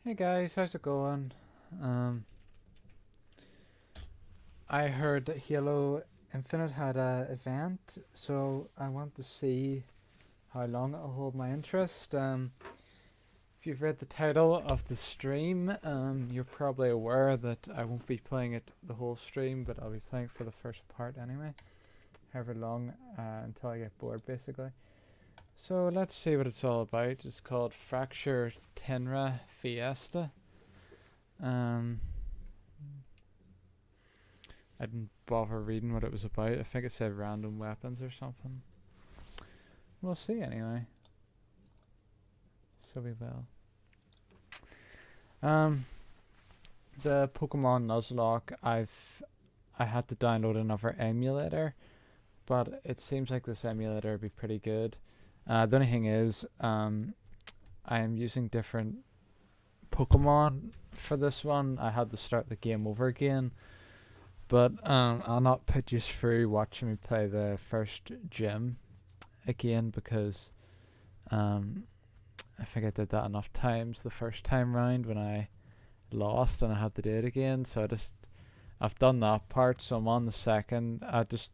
Hey guys, how's it going? Um, I heard that Halo Infinite had a event, so I want to see how long it'll hold my interest. If you've read the title of the stream, you're probably aware that I won't be playing it the whole stream, but I'll be playing it for the first part anyway, however long, until I get bored basically. So let's see what it's all about. It's called Fracture Tenra Fiesta. I didn't bother reading what it was about. I think it said random weapons or something. We'll see anyway. So we will. The Pokémon Nuzlocke, I had to download another emulator, but it seems like this emulator would be pretty good. The only thing is, I am using different Pokemon for this one. I had to start the game over again. But I'll not put you through watching me play the first gym again because I think I did that enough times the first time round when I lost and I had to do it again. So I've done that part. So I'm on the second. I've just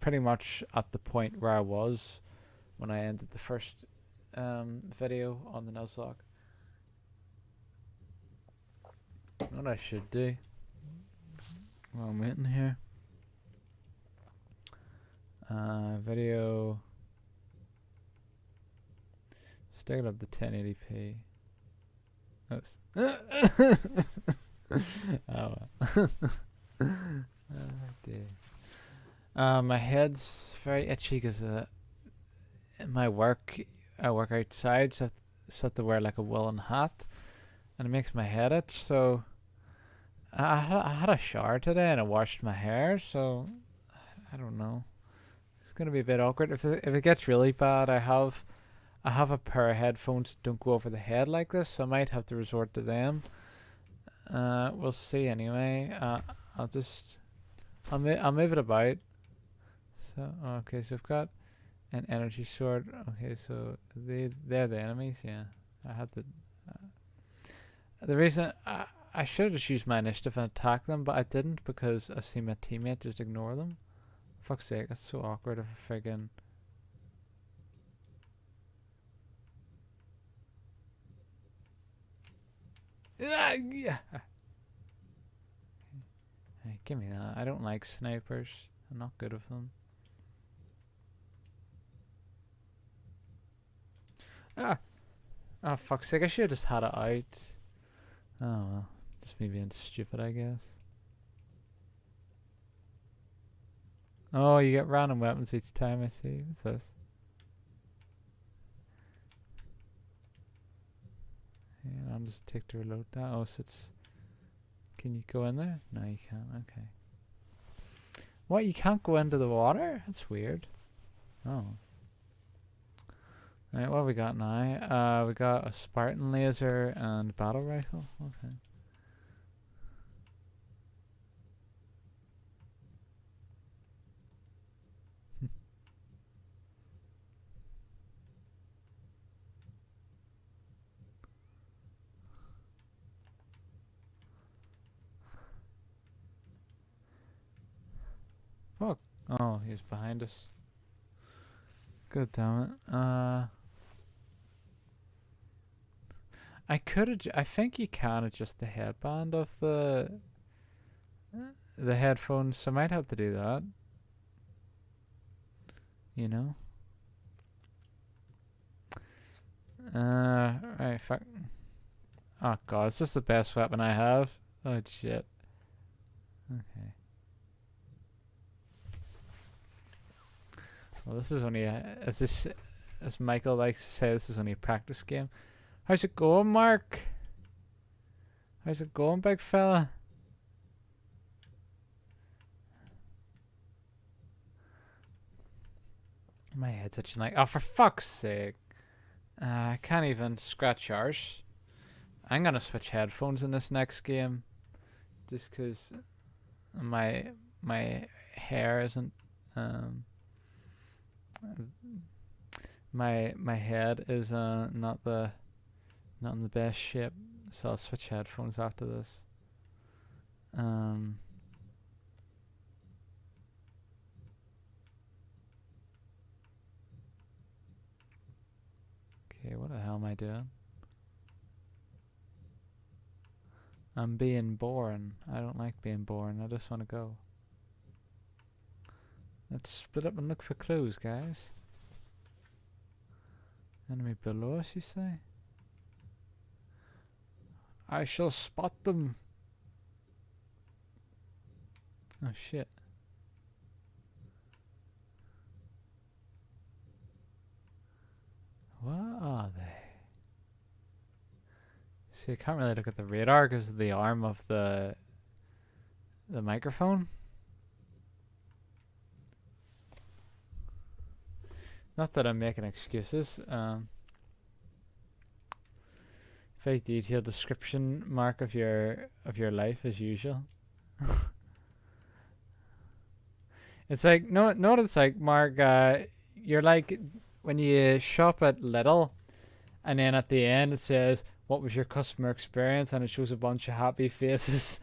pretty much at the point where I was when I ended the first video on the Nuzlocke. What I should do. Well, I'm waiting here. Video. Stick it up to 1080p. Oops. Oh well. Dear. My head's very itchy because in my work, I work outside, so I have to wear like a woolen hat, and it makes my head itch. So I had a shower today and I washed my hair, so I don't know. It's gonna be a bit awkward if it gets really bad. I have a pair of headphones that don't go over the head like this, so I might have to resort to them. We'll see anyway. I'll move it about. So okay, so I've got an energy sword. Okay, so they're the enemies. Yeah, I had to. The reason I should have just used my initiative and attacked them, but I didn't because I see my teammate just ignore them. Fuck's sake, that's so awkward if I friggin'. Yeah. Hey, give me that. I don't like snipers. I'm not good with them. Ah! Oh, fuck's sake, I should have just had it out. Oh well. Just me being stupid, I guess. Oh, you get random weapons each time, I see. What's this? Yeah, I'll just take to reload that. Oh, so it's... Can you go in there? No, you can't. Okay. What? You can't go into the water? That's weird. Oh. Alright, what have we got now? We got a Spartan laser and battle rifle. Okay. Fuck. Oh, he's behind us. God damn it. I think you can adjust the headband of the headphones, so I might have to do that. You know? Right, fuck. Oh god, it's just the best weapon I have. Oh shit. Okay. Well, this is only as Michael likes to say, this is only a practice game. How's it going, Mark? How's it going, big fella? My head's itching like, oh, for fuck's sake. I can't even scratch yours. I'm gonna switch headphones in this next game. Just cause my hair isn't, my head is not in the best shape. So I'll switch headphones after this. Okay, what the hell am I doing? I'm being boring. I don't like being boring. I just want to go. Let's split up and look for clues, guys. Enemy below us, you say? I shall spot them. Oh shit. What are they? See, I can't really look at the radar because of the arm of the microphone. Not that I'm making excuses. Very detailed description, Mark, of your life as usual. It's like no, what it's like, Mark. You're like when you shop at Lidl, and then at the end it says, "What was your customer experience?" and it shows a bunch of happy faces.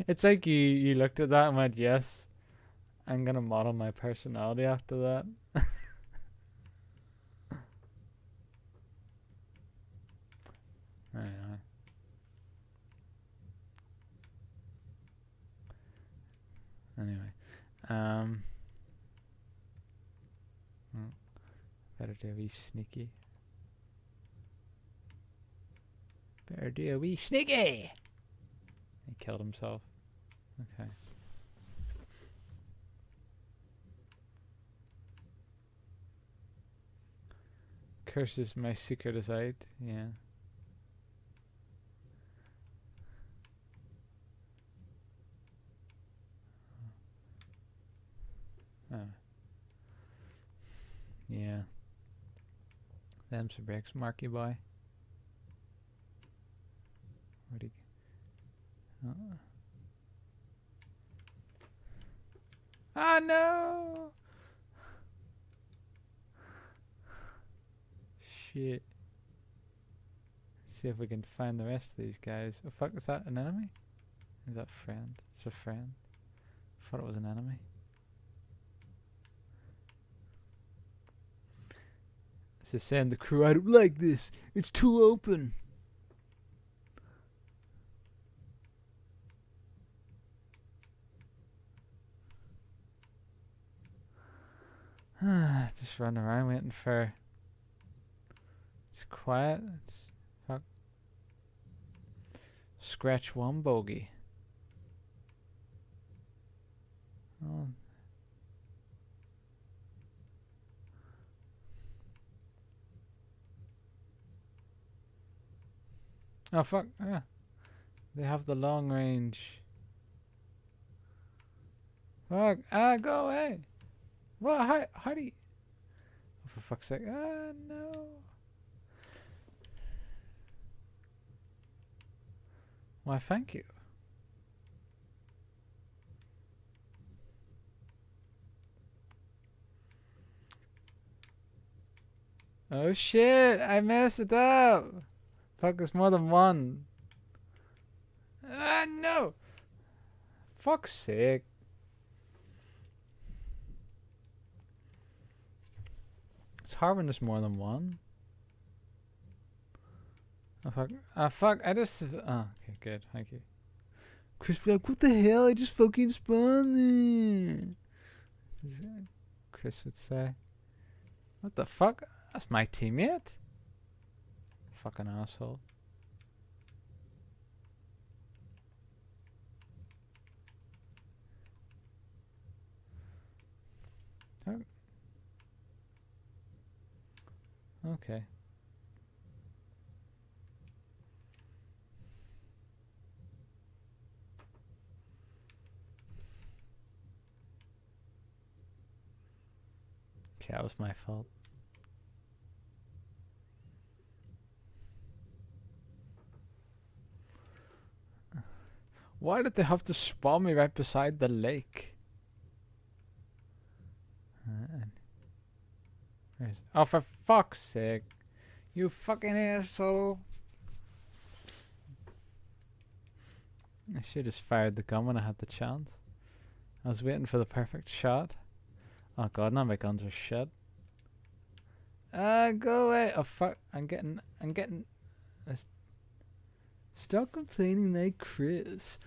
It's like you looked at that and went, "Yes, I'm gonna model my personality after that." Anyway, better do a wee sneaky. Better do a wee sneaky. He killed himself. Okay. Curses my secret is out. Yeah. Oh. Yeah. Them's the breaks, Marky boy. Where'd he go? Ah, no! Shit. Let's see if we can find the rest of these guys. Oh, fuck, is that an enemy? Is that a friend? It's a friend. I thought it was an enemy. This is saying the crew, I don't like this. It's too open. Just running around waiting for... It's quiet. It's... Fuck. Scratch one bogey. Oh. Oh fuck, yeah. They have the long range. Fuck, go away. What, how do you... Oh, for fuck's sake, no. Why, thank you. Oh shit, I messed it up. Fuck, there's more than one. No. Fuck's sake. It's hard when there's more than one. Oh fuck. Fuck, I just... Oh, okay, good, thank you. Chris be like, what the hell? I just fucking spawned there. Chris would say. What the fuck? That's my teammate. Fucking asshole. Oh. Okay. Okay, that was my fault. Why did they have to spawn me right beside the lake? Oh, for fuck's sake. You fucking asshole. I should have fired the gun when I had the chance. I was waiting for the perfect shot. Oh god, now my guns are shit. Go away. Oh fuck, I'm getting stop complaining like Chris.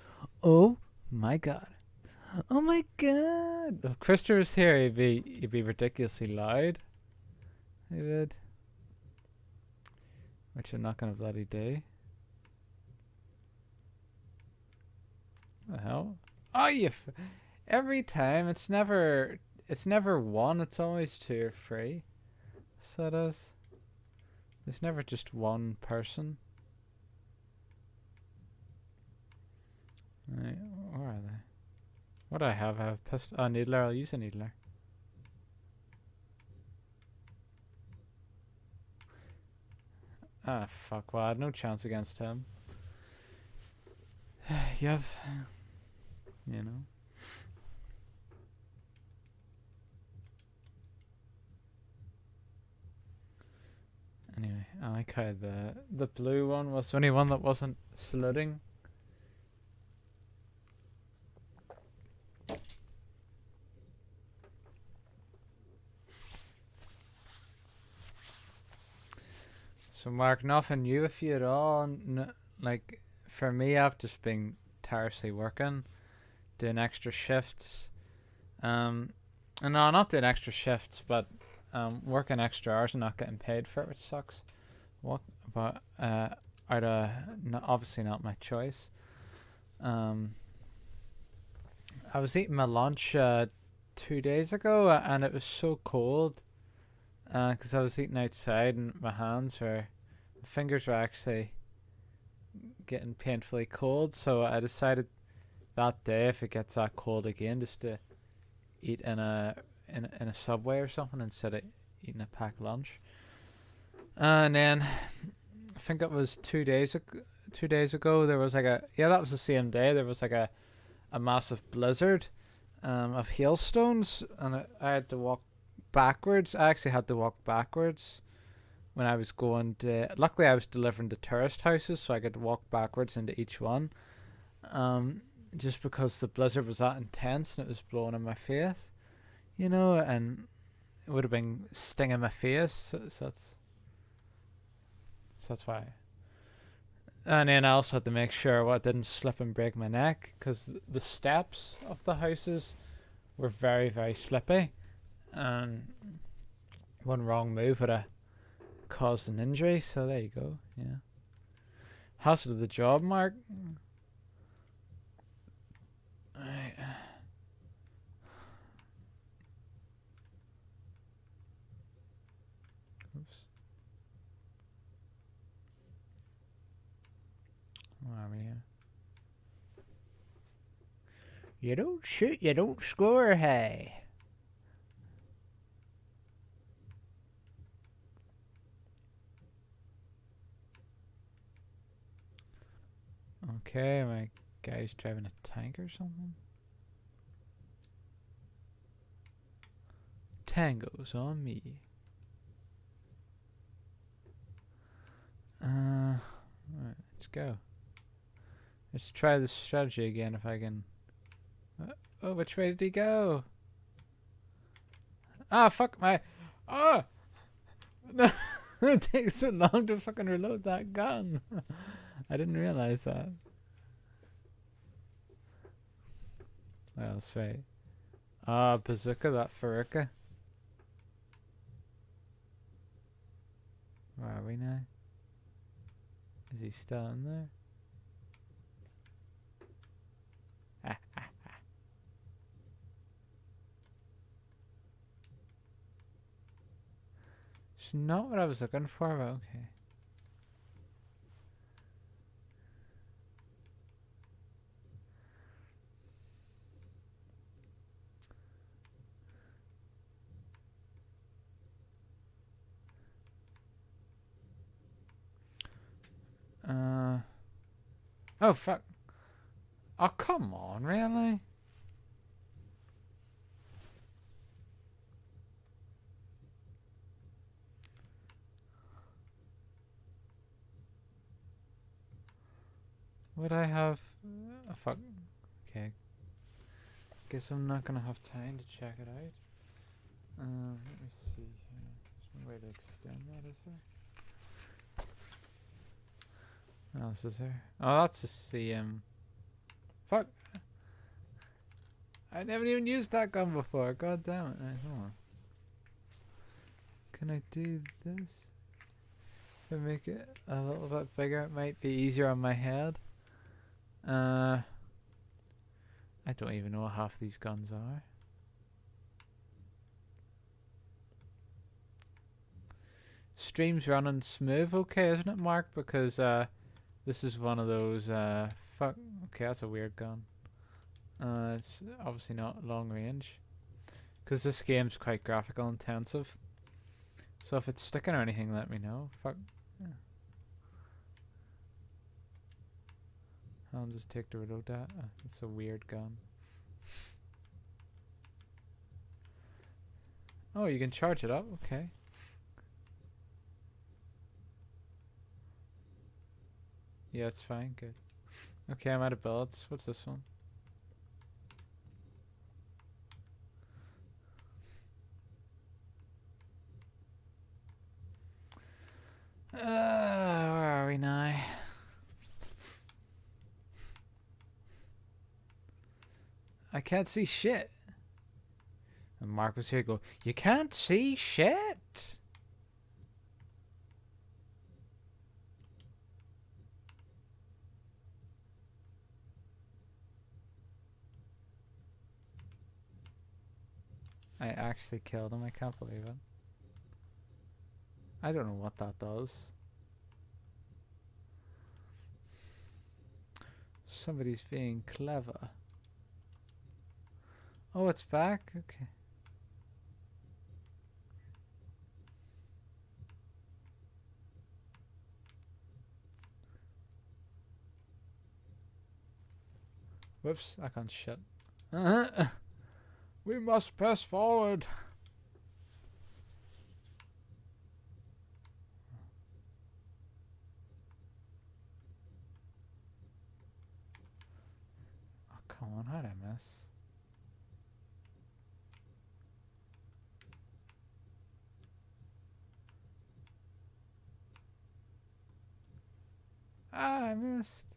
Oh my god. Oh my god. If Christopher was here, he'd be ridiculously loud. He would. Which I'm not gonna bloody do. What the hell? Oh, every time it's never one. It's always 2 or 3. So it is. There's never just one person. Right, where are they? What do I have? I have pistol. Oh, needler. I'll use a needler. Ah, fuck. Well, I had no chance against him. Yep. You know. Anyway, I like how the blue one was the only one that wasn't saluting. So Mark, nothing new with you at all. Like for me, I've just been tirelessly working, doing extra shifts. And no, not doing extra shifts, but working extra hours and not getting paid for it, which sucks. What? But obviously not my choice. I was eating my lunch 2 days ago, and it was so cold. Because I was eating outside, and my fingers were actually getting painfully cold. So I decided that day, if it gets that cold again, just to eat in a Subway or something instead of eating a packed lunch. And then I think it was 2 days ago. 2 days ago, there was like that was the same day. There was like a massive blizzard of hailstones, and I had to walk backwards. I actually had to walk backwards when I was going to. Luckily, I was delivering to tourist houses, so I could walk backwards into each one. Just because the blizzard was that intense and it was blowing in my face, and it would have been stinging my face. So that's why. And then I also had to make sure I didn't slip and break my neck, because the steps of the houses were very, very slippy. And one wrong move would have caused an injury. So there you go. Yeah. Hazard of the job, Mark. Right. Oops. Where are we here? You don't shoot, you don't score, hey. Okay, my guy's driving a tank or something. Tango's on me. Right, let's go. Let's try this strategy again if I can. Oh, which way did he go? Ah, fuck my. Oh! No, it takes so long to fucking reload that gun. I didn't realize that. Well, that's right. Ah, bazooka, that Faruka. Where are we now? Is he still in there? It's not what I was looking for, but okay. Oh fuck. Oh, come on, really? Would I have... fuck. Okay. Guess I'm not gonna have time to check it out. Let me see here. There's no way to extend that, is there? Oh, this is there. Oh, that's the CM. Fuck. I never even used that gun before. God damn it. Right, hold on. Can I do this? Can I make it a little bit bigger? It might be easier on my head. I don't even know what half these guns are. Stream's running smooth, okay, isn't it, Mark? Because this is one of those fuck. Okay, that's a weird gun. It's obviously not long range, because this game's quite graphical intensive. So if it's sticking or anything, let me know. Fuck. Yeah. I'll just take the reload that. It's a weird gun. Oh, you can charge it up. Okay. Yeah, it's fine. Good. Okay, I'm out of bullets. What's this one? Where are we now? I can't see shit. And Mark was here go, you can't see shit. I actually killed him. I can't believe it. I don't know what that does. Somebody's being clever. Oh, it's back? Okay. Whoops, I can't shit. We must press forward. Oh, come on, how'd I miss? Ah, I missed.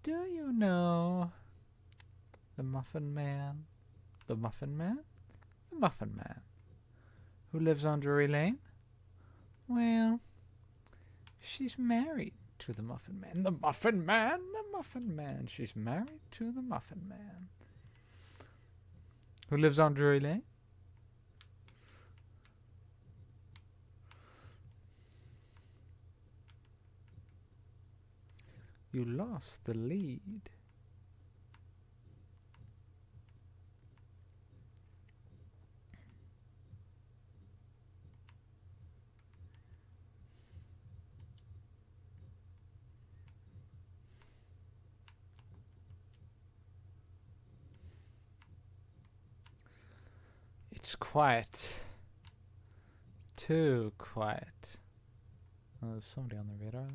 Do you know the Muffin Man? The Muffin Man? The Muffin Man. Who lives on Drury Lane? Well, she's married to the Muffin Man. The Muffin Man? The Muffin Man. She's married to the Muffin Man. Who lives on Drury Lane? You lost the lead. It's quiet. Too quiet. Oh, there's somebody on the radar there.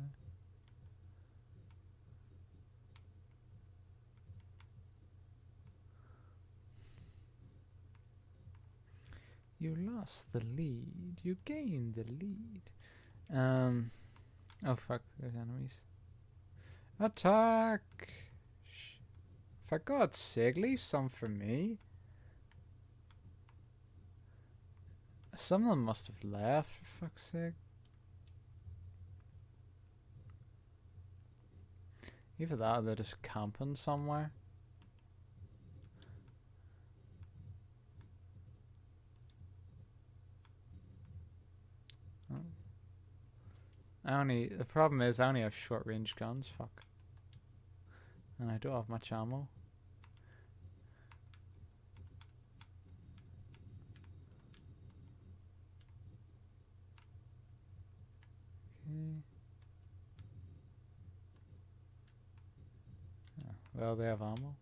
You lost the lead. You gained the lead. Oh fuck, there's enemies. Attack! For God's sake, leave some for me. Some of them must have left, for fuck's sake. Either that or they're just camping somewhere. Oh. The problem is I only have short range guns, fuck. And I don't have much ammo. Okay. Oh, well, they have ammo.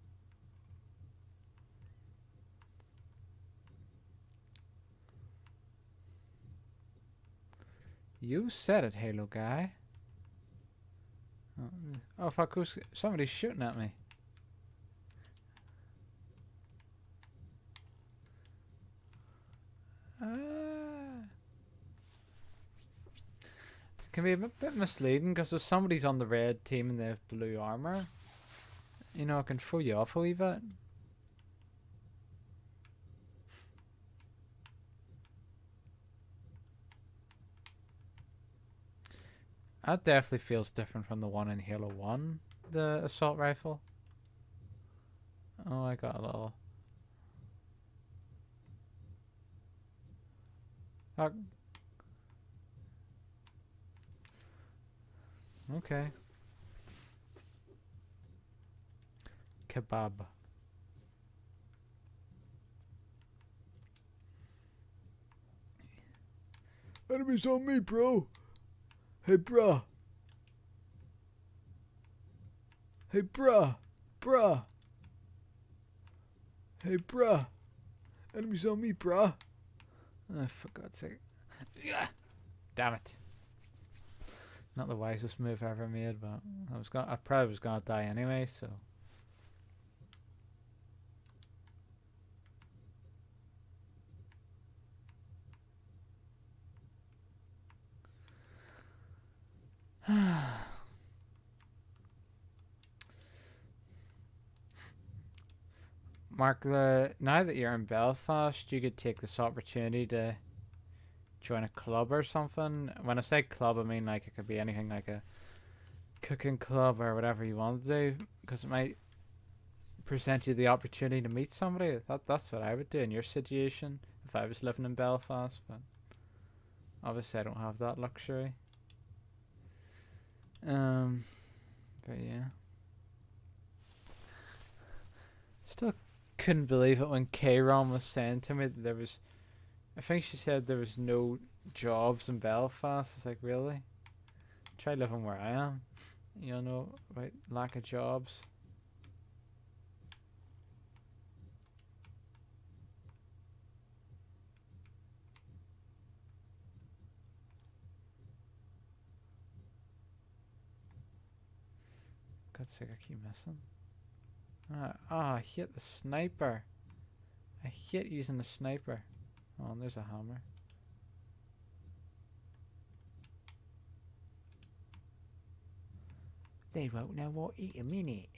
You said it, Halo guy. Oh fuck, somebody's shooting at me. It can be a bit misleading because if somebody's on the red team and they have blue armor, you know, it can throw you off a wee bit. That definitely feels different from the one in Halo 1, the assault rifle. Oh, I got a little... Okay. Kebab. Enemies on me, bro. Hey, bruh. Hey, bruh. Bruh. Hey, bruh. Enemies on me, bruh. Oh, for God's sake. Yeah. Damn it. Not the wisest move I ever made, but I probably was gonna die anyway, so. Mark, now that you're in Belfast, you could take this opportunity to join a club or something. When I say club, I mean like it could be anything like a cooking club or whatever you want to do, because it might present you the opportunity to meet somebody. That's what I would do in your situation if I was living in Belfast, but obviously I don't have that luxury. But yeah. Still couldn't believe it when K-Ron was saying to me that there was, I think she said there was no jobs in Belfast. It's like, really? Try living where I am. You know about lack of jobs. God's sake, I keep missing. I hit the sniper. I hate using the sniper. Oh, and there's a hammer. They won't know what to eat a minute.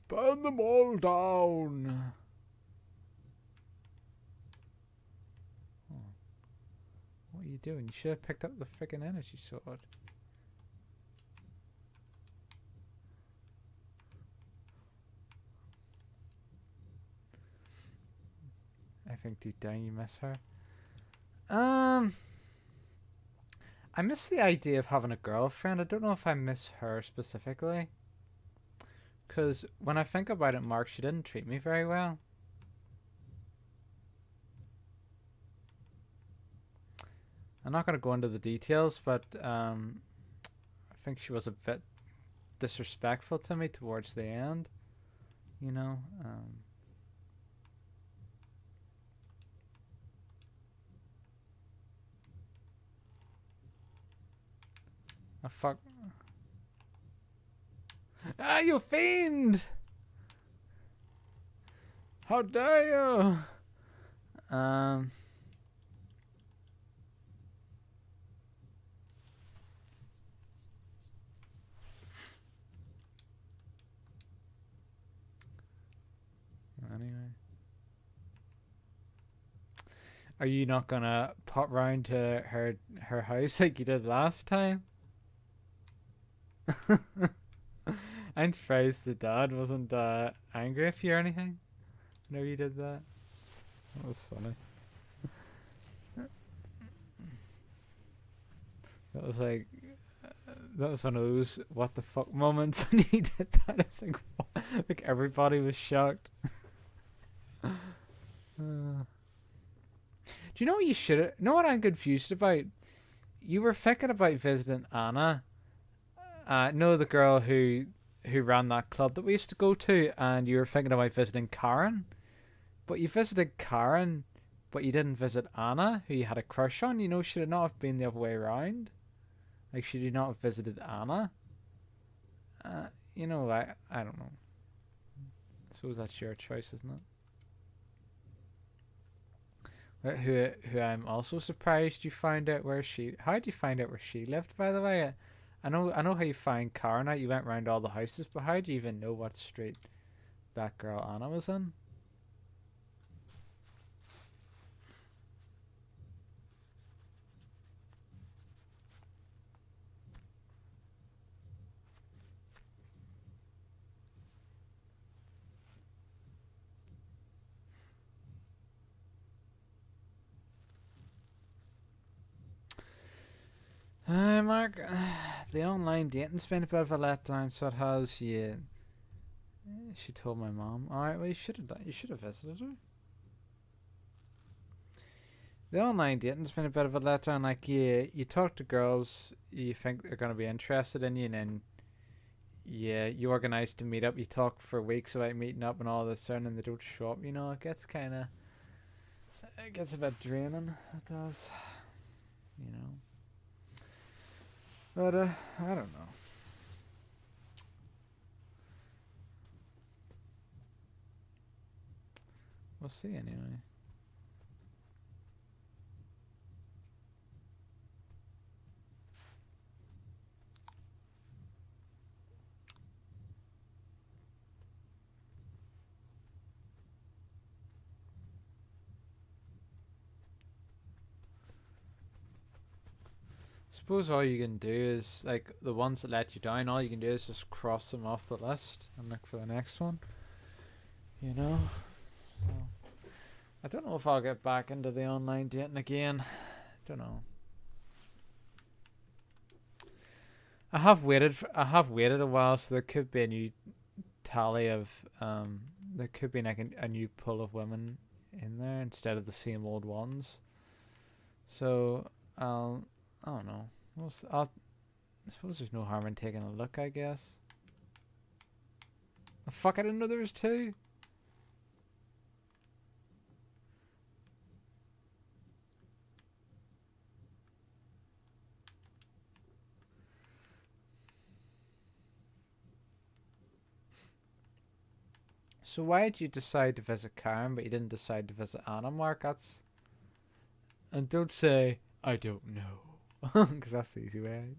Burn them all down. What are you doing? You should have picked up the freaking energy sword. I think deep down you miss her. I miss the idea of having a girlfriend. I don't know if I miss her specifically. Because when I think about it, Mark, she didn't treat me very well. I'm not going to go into the details, but I think she was a bit disrespectful to me towards the end. You know? Oh, fuck. Ah, you fiend! How dare you! Anyway. Are you not gonna pop round to her house like you did last time? I'm surprised the dad wasn't angry at you or anything. Whenever you did that. That was funny. That was like, that was one of those what the fuck moments when you did that. It's like, what? Like everybody was shocked. Do you know what you should have? Know what I'm confused about? You were thinking about visiting Anna, know the girl who ran that club that we used to go to, and you were thinking about visiting Karen, but you visited Karen, but you didn't visit Anna, who you had a crush on. You know, should it not have been the other way around? Like, should you not have visited Anna? You know, I don't know. I suppose that's your choice, isn't it? Who I'm also surprised you found out where she. How did you find out where she lived, by the way? I know how you find Karen out. You went round all the houses, but how do you even know what street that girl Anna was in? Mark, the online dating's been a bit of a letdown, so it has. Yeah, she told my mom. All right, well you should have done. You should have visited her. The online dating's been a bit of a letdown. Like, yeah, you talk to girls, you think they're gonna be interested in you, and then yeah, you organise to meet up. You talk for weeks about meeting up and all this, and then they don't show up. You know, it gets it gets a bit draining. It does. You know. But I don't know. We'll see anyway. Suppose all you can do is, like, the ones that let you down, all you can do is just cross them off the list and look for the next one. You know? So, I don't know if I'll get back into the online dating again. Don't know. I have waited a while, so there could be a new tally of there could be like a new pool of women in there instead of the same old ones. So I don't know. I suppose there's no harm in taking a look, I guess. Oh, fuck, I didn't know there was two. So why did you decide to visit Karen, but you didn't decide to visit Anna, Mark? That's... And don't say, I don't know. Because that's the easy way out.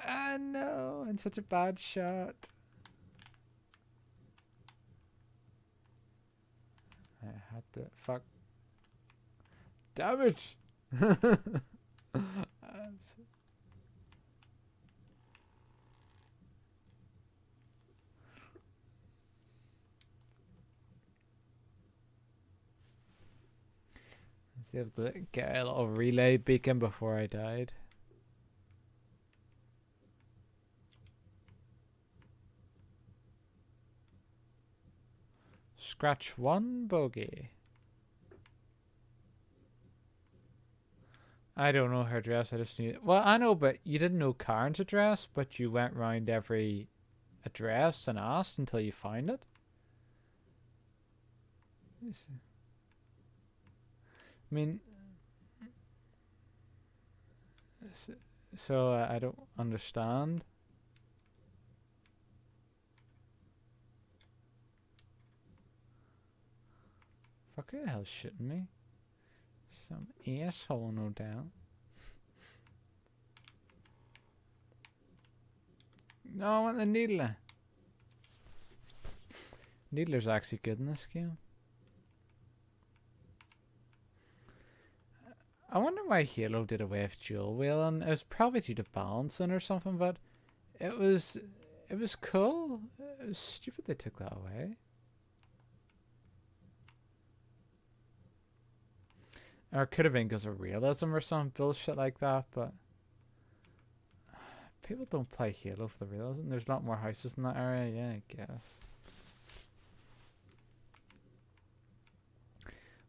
Ah, no, and such a bad shot. I had to... Fuck. Damn it! I was able to get a little relay beacon before I died. Scratch one bogey. I don't know her address, I just knew... Well, I know, but you didn't know Karen's address, but you went round every address and asked until you found it? I mean... So, I don't understand. Fuck, who the hell's shitting me? Some asshole, no doubt. No, I want the Needler. Needler's actually good in this game. I wonder why Halo did away with dual wielding. It was probably due to balancing or something, but it was cool. It was stupid they took that away. Or it could have been because of realism or some bullshit like that, but people don't play Halo for the realism. There's a lot more houses in that area, yeah, I guess.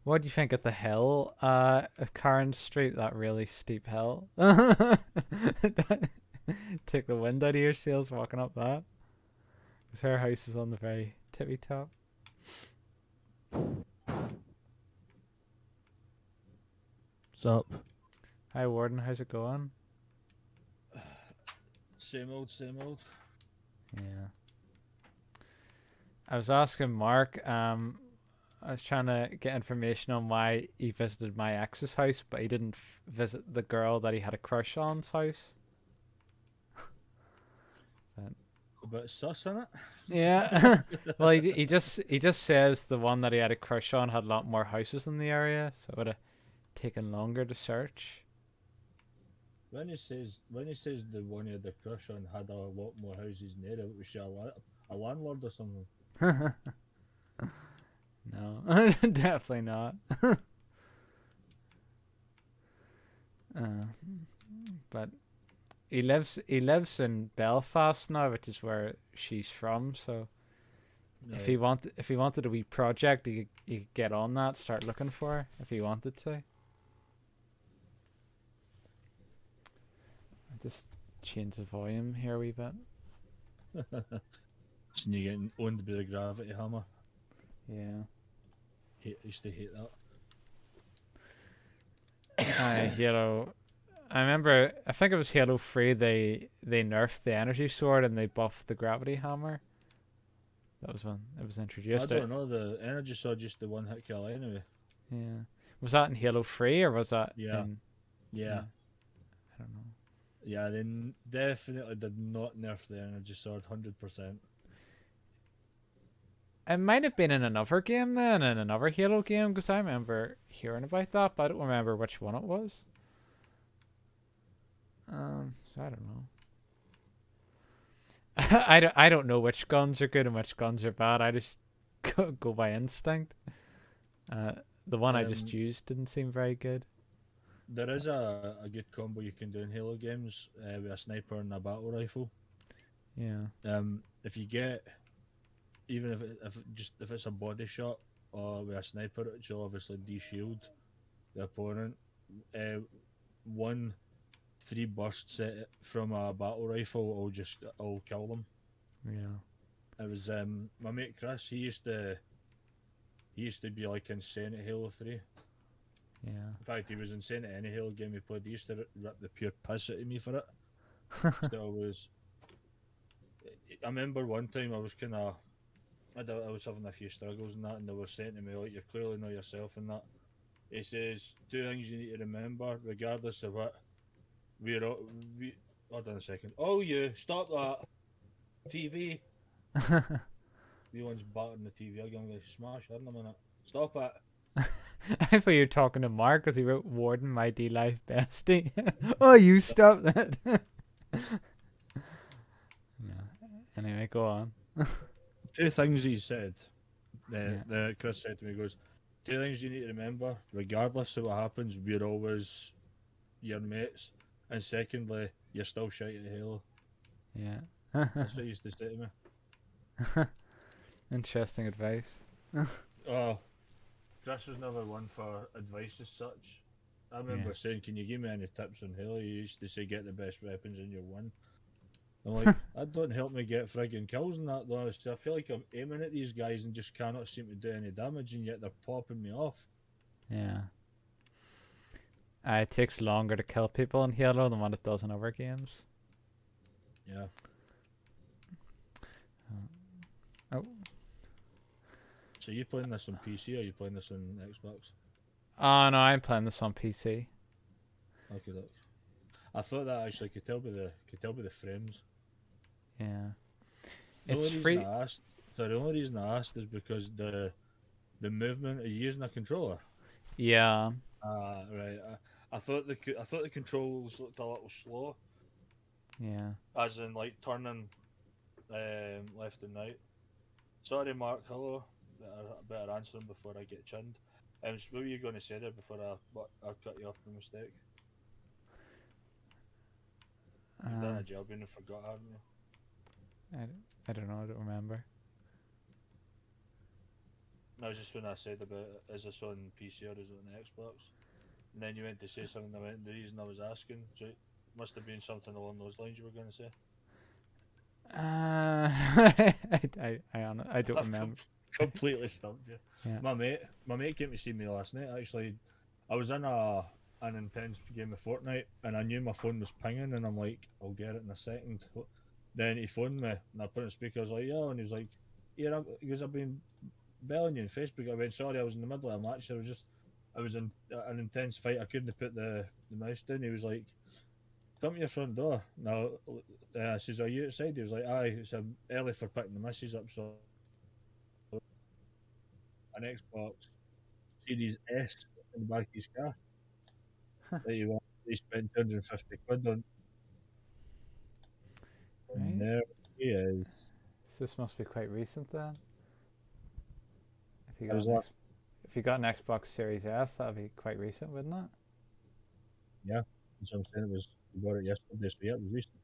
What do you think of the hill, of Karen Street? That really steep hill. Take the wind out of your sails walking up that. Because her house is on the very tippy top. What's up? Hi Warden, how's it going? Same old, same old. Yeah. I was asking Mark, I was trying to get information on why he visited my ex's house, but he didn't visit the girl that he had a crush on's house. A bit sus in it. Yeah. Well, he just says the one that he had a crush on had a lot more houses in the area, so it would have taken longer to search. When he says the one he had a crush on had a lot more houses in the area, was she a landlord or something? No, definitely not. But he lives in Belfast now, which is where she's from. So if he wanted a wee project, he could get on that, start looking for her if he wanted to. I just change the volume here a wee bit. So you getting owned by the gravity hammer. Yeah. I used to hate that. Halo. I remember. I think it was Halo 3. They nerfed the energy sword and they buffed the gravity hammer. That was when it was introduced. I don't know. The energy sword just the one hit kill anyway. Yeah. Was that in Halo 3 or was that Yeah. in... Yeah. I don't know. Yeah, they definitely did not nerf the energy sword, 100%. It might have been in another game then, in another Halo game, because I remember hearing about that, but I don't remember which one it was. So I don't know. I don't know which guns are good and which guns are bad. I just go by instinct. The one I just used didn't seem very good. There is a good combo you can do in Halo games with a sniper and a battle rifle. Yeah. If you get, even if it's a body shot or with a sniper, which will obviously de-shield the opponent. 1 3 burst set from a battle rifle will kill them. Yeah. It was my mate Chris. He used to be like insane at Halo 3. Yeah. In fact, he was insane at any Halo game he played. He used to rip the pure piss out of me for it. Still was. I remember one time I was kind of, I was having a few struggles and that, and they were saying to me like, "You're clearly not yourself," and that. He says 2 things you need to remember, regardless of what. Hold on a second. Oh, you stop that TV. The one's battering the TV again. I'm going to smash her in a minute. Stop it. I thought you were talking to Mark because he wrote Warden, my D-Life bestie. Oh, you stop that. Yeah. Anyway, go on. 2 things he said. The Chris said to me, goes, 2 things you need to remember, regardless of what happens, we're always your mates. And secondly, you're still shite at Halo. Yeah. That's what he used to say to me. Interesting advice. Oh, Chris was never one for advice as such. I remember saying, "Can you give me any tips on Halo?" You used to say, "Get the best weapons and you'll win." I'm like, that don't help me get friggin' kills and that though. I feel like I'm aiming at these guys and just cannot seem to do any damage, and yet they're popping me off. Yeah. It takes longer to kill people in Halo than what it does in other games. Yeah. Oh. So you playing this on PC or you playing this on Xbox? Oh no, I'm playing this on PC. Okay, look. I thought that actually could tell by the frames. Yeah. It's free. The only reason I asked is because the movement. Are you using a controller? Yeah. Right. I thought the controls looked a little slow. Yeah. As in like turning left and right. Sorry, Mark. Hello. Better answer them before I get chinned. What were you going to say there before I cut you off by mistake? You've done a job and forgot, haven't you? I don't know. I don't remember. No, just when I said about is this on PC or is it on Xbox? And then you went to say something. I went. The reason I was asking, so it must have been something along those lines you were going to say. I don't I've remember. completely stumped you. Yeah. My mate came to see me last night. Actually, I was in an intense game of Fortnite, and I knew my phone was pinging, and I'm like, I'll get it in a second. Then he phoned me, and I put it on speaker. I was like, yeah, and he was like, yeah, because I've been belling you on Facebook. I went, sorry, I was in the middle of a match. I was in an intense fight. I couldn't put the mouse down. He was like, come to your front door. Now, I says, are you outside? He was like, aye, it's early for picking the missus up, so an Xbox Series S in the back of his car that he spent 250 quid on. And Right. there he is. So this must be quite recent then. If you I got was an like, X, if you got an Xbox Series S, that'd be quite recent, wouldn't it? yeah. So I'm saying we got it yesterday, so yeah, it was recent.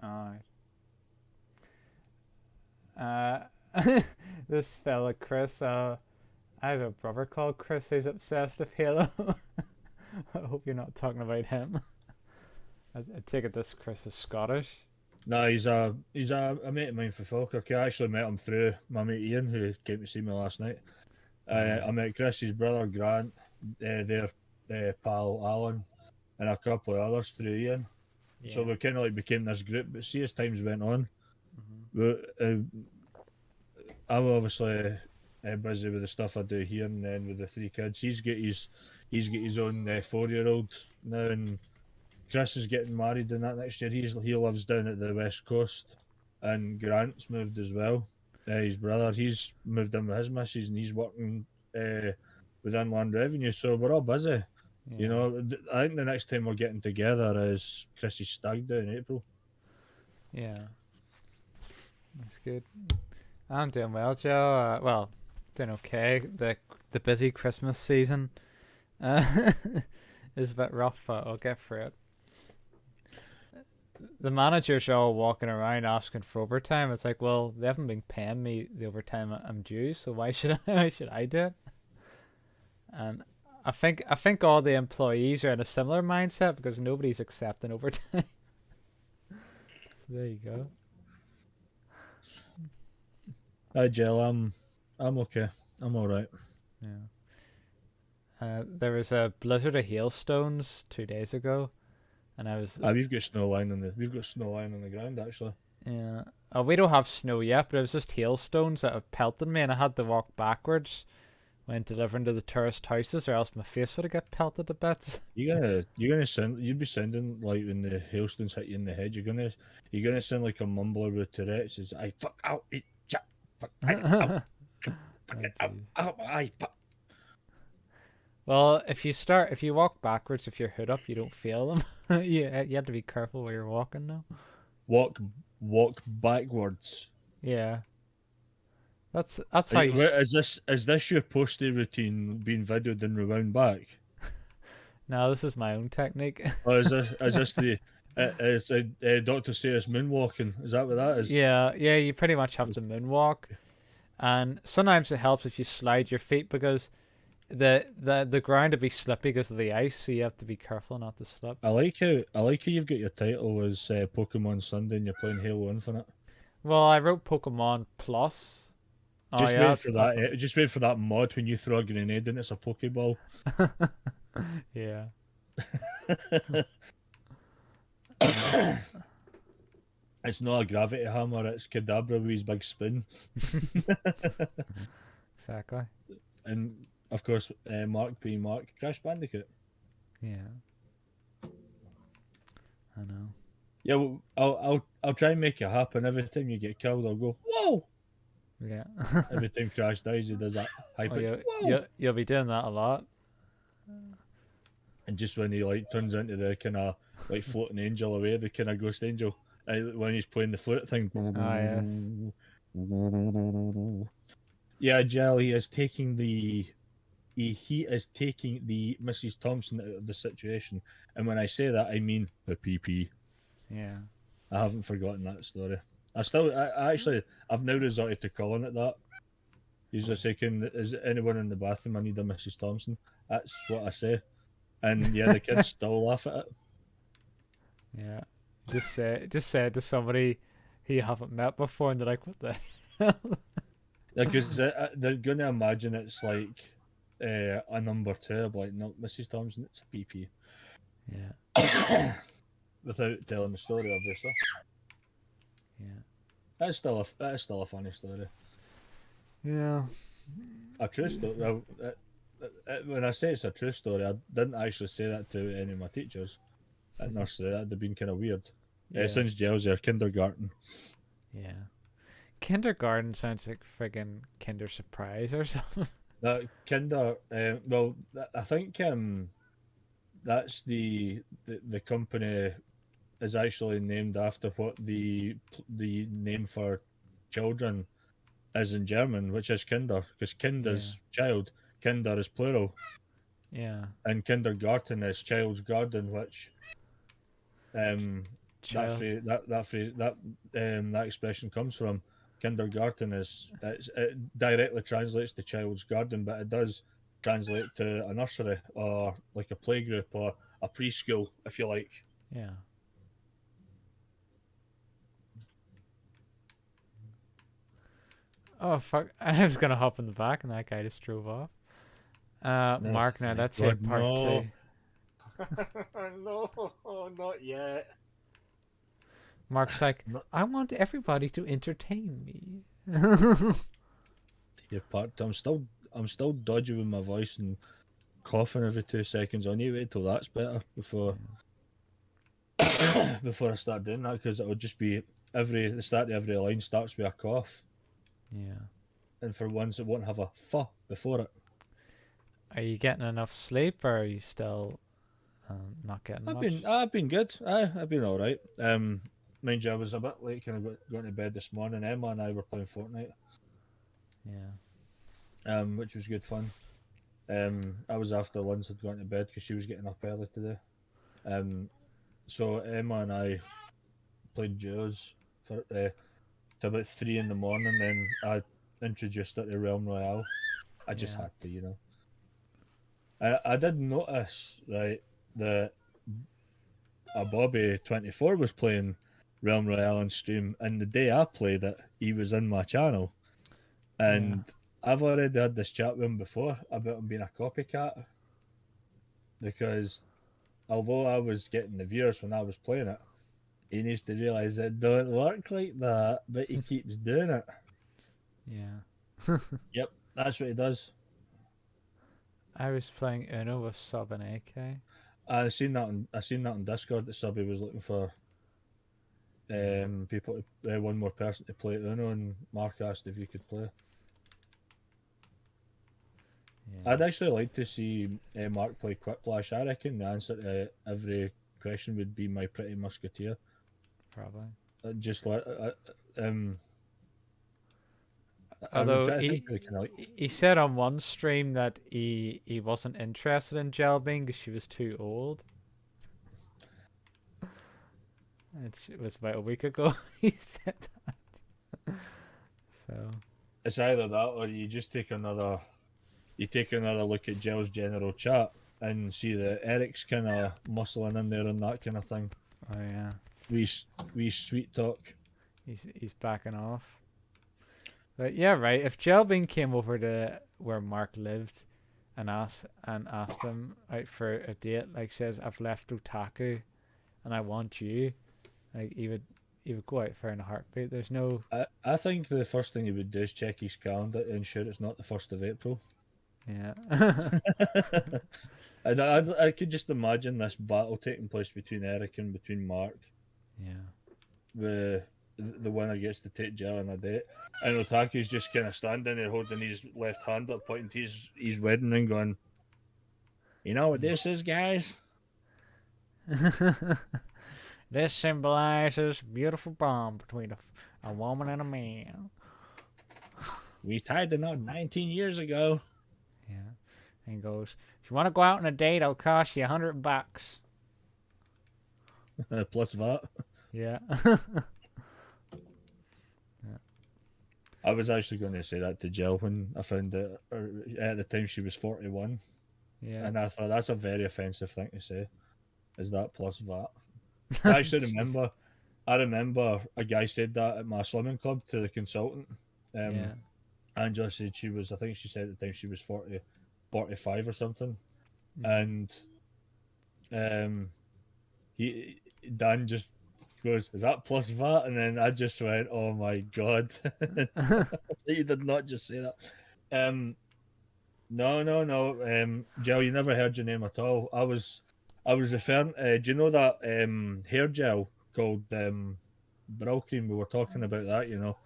All right. This fella Chris. I have a brother called Chris who's obsessed with Halo. I hope you're not talking about him. I take it this Chris is Scottish. No, he's a mate of mine for Falkirk. I actually met him through my mate Ian, who came to see me last night. I met Chris's brother Grant, their pal Alan, and a couple of others through Ian. Yeah. So we kind of like became this group. But see, as times went on, Mm-hmm. we, I'm obviously busy with the stuff I do here, and then with the three kids, he's got his own 4-year-old now, and Chris is getting married in that next year. He lives down at the west coast, and Grant's moved as well. His brother, he's moved in with his missus, and he's working with Inland Revenue. So we're all busy. You Yeah. know, I think the next time we're getting together is Chris's stag do in April. Yeah. That's good. I'm doing well, Joe. Well, doing okay. The busy Christmas season is a bit rough, but I'll get through it. The managers are all walking around asking for overtime. It's like, well, they haven't been paying me the overtime I'm due, so why should why should I do it? And I think all the employees are in a similar mindset because nobody's accepting overtime. So there you go. Hi, Jill. I'm okay. I'm all right. Yeah. There was a blizzard of hailstones 2 days ago, and I was We've got snow lying on the ground actually. yeah. We don't have snow yet, but it was just hailstones that have pelted me, and I had to walk backwards when delivering to the tourist houses, or else my face would have got pelted to bits. You'd be sounding like when the hailstones hit you in the head. You're gonna sound like a mumbler with Tourette's. It's I fuck out it chap fuck I out fuck Oh, it out jeez. out I fuck. Well, if you walk backwards with your hood up, you don't feel them. You have to be careful where you're walking now. Walk walk backwards. Yeah, that's how you. Is this your posty routine being videoed and rewound back? No, this is my own technique. Or is this the is Dr. Sayers moonwalking? Is that what that is? Yeah, yeah, you pretty much have to moonwalk, and sometimes it helps if you slide your feet because the ground would be slippy because of the ice, so you have to be careful not to slip. I like how you've got your title as Pokemon Sunday and you're playing Halo Infinite. Well, I wrote Pokemon Plus. Oh Just yeah, wait for that. Just wait for that mod when you throw a grenade and it's a Pokeball. yeah. It's not a gravity hammer. It's Kadabra with his big spoon. Exactly. And of course, Mark being Mark, Crash Bandicoot. Yeah. I know. Yeah, well, I'll try and make it happen. Every time you get killed, I'll go whoa. Yeah. Every time Crash dies, he does that high Oh, pitch whoa. you'll be doing that a lot. And just when he like turns into the kind of like floating angel away, the kind of ghost angel, when he's playing the flute thing. Yes. Yeah, Jelly is taking he is taking the Mrs. Thompson out of the situation, and when I say that, I mean the PP. Yeah. I haven't forgotten that story. I've now resorted to calling it that. He's just saying, is anyone in the bathroom? I need a Mrs. Thompson. That's what I say. And yeah, the kids still laugh at it. Yeah. Just say it to somebody who you haven't met before, and they're like, "What the hell?" Because they're going to imagine it's like a number two. Like, no, Mrs. Thompson, it's a PP. Yeah. Without telling the story, obviously. Yeah. That's still a funny story. Yeah. A true story. Well, when I say it's a true story, I didn't actually say that to any of my teachers at nursery. That'd have been kind of weird. Yeah. Since Gels there, kindergarten. Yeah. Kindergarten sounds like friggin' Kinder Surprise or something. Well, I think that's the company is actually named after what the name for children is in German, which is Kinder, because Kind is child, Kinder is plural, Yeah. and kindergarten is child's garden, which Child. that expression comes from. Kindergarten it directly translates to child's garden, but it does translate to a nursery or like a playgroup or a preschool, if you like. Yeah. Oh fuck! I was gonna hop in the back, and that guy just drove off. No, Mark, now thank that's your God, part no. two. No, not yet. Mark's like, No. I want everybody to entertain me. Your part. I'm still dodgy with my voice and coughing every 2 seconds. I need to wait till that's better before before I start doing that, because it would just be the start of every line starts with a cough, Yeah. and for once it won't have a "f" before it. Are you getting enough sleep, or are you still not getting much? I've been good. I've been all right. Mind you, I was a bit late kind of going to bed this morning. Emma and I were playing Fortnite. Yeah. Which was good fun. I was after lunch had gone to bed because she was getting up early today. So Emma and I played duos for to about 3 in the morning. Then I introduced her to Realm Royale. I just had to, you know. I did notice, right, that a Bobby24 was playing Realm Royale on stream, and the day I played it, he was in my channel, and I've already had this chat with him before about him being a copycat, because although I was getting the viewers when I was playing it, he needs to realise it don't work like that, but he keeps doing it. Yeah. Yep, that's what he does. I was playing Uno with Sub and AK. I seen that on Discord that Subby was looking for people to, one more person to play Uno, and Mark asked if you could play. Yeah. I'd actually like to see Mark play Quiplash. I reckon the answer to every question would be My Pretty Musketeer. Probably. Just like Although he said on one stream that he wasn't interested in Jelbing because she was too old. It was about a week ago he said that. So it's either that, or you just take another look at Gel's general chat and see that Eric's kind of muscling in there and that kind of thing. Oh yeah. We sweet talk. He's backing off. But yeah, right. If Jelbing came over to where Mark lived and asked him out for a date, like says, I've left Otaku and I want you, like he would go out for in a heartbeat. There's no. I think the first thing he would do is check his calendar to ensure it's not the 1st of April. Yeah. And I could just imagine this battle taking place between Eric and between Mark. Yeah. The winner gets to take Gel on a date, and Otaku's just kind of standing there holding his left hand up, pointing to his wedding ring, going, "You know what this is, guys? This symbolizes beautiful bond between a woman and a man. We tied the knot 19 years ago." Yeah. And he goes, if you want to go out on a date, it'll cost you $100. Plus VAT. Yeah. I was actually going to say that to Jill when I found out. At the time, she was 41, Yeah. and I thought that's a very offensive thing to say. Is that plus VAT? I actually Jeez. remember. I remember a guy said that at my swimming club to the consultant. Yeah. Angela said she was. I think she said at the time she was 40, 45 or something, Mm. and he Dan just goes, "Is that plus VAT?" And then I just went, "Oh my god!" He did not just say that. No, no, no. Gel, you never heard your name at all. I was referring. Do you know that hair gel called Brow Cream? We were talking about that. You know,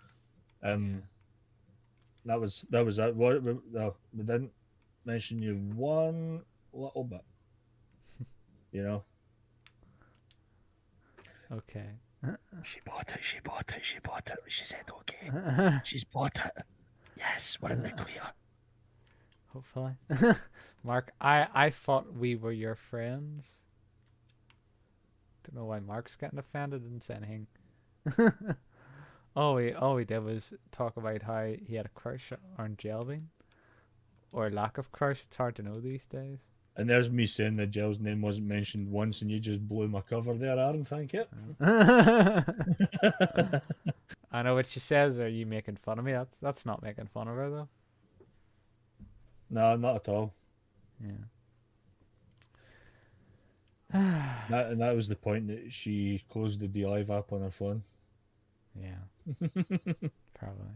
Yeah. um, that was that. What we didn't mention you one little bit. You know, Okay. she bought it. She bought it. She bought it. She said, "Okay, she's bought it." Yes, we're in the clear. Hopefully. Mark, I thought we were your friends. Don't know why Mark's getting offended. Didn't say anything. All we did was talk about how he had a crush on Jelvin. Or lack of crush, it's hard to know these days. And there's me saying that Jill's name wasn't mentioned once, and you just blew my cover there, Aaron. Thank you. I know what she says. Are you making fun of me? That's not making fun of her though. No, not at all. Yeah. And that was the point that she closed the DLive app on her phone. Yeah, probably.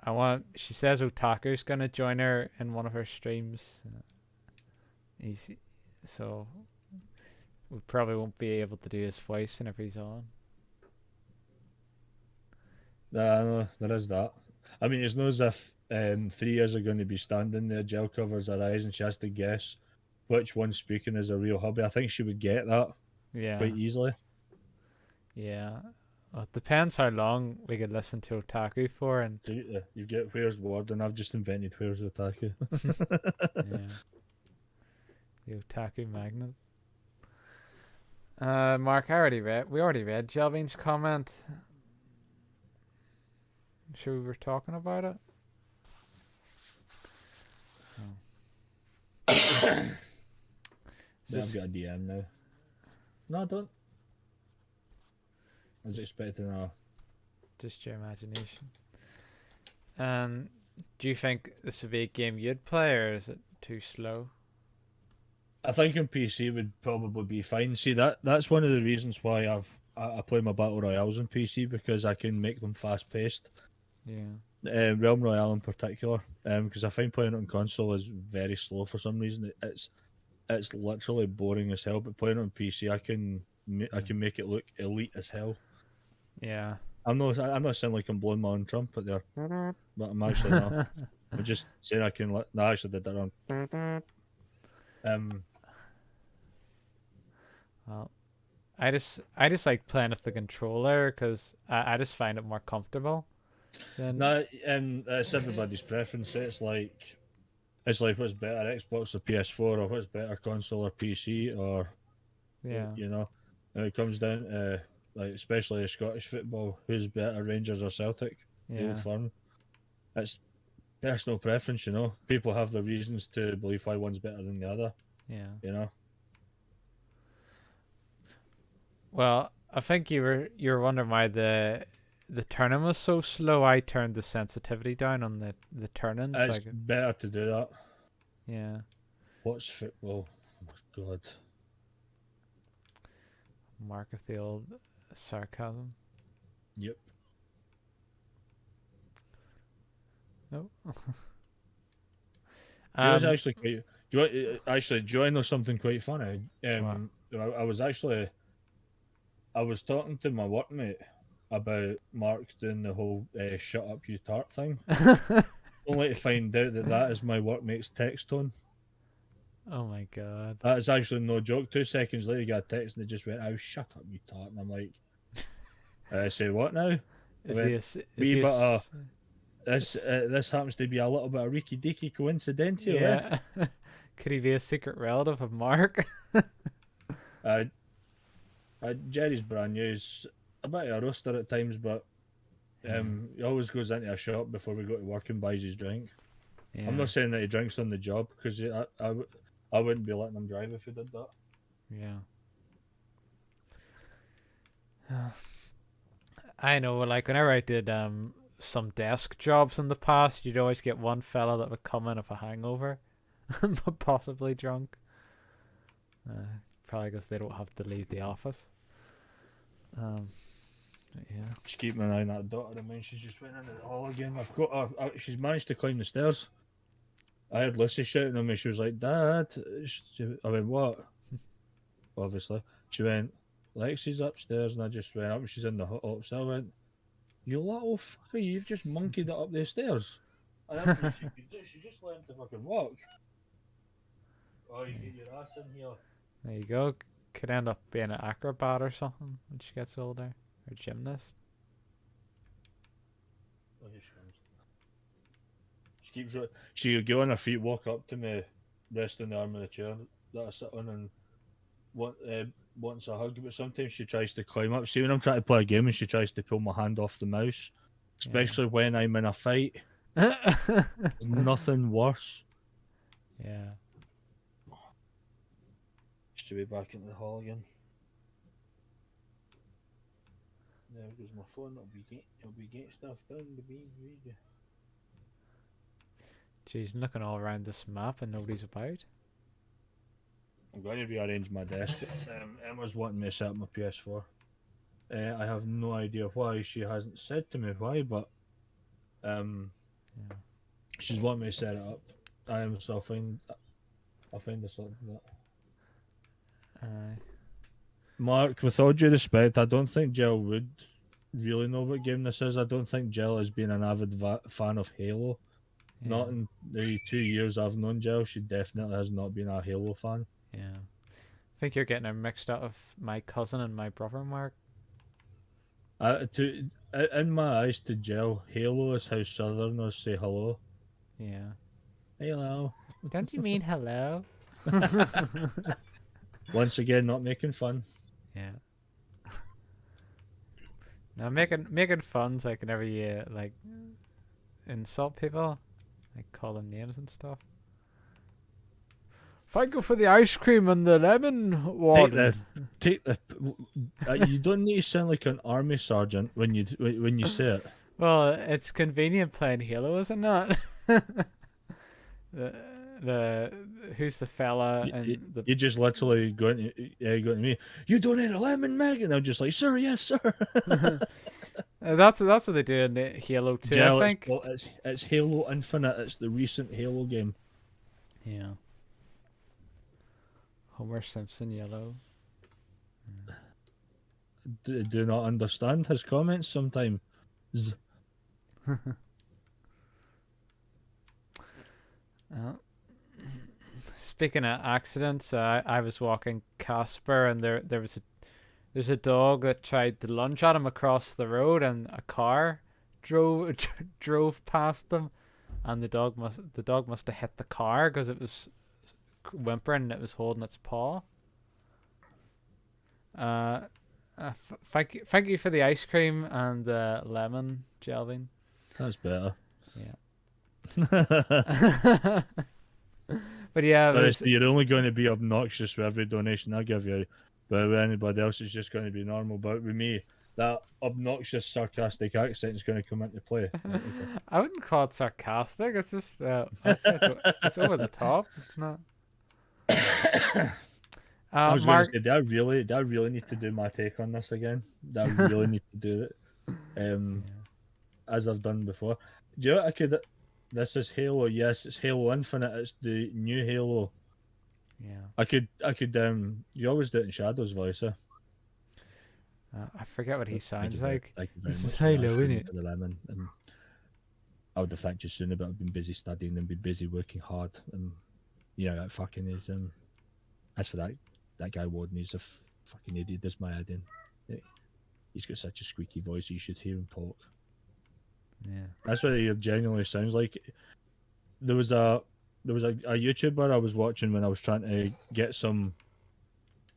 I want. She says Otaku's gonna join her in one of her streams. He's so we probably won't be able to do his voice whenever he's on. No, there is that. I mean, it's not as if 3 years are going to be standing there, Jill covers her eyes, and she has to guess which one's speaking is a real hubby. I think she would get that Yeah, quite easily. yeah. Well, it depends how long we could listen to Otaku for, and So you get Where's Word, and I've just invented Where's Otaku. yeah, the Otaku magnet. Mark, we already read Jelvin's comment. Sure we were talking about it? Yeah, I've got a DM now. No, I don't. I was expecting a. Just your imagination. Do you think this would be a game you'd play, or is it too slow? I think on PC would probably be fine. See that's one of the reasons why I play my battle royales on PC, because I can make them fast paced. Yeah. Realm Royale in particular, because I find playing it on console is very slow for some reason. It's literally boring as hell. But playing it on PC, I can make it look elite as hell. Yeah. I'm not sounding like I'm blowing my own trumpet there, but I'm actually not. I'm just saying I can. No, I actually did that wrong. Well, I just like playing with the controller because I just find it more comfortable. No, it's everybody's preference. It's like what's better, Xbox or PS4, or what's better, console or PC, or yeah. you know, and it comes down to like especially Scottish football, who's better, Rangers or Celtic, the Old Yeah. Firm. It's personal preference, you know. People have their reasons to believe why one's better than the other. Yeah. You know. Well, I think you were wondering why the turning was so slow. I turned the sensitivity down on the turn-ins. It's better to do that. Yeah. What's football? Oh my god. Mark of the old sarcasm. Yep. Nope. Do you know actually quite? Do you want to know something quite funny? I was talking to my workmate about Mark doing the whole "shut up, you tart" thing, only to find out that is my workmate's text tone. Oh my god. That is actually no joke. 2 seconds later, you got a text and it just went, "Oh, shut up, you tart," and I'm like, "I say what now?" Is he a This happens to be a little bit of reeky deaky coincidental. Yeah. Could he be a secret relative of Mark? Jerry's brand new. a bit of a roaster at times, but he always goes into a shop before we go to work and buys his drink. Yeah. I'm not saying that he drinks on the job because I wouldn't be letting him drive if he did that. Yeah. I know, like whenever I did some desk jobs in the past, you'd always get one fella that would come in with a hangover, but possibly drunk. Probably because they don't have to leave the office. Yeah. Just keeping an eye on that daughter of mine. She's just went into the hall again. I've got her. She's managed to climb the stairs. I heard Lucy shouting at me. She was like, "Dad." I went, "What?" Obviously. She went, "Lexi's upstairs," and I just went up and she's in the hot ups. I went, "You little fucker, you've just monkeyed it up the stairs." And everything she could do, she just learned to fucking walk. Oh, you get your ass in here. There you go. Could end up being an acrobat or something when she gets older. Or gymnast. Oh, here she comes. She keeps. She'll get on her feet, walk up to me, rest on the arm of the chair that I sit on, and wants a hug. But sometimes she tries to climb up. See, when I'm trying to play a game and she tries to pull my hand off the mouse, especially when I'm in a fight. There's nothing worse. Yeah. Just to be back into the hall again. There goes my phone. It'll be getting stuff done. She's looking all around this map and nobody's about. I'm going to rearrange my desk. Emma's wanting me to set up my PS4. I have no idea why. She hasn't said to me why, but she's wanting me to set it up. So I'll find a sort of that. Mark, with all due respect, I don't think Jill would really know what game this is. I don't think Jill has been an avid fan of Halo. Yeah. Not in the 2 years I've known Jill. She definitely has not been a Halo fan. Yeah. I think you're getting her mixed up with my cousin and my brother, Mark. In my eyes, to Jill, Halo is how Southerners say hello. Yeah. Hello. Don't you mean hello? Once again, not making fun. Yeah. Now making fun's like whenever you like insult people, like call them names and stuff. Thank you for the ice cream and the lemon water. You don't need to sound like an army sergeant when you say it. Well, it's convenient playing Halo, is it not? the who's the fella and the you just literally going to me. You don't need a lemon, Meg, and I'm just like, sir, yes, sir. That's what they do in the Halo 2. Jill, I think it's Halo Infinite. It's the recent Halo game. Yeah. Homer Simpson yellow. Do not understand his comments sometimes. Speaking of accidents, I was walking Casper and there's a dog that tried to lunge at him across the road and a car drove past them, and the dog must have hit the car because it was whimpering and it was holding its paw. Thank you for the ice cream and the lemon, Jelvin. That's better. Yeah. But yeah, you're only going to be obnoxious with every donation I give you, but with anybody else, it's just going to be normal. But with me, that obnoxious, sarcastic accent is going to come into play. I wouldn't call it sarcastic. It's just it's over the top. It's not. I was Mark... going to say, do I really need to do my take on this again? Do I really need to do it? As I've done before. Do you know what this is Halo, yes, it's Halo Infinite, it's the new Halo. Yeah. I could you always do it in Shadow's voice, eh? I forget what he sounds like. Thank you very This much is Halo, isn't it? For the lemon. And I would have thanked you sooner, but I've been busy studying and been busy working hard. And that fucking is as for that guy Warden, he's a fucking idiot, does my head in. He's got such a squeaky voice, you should hear him talk. Yeah. That's what he genuinely sounds like. There was a YouTuber I was watching when I was trying to get some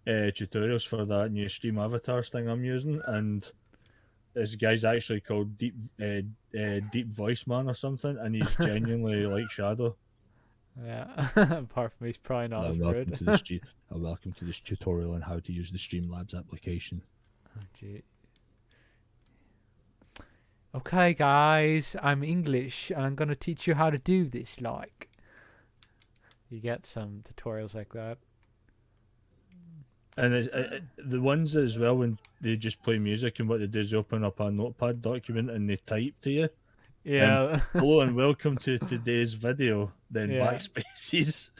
tutorials for that new Stream Avatars thing I'm using, and this guy's actually called Deep Voice Man or something, and he's genuinely like Shadow. Yeah. Apart from he's probably not as Welcome rude. to this welcome to this tutorial on how to use the Streamlabs application. Oh, gee. Okay, guys, I'm English, and I'm gonna teach you how to do this. Like, you get some tutorials like that. And the ones as well, when they just play music and what they do is open up a notepad document and they type to you. Yeah. Hello and welcome to today's video. Then Yeah. backspaces.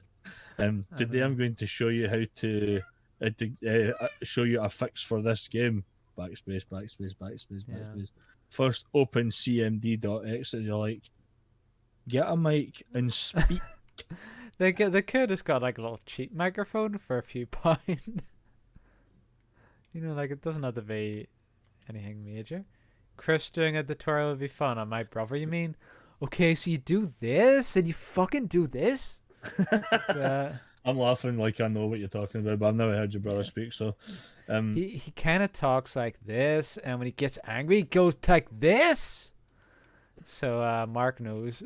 Today know. I'm going to show you how to show you a fix for this game. Backspace, backspace, backspace, Yeah. backspace. First, open cmd.exe and you're like, get a mic and speak. They could have got like a little cheap microphone for a few pounds. You know, like it doesn't have to be anything major. Chris doing a tutorial would be fun on my brother, you mean? Okay, so you do this and you fucking do this? I'm laughing like I know what you're talking about, but I've never heard your brother speak, so he kind of talks like this, and when he gets angry he goes like this. So Mark knows.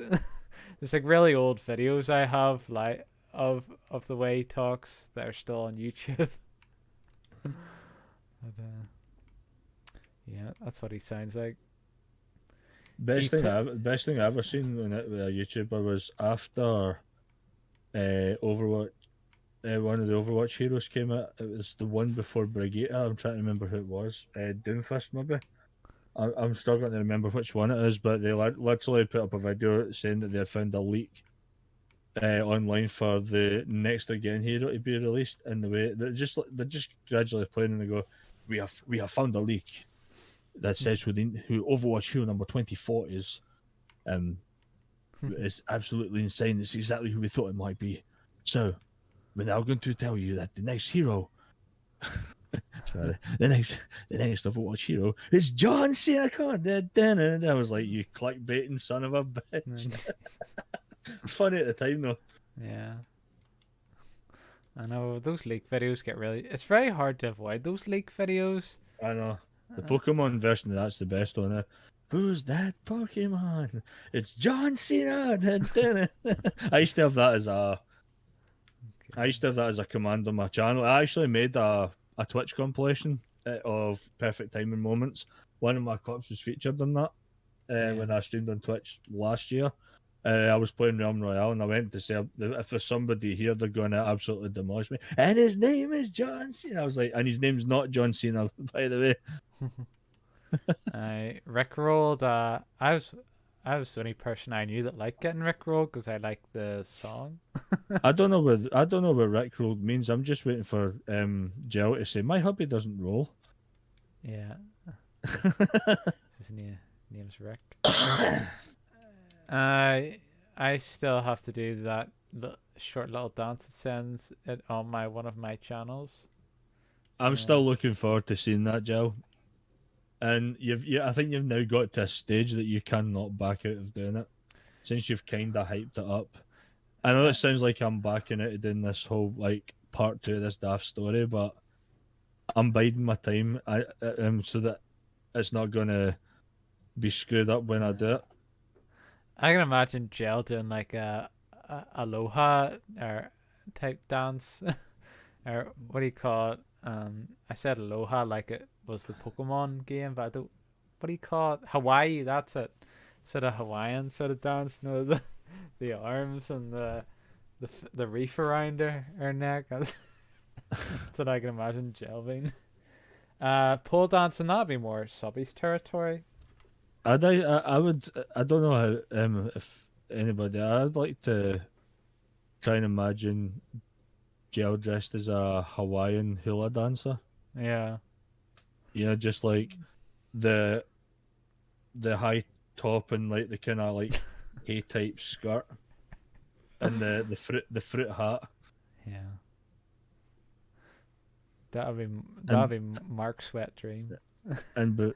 There's like really old videos I have like of the way he talks that are still on YouTube. But, yeah, that's what he sounds like. best thing I ever seen with a YouTuber was after Overwatch. One of the Overwatch heroes came out. It was the one before Brigitte. I'm trying to remember who it was. Doomfist, maybe. I'm struggling to remember which one it is, but they literally put up a video saying that they had found a leak online for the next again hero to be released. And the way they're just gradually playing, and they go, "We have found a leak that says who Overwatch hero number 24 is." It's absolutely insane. It's exactly who we thought it might be. So we're now going to tell you that the next hero. Sorry, the next Overwatch hero is John Cena. I was like, you clickbaiting son of a bitch. Funny at the time though. Yeah. I know those leak videos get really. It's very hard to avoid those leak videos. I know. The Pokemon version of that's the best one. Who's that Pokemon? It's John Cena. I used to have that as a command on my channel. I actually made a Twitch compilation of perfect timing moments. One of my clips was featured in that when I streamed on Twitch last year. I was playing Realm Royale and I went to say, if there's somebody here, they're going to absolutely demolish me. And his name is John Cena. I was like, and his name's not John Cena, by the way. I rickrolled. I was the only person I knew that liked getting rickrolled because I liked the song. I don't know what rickrolled means. I'm just waiting for Gel to say my hubby doesn't roll. Yeah. His name's Rick. I still have to do that short little dance it sends it on one of my channels. I'm still looking forward to seeing that, Gel. And I think you've now got to a stage that you cannot back out of doing it, since you've kind of hyped it up. I know it sounds like I'm backing out of doing this whole like part 2 of this daft story, but I'm biding my time. So that it's not gonna be screwed up when I do it. I can imagine Gel doing like a aloha or type dance, or what do you call it? I said aloha like it was the Pokemon game, but I don't. What do you call it? Hawaii. That's it. Sort of Hawaiian sort of dance. No, the arms and the reef around her neck. That's what I can imagine Gel being. Pole dancing, that'd be more Subby's territory. I would. I don't know how, if anybody. I'd like to try and imagine Gel dressed as a Hawaiian hula dancer. Yeah. You know, just like the high top and like the kind of like hay type skirt and the fruit hat. Yeah. That'd be Mark's wet dream. And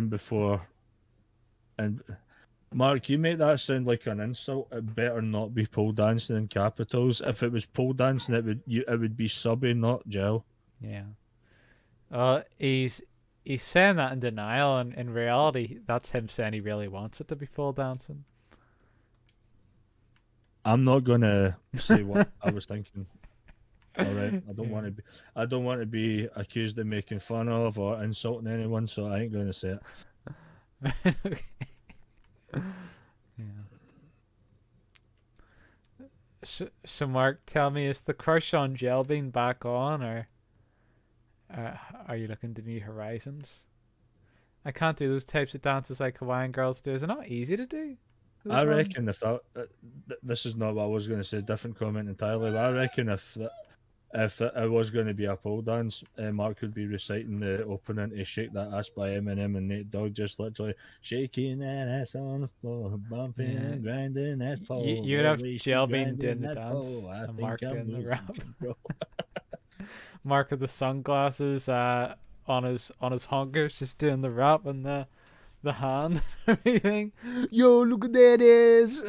before. And Mark, you make that sound like an insult. It better not be pole dancing in capitals. If it was pole dancing, it would be Subby, not Gel. Yeah. He's he's saying that in denial, and in reality, that's him saying he really wants it to be pole dancing. I'm not gonna say what I was thinking. All right, I don't Yeah. want to be. I don't want to be accused of making fun of or insulting anyone, so I ain't gonna say it. Okay. Yeah. So, Mark, tell me, is the crush on Jelbean back on, or are you looking to new horizons? I can't do those types of dances like Hawaiian girls do. Is it not easy to do? I Those ones? reckon if that, this is not what I was gonna say, different comment entirely. But I reckon if it was going to be a pole dance, Mark would be reciting the opening to "Shake That Ass" by Eminem and Nate Dogg, just literally shaking that ass on the floor, bumping Yeah. and grinding that pole. You would The have way she's Jelbean grinding doing the that dance pole, I and think Mark I'm doing the losing rap. control. Mark with the sunglasses on his honkers, just doing the rap and the hand and everything. Yo, look at that ass.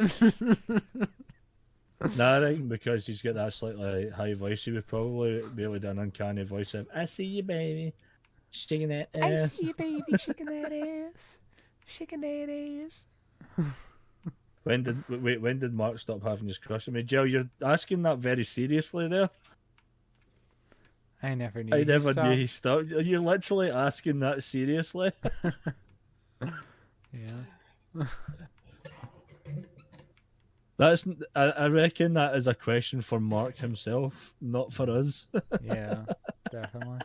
Nah, I reckon because he's got that slightly high voice, he would probably be able to do an uncanny voice of "I see you, baby, shaking that I ass." see you, baby, shaking that ass, shaking that ass. When did Mark stop having his crush on me? Jill, you're asking that very seriously there. I never knew I he never knew stopped. he stopped. You're literally asking that seriously. Yeah. That's. I reckon that is a question for Mark himself, not for us. Yeah, definitely.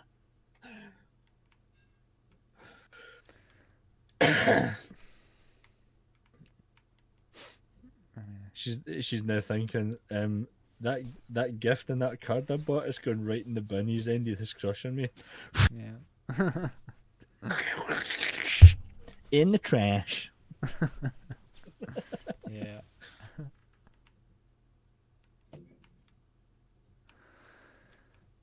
She's now thinking, that that gift and that card I bought is going right in the bin. He's ended his crush on me. Yeah. In the trash. Yeah.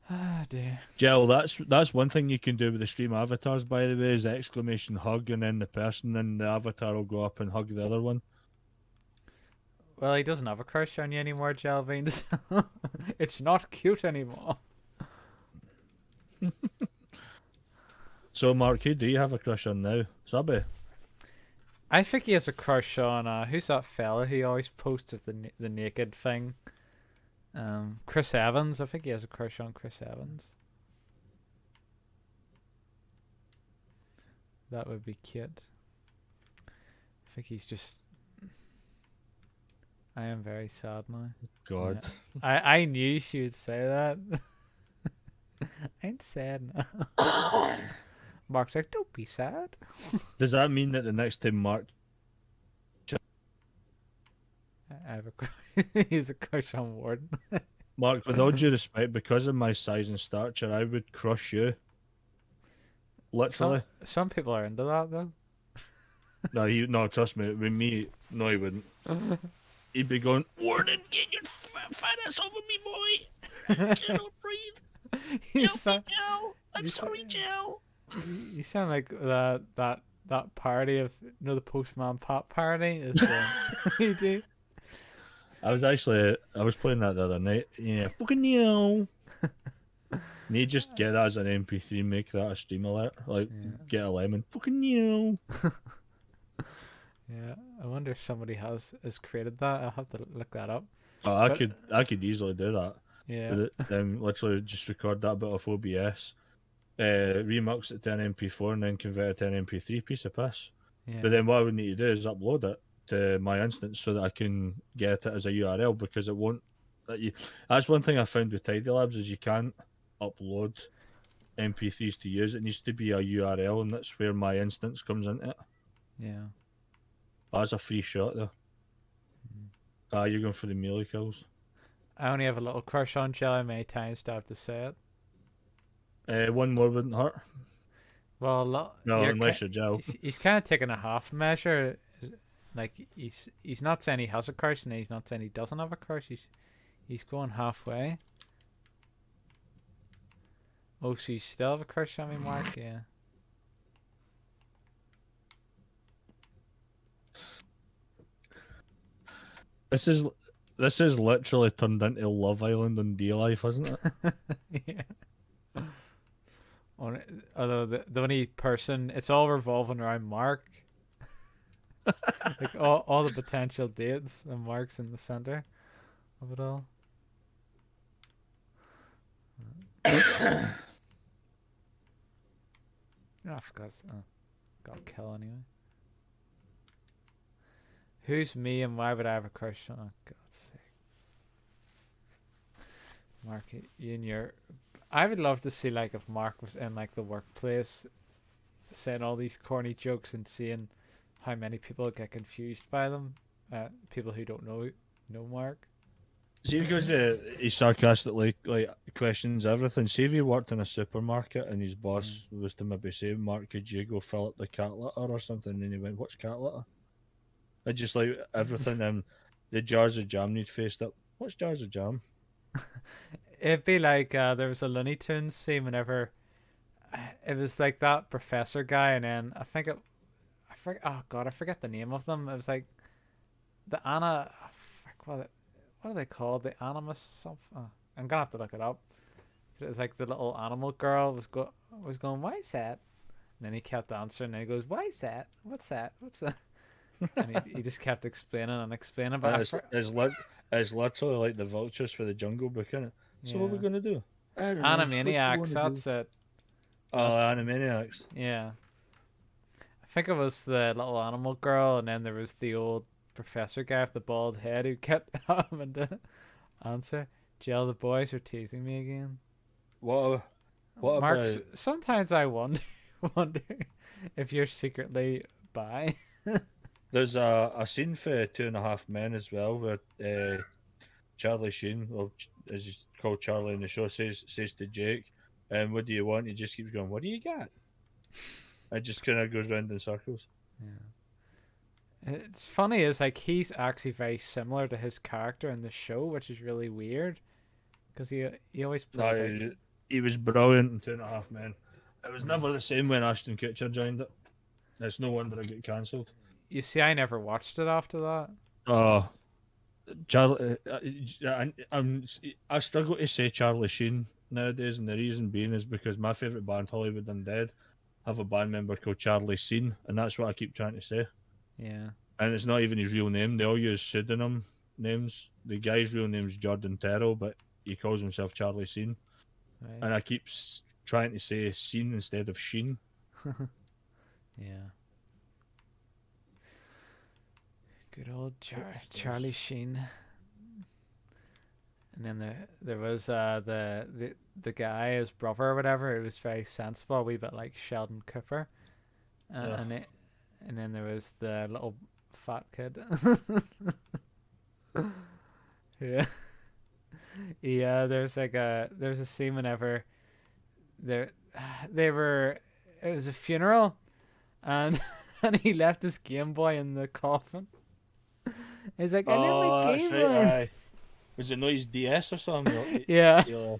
Ah, dear. Jill, that's one thing you can do with the stream avatars, by the way, is the exclamation hug, and then the person in the avatar will go up and hug the other one. Well, he doesn't have a crush on you anymore, Jelvin. So it's not cute anymore. So, Mark, who do you have a crush on now? Subby? I think he has a crush on who's that fella who always posts of the naked thing? Chris Evans. I think he has a crush on Chris Evans. That would be cute. I think he's just. I am very sad now. God. Yeah. I knew she would say that. I'm sad now. Mark's like, don't be sad. Does that mean that the next time Mark... I have a crush. He's a crush on Warden. Mark, with all due respect, because of my size and stature, I would crush you. Literally. Some people are into that though. No, trust me, with me, no, he wouldn't. He'd be going, Warden, get your fat ass over me, boy. I cannot breathe. You Help sound, me, Jill. I'm you sorry, sound- Jill. you sound like that party of the Postman Pat party is you do. I was playing that the other night. Yeah, fucking you. Need to just get that as an MP3, make that a stream alert. Like, Yeah. get a lemon. Fucking you. Yeah, I wonder if somebody has created that. I'll have to look that up. Oh, But- I could easily do that. Yeah. With it, literally just record that bit of OBS, remix it to an MP4, and then convert it to an MP3 piece of piss. Yeah. But then what I would need to do is upload it to my instance so that I can get it as a URL, because it won't. That's one thing I found with Tidy Labs is you can't upload MP3s to use. It needs to be a URL, and that's where my instance comes into it. Yeah. That's a free shot though. You're going for the melee kills. I only have a little crush on Jelly. Many times to have to say it. One more wouldn't hurt. Well, No, unless you're Joe. he's kind of taking a half measure. Like he's not saying he has a crush, and he's not saying he doesn't have a crush. He's going halfway. Oh, so you still have a crush on me, Mark? Yeah. This is literally turned into Love Island on D Life, isn't it? Yeah. Although the only person, it's all revolving around Mark. Like all the potential dates, and Mark's in the center of it all. Oh, I forgot. Oh, got a kill anyway. Who's me and why would I have a crush on? Oh, God's sake. Mark, you and your. I would love to see, like, if Mark was in, like, the workplace saying all these corny jokes and seeing how many people get confused by them. People who don't know Mark. See, because he sarcastically like questions everything. See if he worked in a supermarket and his boss was to maybe say, "Mark, could you go fill up the cat litter or something?" And he went, "What's cat litter?" I just like everything. The jars of jam need faced up. What's jars of jam? It'd be like there was a Looney Tunes scene whenever it was like that professor guy, and then I think I forget. Oh God, I forget the name of them. It was like the Anna. Oh, fuck, what are they called? The Animus something. Oh, I'm gonna have to look it up. It was like the little animal girl was going, why is that? And then he kept answering, and he goes, why is that? What's that? What's that? And he just kept explaining and explaining. But It's literally like the vultures for the Jungle Book, innit? So what are we yeah, gonna do? I don't know. What do you Animaniacs. want to do? That's it. Oh, That's Animaniacs. yeah. I think it was the little animal girl, and then there was the old professor guy with the bald head who kept having to answer. Jill, the boys are teasing me again. What? What Mark's. about? Sometimes I wonder, wonder if you're secretly bi. There's a scene for Two and a Half Men as well where Charlie Sheen, or as he's called Charlie in the show, says to Jake, "What do you want?" He just keeps going, "What do you got?" It just kind of goes round in circles. Yeah. It's funny is like he's actually very similar to his character in the show, which is really weird because he always plays like He was brilliant in Two and a Half Men. It was never the same when Ashton Kutcher joined it. It's no wonder it got cancelled. you see. I never watched it after that. Oh, Charlie, I struggle to say Charlie Sheen nowadays, and the reason being is because my favourite band, Hollywood Undead, have a band member called Charlie Sheen, and that's what I keep trying to say. Yeah. And it's not even his real name; they all use pseudonym names. The guy's real name's Jordan Terrell, but he calls himself Charlie Sheen, Right. and I keep trying to say Sheen instead of Sheen. Yeah. Good old Charlie Sheen. And then there was the guy, his brother or whatever. It was very sensible, a wee bit like Sheldon Cooper. Yeah. And then there was the little fat kid. Yeah. Yeah, there's a scene whenever there they were it was a funeral, and and he left his Game Boy in the coffin. He's like, I left my That's Game right. Boy. Aye. Was it Noise DS or something? Yeah. Yeah.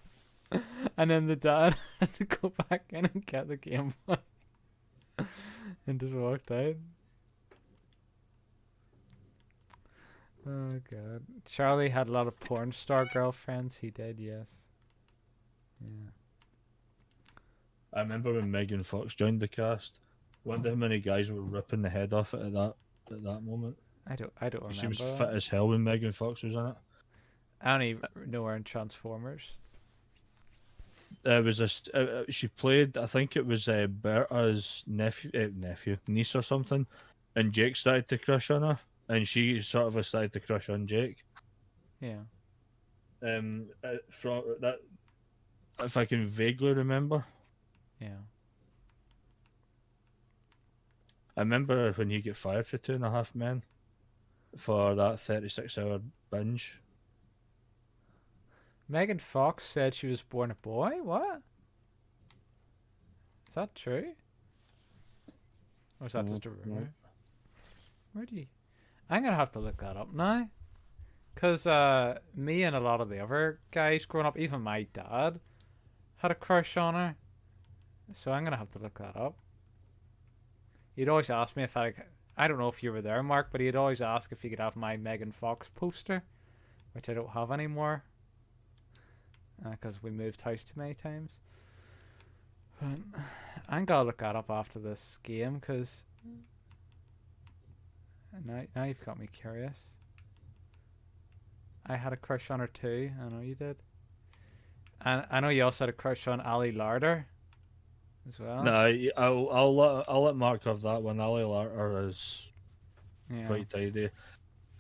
And then the dad had to go back in and get the Game Boy and just walked out. Oh God. Charlie had a lot of porn star girlfriends. He did, yes. Yeah. I remember when Megan Fox joined the cast. Wonder how many guys were ripping the head off it at that moment. I don't remember. She was fit as hell when Megan Fox was in it. I only know her in Transformers. She played. I think it was Berta's niece or something, and Jake started to crush on her, and she sort of started to crush on Jake. Yeah. From that, if I can vaguely remember. Yeah. I remember when he got fired for Two and a Half Men for that 36-hour binge. Megan Fox said she was born a boy? What? Is that true? Or is that just a rumor? Where do you... I'm going to have to look that up now. Because me and a lot of the other guys growing up, even my dad, had a crush on her. So I'm going to have to look that up. He'd always ask me if I don't know if you were there, Mark, but he'd always ask if he could have my Megan Fox poster, which I don't have anymore. Because we moved house too many times. But I'm gonna look that up after this game because now you've got me curious. I had a crush on her too. I know you did. And I know you also had a crush on Ali Larder as well. No, I'll let Mark have that one. Ali Larter is Yeah, quite tidy.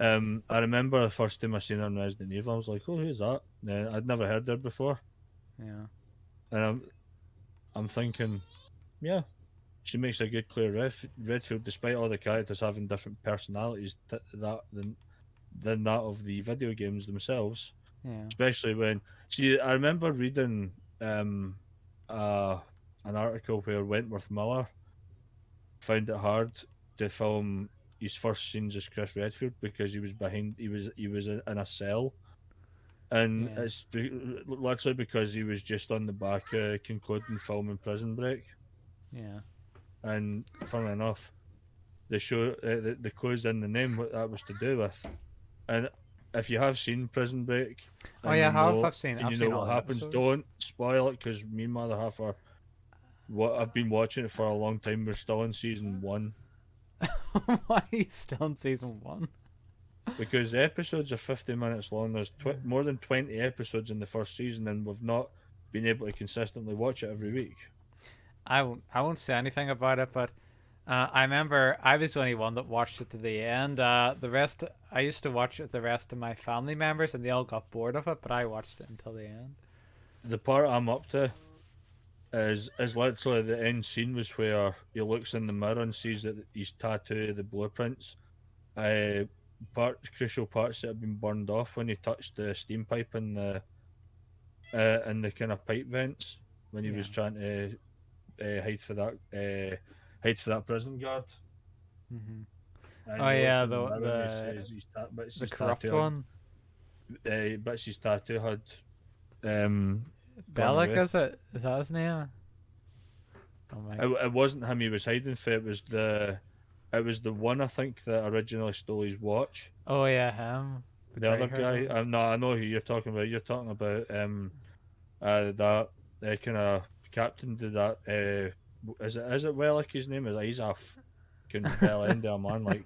I remember the first time I seen her in Resident Evil, I was like, "Oh, who's that?" I'd never heard her before, yeah, and I'm thinking, yeah, she makes a good Claire Redfield, despite all the characters having different personalities than that of the video games themselves. yeah, Especially when I remember reading um uh an article where Wentworth Miller found it hard to film his first scenes as Chris Redfield because he was in a cell, and yeah, it's literally because he was just on the back concluding filming Prison Break. yeah. And funnily enough, they show the clues in the name what that was to do with. And if you have seen Prison Break Oh and yeah, you I have. know I've seen all what the happens, episodes. don't spoil it because me and my other half are what I've been watching it for a long time. We're still in season one Why are you still in season one? because the episodes are 50 minutes long. There's more than 20 episodes in the first season, and we've not been able to consistently watch it every week. I won't say anything about it, but I remember I was the only one that watched it to the end. The rest I used to watch it with the rest of my family members, and they all got bored of it. But I watched it until the end. The part I'm up to is literally the end scene was where he looks in the mirror and sees that his tattoo, the blueprints, uh, crucial parts that have been burned off when he touched the steam pipe in the kind of pipe vents when he Yeah. was trying to hide for that prison guard. Hmm. And Oh he looks yeah, in the the mirror and he the says bits the his corrupt tattoo had one, um, gone Bellic, away. is it? Is that his name? Oh my. It wasn't him he was hiding for. It was the one I think that originally stole his watch. Oh yeah, him. The The grey other haired guy, one. no, I know who you're talking about. You're talking about that kind of captain to that. Is it Wellick? His name is. He's a fucking bell end of a man. Like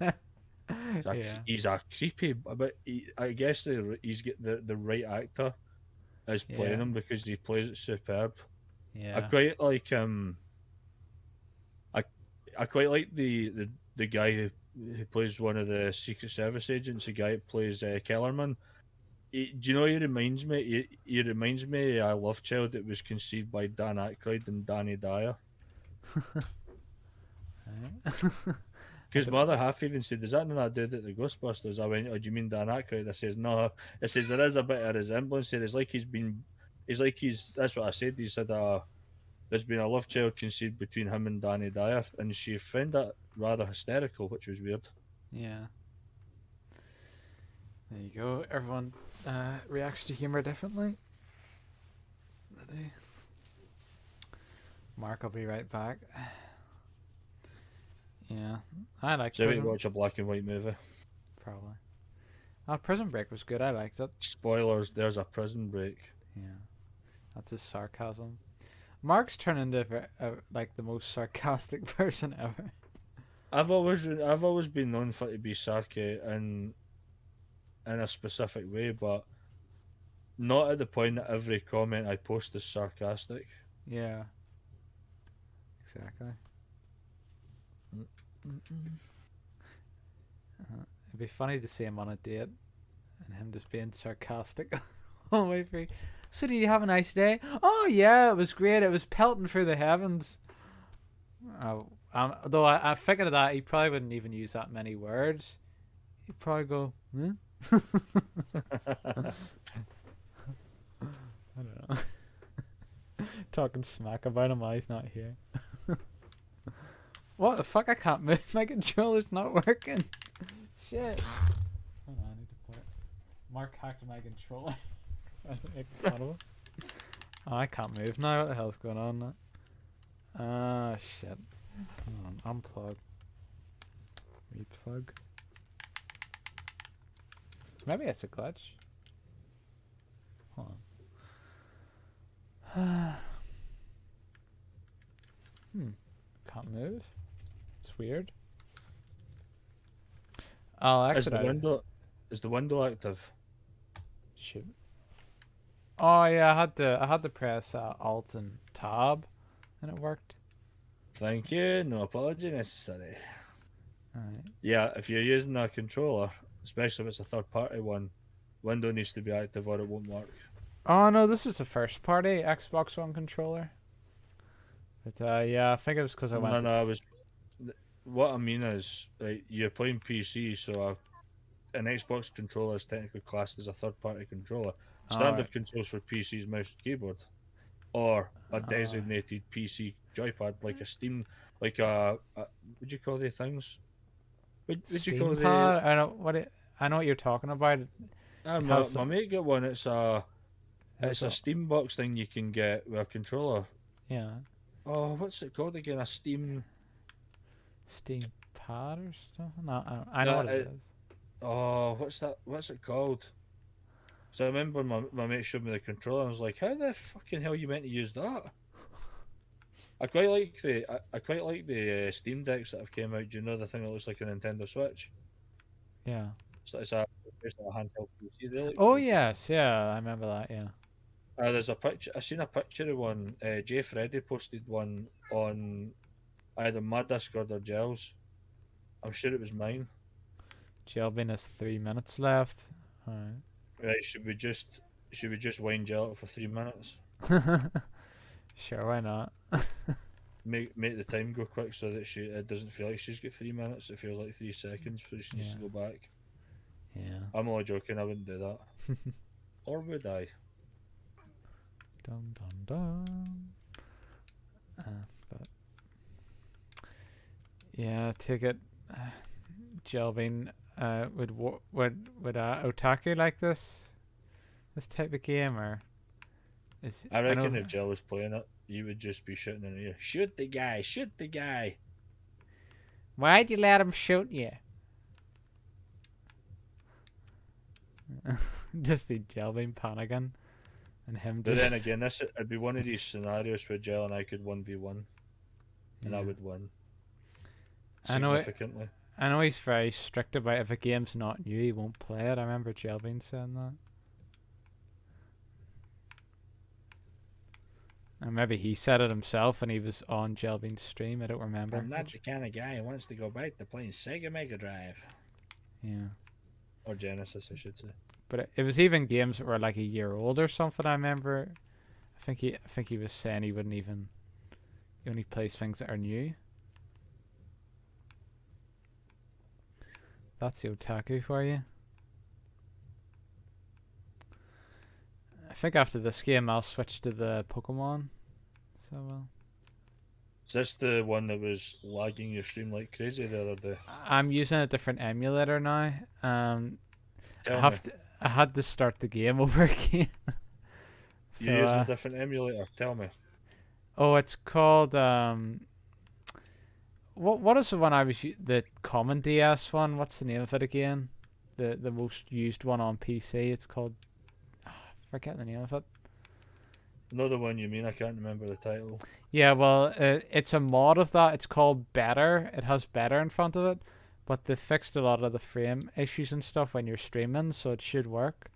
Yeah. he's a creepy, but I guess he's get the right actor is playing Yeah. him because he plays it superb. I Yeah. quite like I I quite like the guy who plays one of the Secret Service agents. The guy who plays Kellerman. Do you know he reminds me? He reminds me of a love child that was conceived by Dan Aykroyd and Danny Dyer. Right. I Because don't my other know. half even said, "Does that not that dude at the Ghostbusters?" I went, "Oh, do you mean Dan Aykroyd?" I says, "No." It says there is a bit of resemblance here. It's like he's like he's. That's what I said. He said, there's been a love child conceived between him and Danny Dyer," and she found that rather hysterical, which was weird. Yeah. There you go. Everyone reacts to humor differently. They do. Mark, I'll be right back. Yeah, I like So we Prison. watch a black and white movie. Probably. Prison Break was good. I liked it. Spoilers: there's a prison break. Yeah, that's his sarcasm. Mark's turned into like the most sarcastic person ever. I've always been known for to be sarky in a specific way, but not at the point that every comment I post is sarcastic. Yeah, exactly. Mm-mm. It'd be funny to see him on a date and him just being sarcastic all the way through. So did you have a nice day? Oh yeah, it was great. It was pelting through the heavens. Oh, though I figured that he probably wouldn't even use that many words. He'd probably go, hmm? I don't know. Talking smack about him while he's not here. What the fuck? I can't move. My controller's not working. Shit. Hold on, I need to put it. Mark hacked my controller. Doesn't make fun of him. Oh, I can't move now. What the hell's going on now? Ah, shit. Come on, unplug. Replug. Maybe it's a glitch. Hold on. Can't move. It's weird. I'll Is exit the out. window active? Shoot. Oh yeah, I had to press Alt and Tab, and it worked. Thank you. No apology necessary. Alright. Yeah, if you're using a controller, especially if it's a third party one, window needs to be active or it won't work. Oh no, this is a first party Xbox One controller. But yeah, I think it was because I went. No, no, I was. What I mean is, like, you're playing PC, so an Xbox controller is technically classed as a third party controller. Alright. Standard controls for PCs, mouse and keyboard, or a designated PC joypad, like a Steam, like what do you call the things? What would you call Steam the? Pad. I know what you're talking about. It My, has my mate got one. It's a has Steam box thing you can get with a controller. yeah, Oh, what's it called again? A Steam. Steam Pad or something. No, I know No, what it is. oh, what's that? What's it called? So I remember my mate showed me the controller. And I was like, "How the fucking hell are you meant to use that?" I quite like the Steam decks that have came out. Do you know the thing that looks like a Nintendo Switch? Yeah. It's a basically a handheld PC. They look Oh cool. yes, yeah, I remember that. Yeah. There's a picture. I seen a picture of one. Jay Freddy posted one on either my Discord or Gels. I'm sure it was mine. Jelbin has 3 minutes left. Alright. Right? Should we just wind Gel for 3 minutes? Sure, why not? Make the time go quick so that it doesn't feel like she's got 3 minutes. It feels like 3 seconds so she needs to go back. Yeah. I'm only joking. I wouldn't do that. Or would I? Dum dum dum. But yeah, take it. Jelbin would Otaku like this type of game, or is I reckon know, if Jill was playing it, you would just be shooting in her ear. Shoot the guy! Shoot the guy! why'd you let him shoot you? Just be Jelbin panicking, and him But just. then again, it'd be one of these scenarios where Jill and I could 1v1, and I would win I know it. significantly. I know he's very strict about if a game's not new, he won't play it. I remember Jelbin saying that. And maybe he said it himself when he was on Jelbin's stream. I don't remember. I'm not the kind of guy who wants to go back to playing Sega Mega Drive. Yeah. Or Genesis, I should say. But it was even games that were like a year old or something. I remember. I think he was saying he wouldn't even. He only plays things that are new. That's the otaku for you. I think after this game I'll switch to the Pokemon. So well. Is this the one that was lagging your stream like crazy the other day? I'm using a different emulator now. Tell me. I had to start the game over again. So, You're using a different emulator. Tell me. oh, it's called what is the one I was the Common DS one? What's the name of it again? The most used one on PC. It's called I forget the name of it. Know the one you mean? I can't remember the title. Yeah, well, it's a mod of that. It's called Better. It has Better in front of it, but they fixed a lot of the frame issues and stuff when you're streaming, so it should work.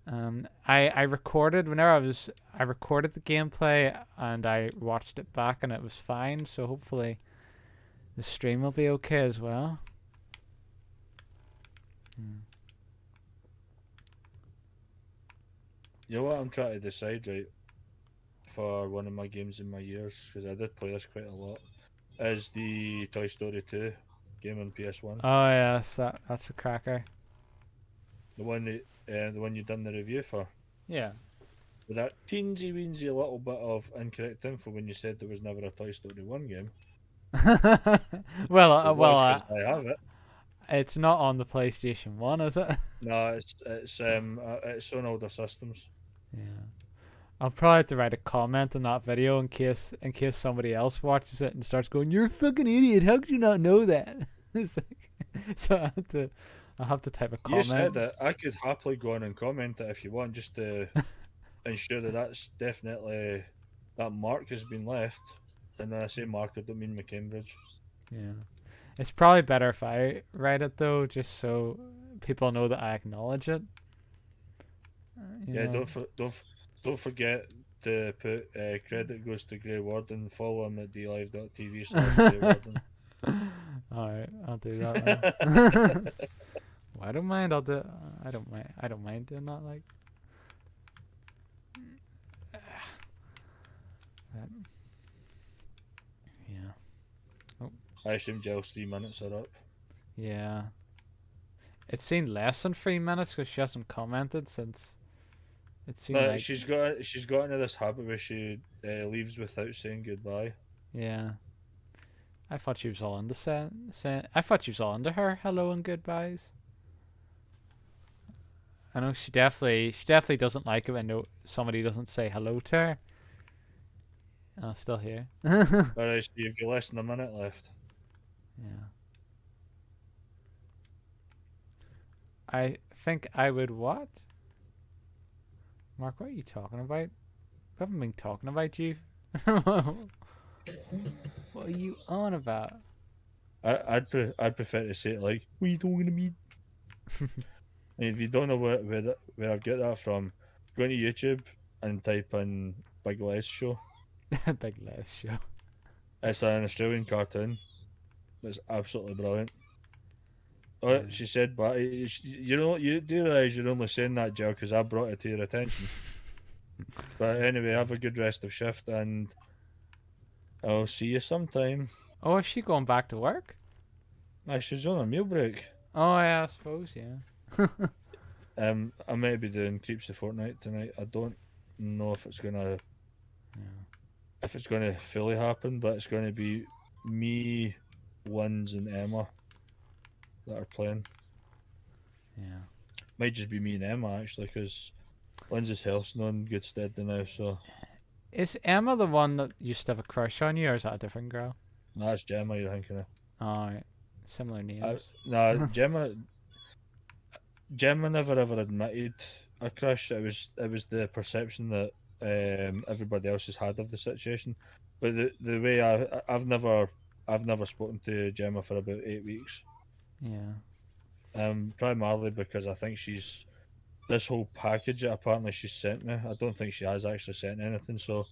I recorded I recorded the gameplay and I watched it back and it was fine. So hopefully, the stream will be okay as well. You know what I'm trying to decide, right, for one of my games in my years, because I did play this quite a lot, is the Toy Story 2 game on PS1. Oh yes, that's a cracker. The one you done the review for. Yeah. With that teensy weensy little bit of incorrect info when you said there was never a Toy Story 1 game. well, I have it. It's not on the PlayStation 1, is it? No, it's on older systems. Yeah. I'll probably have to write a comment on that video in case somebody else watches it and starts going, "You're a fucking idiot! How could you not know that?" It's like, so I'll have to type a comment. You said it. I could happily go on and comment it if you want, just to ensure that that's definitely that mark has been left. And when I say Mark, I don't mean McCambridge. Yeah. It's probably better if I write it though, just so people know that I acknowledge it. You Yeah, know. don't forget to put credit goes to Grey Warden. Follow him at dlive.tv/Grey Warden. Alright, I'll do that then. Well, I don't mind. I'll do. I don't mind. I don't mind doing that. Like, but, yeah. Oh, I assume Gil's 3 minutes are up. yeah. It's seen less than 3 minutes because she hasn't commented since. It seemed But like. she's got into this habit where she leaves without saying goodbye. Yeah. I thought she was all into I thought she was all into her hello and goodbyes. I know she definitely doesn't like it when somebody doesn't say hello to her. I'm still here. Alright, so you've got less than a minute left. Yeah. I think I would what? Mark, what are you talking about? We haven't been talking about you. What are you on about? I'd prefer to say it like, "What are you talking to me?" And if you don't know where I get that from, go into YouTube and type in Big Les Show. Big Les show. It's an Australian cartoon. It's absolutely brilliant. Oh, Yeah. she said, but you know, you do realise you're only saying that, Joe, because I brought it to your attention. But anyway, have a good rest of shift, and I'll see you sometime. Oh, is she going back to work? She's on a meal break. Oh yeah, I suppose, yeah. I might be doing Creeps of Fortnite tonight. I don't know if it's gonna fully happen, but it's gonna be me, Linz, and Emma that are playing. Yeah. Might just be me and Emma actually, because Lindsay's health's not in good stead now. So Is Emma the one that used to have a crush on you, or is that a different girl? that's Gemma you're thinking of. Alright. Similar names. Nah, Gemma never ever admitted a crush. It was the perception that everybody else has had of the situation. But the way I've never spoken to Gemma for about 8 weeks. Yeah. Primarily because I think she's this whole package that apparently she's sent me. I don't think she has actually sent anything. So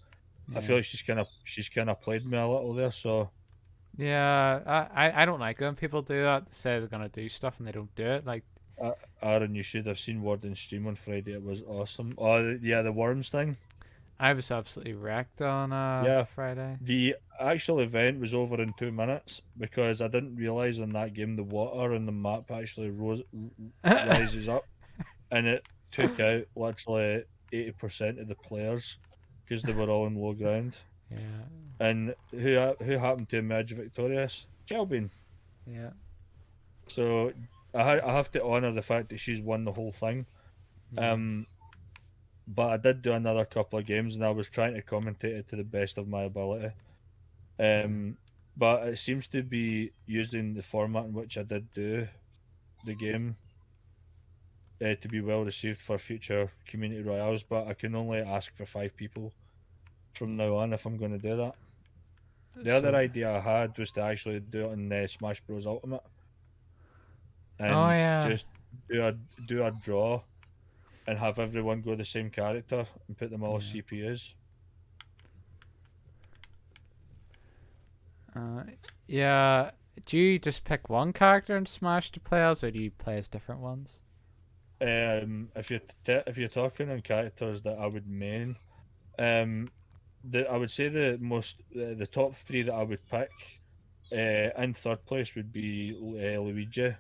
I feel Yeah. like she's kind of played me a little there. So Yeah, I don't like it when people do that. They say they're gonna do stuff and they don't do it. Like, Aaron, you should have seen Warden's stream on Friday. It was awesome. Oh yeah, the worms thing. I was absolutely wrecked on Yeah, Friday. the actual event was over in 2 minutes because I didn't realize on that game the water in the map actually rises up, and it took out literally 80% of the players because they were all in low ground. Yeah, And who happened to emerge victorious? Kelvin. yeah, So I have to honor the fact that she's won the whole thing. yeah, But I did do another couple of games, and I was trying to commentate it to the best of my ability. But it seems to be using the format in which I did do the game to be well received for future community royales. But I can only ask for 5 people from now on if I'm going to do that. The other So, idea I had was to actually do it in Smash Bros Ultimate oh and yeah, just do a draw and have everyone go the same character and put them all as yeah. CPUs. Uh, yeah. Do you just pick one character in Smash to play as, or do you play as different ones? If you're talking on characters that I would main, um, I would say the top three that I would pick, in third place would be Luigi, Yeah.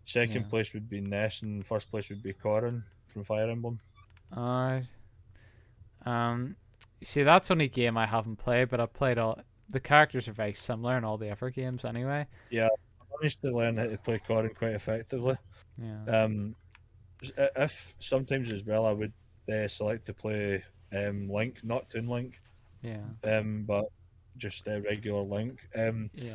second place would be Ness, and first place would be Corrin from Fire Emblem. Alright. You see, that's the only game I haven't played, but I've played all. The characters are very similar in all the other games, anyway. Yeah, I managed to learn how to play Corrin quite effectively. Yeah. Um, if sometimes as well, I would select to play Link, not Toon Link, Yeah. but just regular Link. Yeah.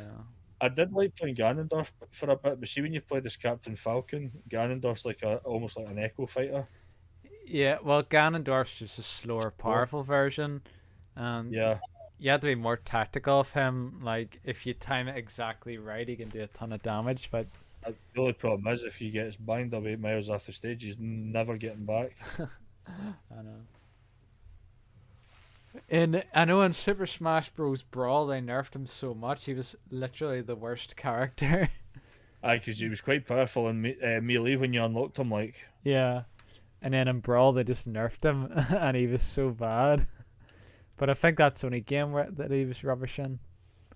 I did like playing Ganondorf for a bit, but see when you play this Captain Falcon, Ganondorf's like almost like an Echo Fighter. Yeah. Well, Ganondorf's just a slower, So, powerful version, and yeah, you have to be more tactical of him. Like if you time it exactly right, he can do a ton of damage. But The only problem is if he gets banged up 8 miles off the stage, he's never getting back. I know. In I know in Super Smash Bros. Brawl they nerfed him so much he was literally the worst character. Aye, because he was quite powerful in melee when you unlocked him. Like, Yeah, and then in Brawl they just nerfed him and he was so bad. But I think that's the only game where that he was rubbish in.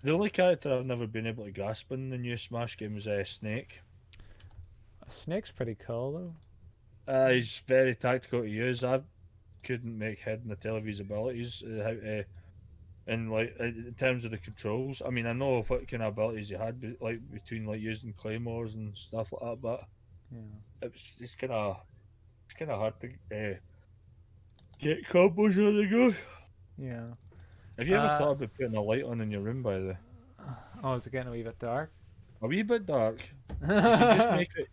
the only character I've never been able to grasp in the new Smash game is Snake. Snake's pretty cool though. He's very tactical to use. I couldn't make head and the tail of his abilities. And like in terms of the controls, I mean, I know what kind of abilities he had, like between like using claymores and stuff like that, but Yeah. it's kind of hard to get combos on the go. Yeah. Have you ever thought about putting a light on in your room, by the way? Oh, is it getting a wee bit dark? A wee bit dark. You can just make it.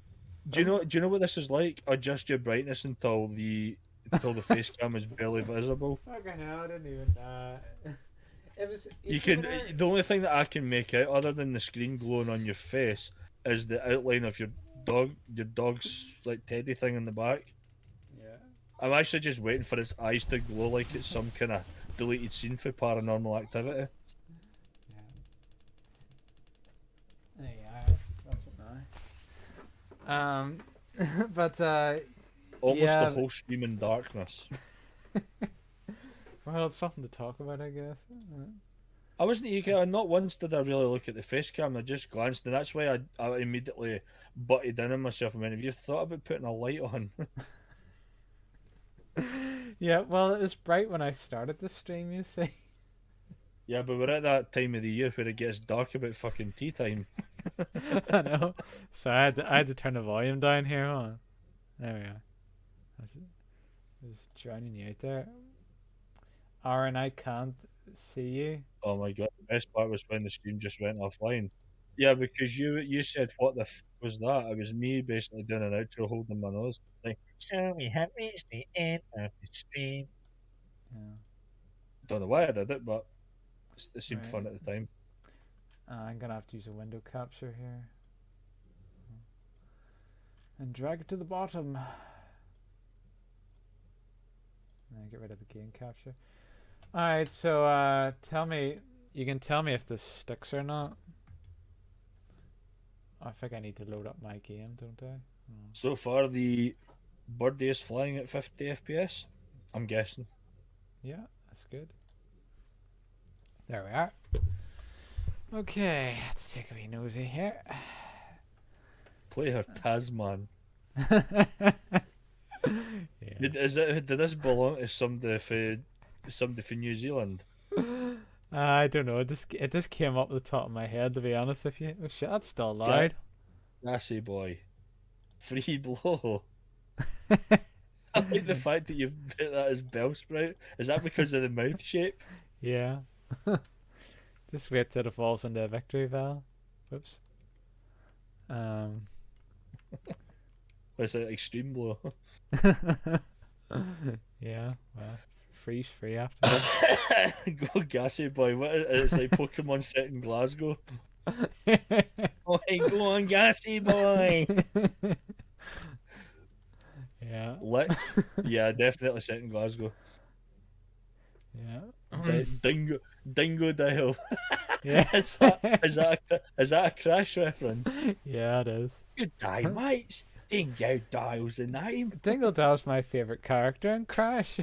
Do you know what this is like? Adjust your brightness until the face cam is barely visible. Fucking hell, I didn't even. It was. You can. The only thing that I can make out, other than the screen glowing on your face, is the outline of your dog's like teddy thing in the back. Yeah. I'm actually just waiting for its eyes to glow like it's some kind of deleted scene for Paranormal Activity. Yeah. Yeah, that's nice. But Almost yeah. the whole stream in darkness. Well, it's something to talk about, I guess. I wasn't eager. Not once did I really look at the face cam. I just glanced, and that's why I immediately butted in on myself and went, "Have you thought about putting a light on?" Yeah, well, it was bright when I started the stream, you see. Yeah, but we're at that time of the year where it gets dark about fucking tea time. I know. So I had to turn the volume down here, huh? There we are. I was drowning you out there. Aaron, I can't see you. Oh my god, the best part was when the stream just went offline. Yeah, because you said what the was that? It was me basically doing an outro holding my nose. Like, so we have reached the end of the stream. Yeah. Don't know why I did it, but it seemed Right. fun at the time. I'm gonna have to use a window capture here. And drag it to the bottom. And get rid of the gain capture. Alright, so tell me, you can tell me if this sticks or not. I think I need to load up my game, don't I? So far, the birdie is flying at 50 FPS. I'm guessing. Yeah, that's good. There we are. Okay, let's take a wee nosy here. Play her Tasman. Yeah. Did this belong to somebody from New Zealand? I don't know. It just came up the top of my head, to be honest with you. Oh shit, that's still loud. Gassy boy. Free blow. I like the fact that you've put that as Bellsprout. Is that because of the mouth shape? Yeah. Just wait till it falls into a victory bell. Whoops. Or is it extreme blow? Yeah, well, freeze free after that. Go Gassy boy. It's like Pokemon set in Glasgow. Oh, hey, go on, Gassy boy. Yeah. Yeah, definitely set in Glasgow. Yeah. Dingo Dial. Yeah. Is that a Crash reference? Yeah, it is. Good day, mates. Dingo Dial's the name. Dingle Dell's my favourite character in Crash.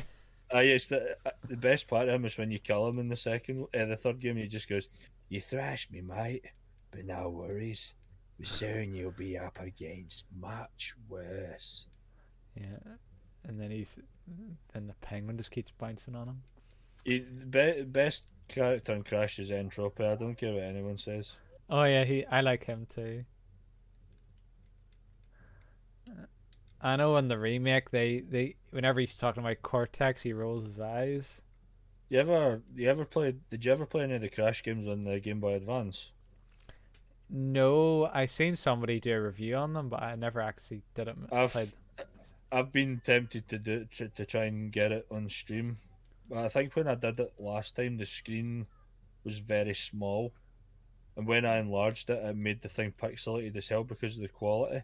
It's the best part of him is when you kill him in the third game. He just goes, "You thrashed me, mate, but no worries. Soon you'll be up against much worse." Yeah. And then the penguin just keeps bouncing on him. Best character in Crash is Entropy. I don't care what anyone says. Oh yeah, I like him too. I know in the remake they whenever he's talking about Cortex he rolls his eyes. Did you ever play any of the Crash games on the Game Boy Advance? No, I seen somebody do a review on them, but I never actually did it. I've been tempted to try and get it on stream, but I think when I did it last time, the screen was very small, and when I enlarged it, it made the thing pixelated as hell because of the quality.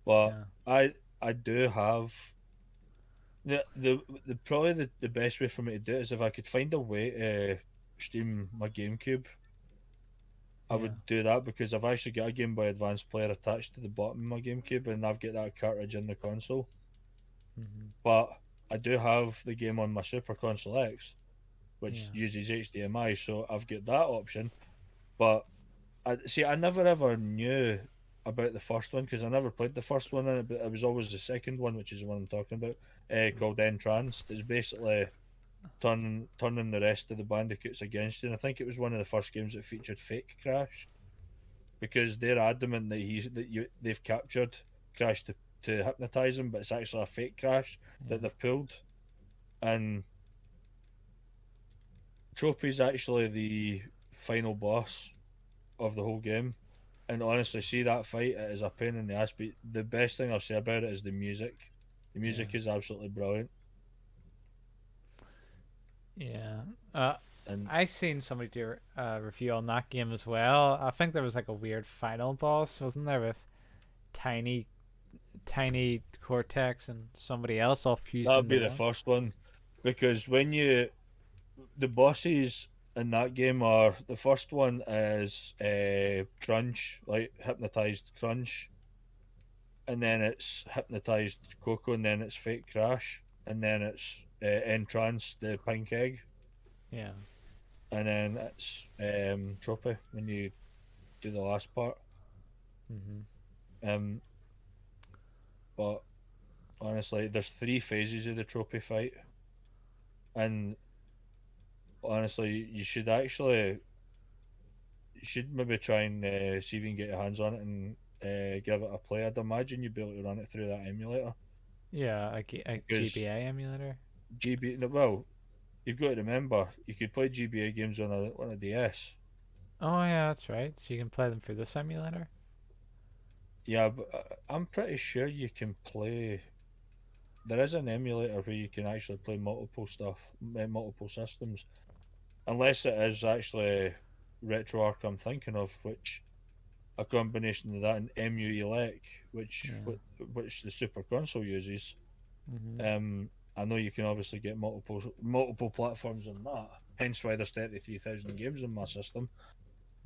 But Yeah. I do have the probably the best way for me to do it is if I could find a way to stream my GameCube. I Yeah. would do that because I've actually got a Game Boy Advance player attached to the bottom of my GameCube, and I've got that cartridge in the console. Mhm. But I do have the game on my Super Console X, which Yeah. uses HDMI, so I've got that option. But I never ever knew about the first one because I never played the first one, but it was always the second one, which is the one I'm talking about, called Entranced. It's basically turning the rest of the bandicoots against you. And I think it was one of the first games that featured fake Crash because they're adamant that they've captured Crash to hypnotize him, but it's actually a fake Crash that Yeah. they've pulled. And Tropy's actually the final boss of the whole game. And honestly, see that fight, it is a pain in the ass. But the best thing I'll say about it is the music. The Yeah. music is absolutely brilliant. Yeah. Uh, And I seen somebody do a review on that game as well. I think there was like a weird final boss, wasn't there, with tiny, tiny Cortex and somebody else all fused that'll into be the one. first one. Because the bosses in that game are the first one is Crunch, like hypnotized Crunch, and then it's hypnotized Coco, and then it's fake Crash, and then it's Entrance, the pink egg, Yeah. and then it's Tropy when you do the last part. Mhm. Um, but honestly, there's three phases of the Tropy fight, and honestly, you should maybe try and see if you can get your hands on it and give it a play. I'd imagine you'd be able to run it through that emulator Yeah, a because GBA emulator. GB. No, well, you've got to remember you could play GBA games on a DS. Oh yeah, that's right. So you can play them through this emulator. Yeah, but I'm pretty sure you can play. There is an emulator where you can actually play multiple stuff, multiple systems, unless it is actually RetroArch I'm thinking of, which a combination of that and MU Elec, Yeah. which the Super Console uses. Mhm. Um, I know you can obviously get multiple platforms on that. Hence why there's 33,000 games in my system.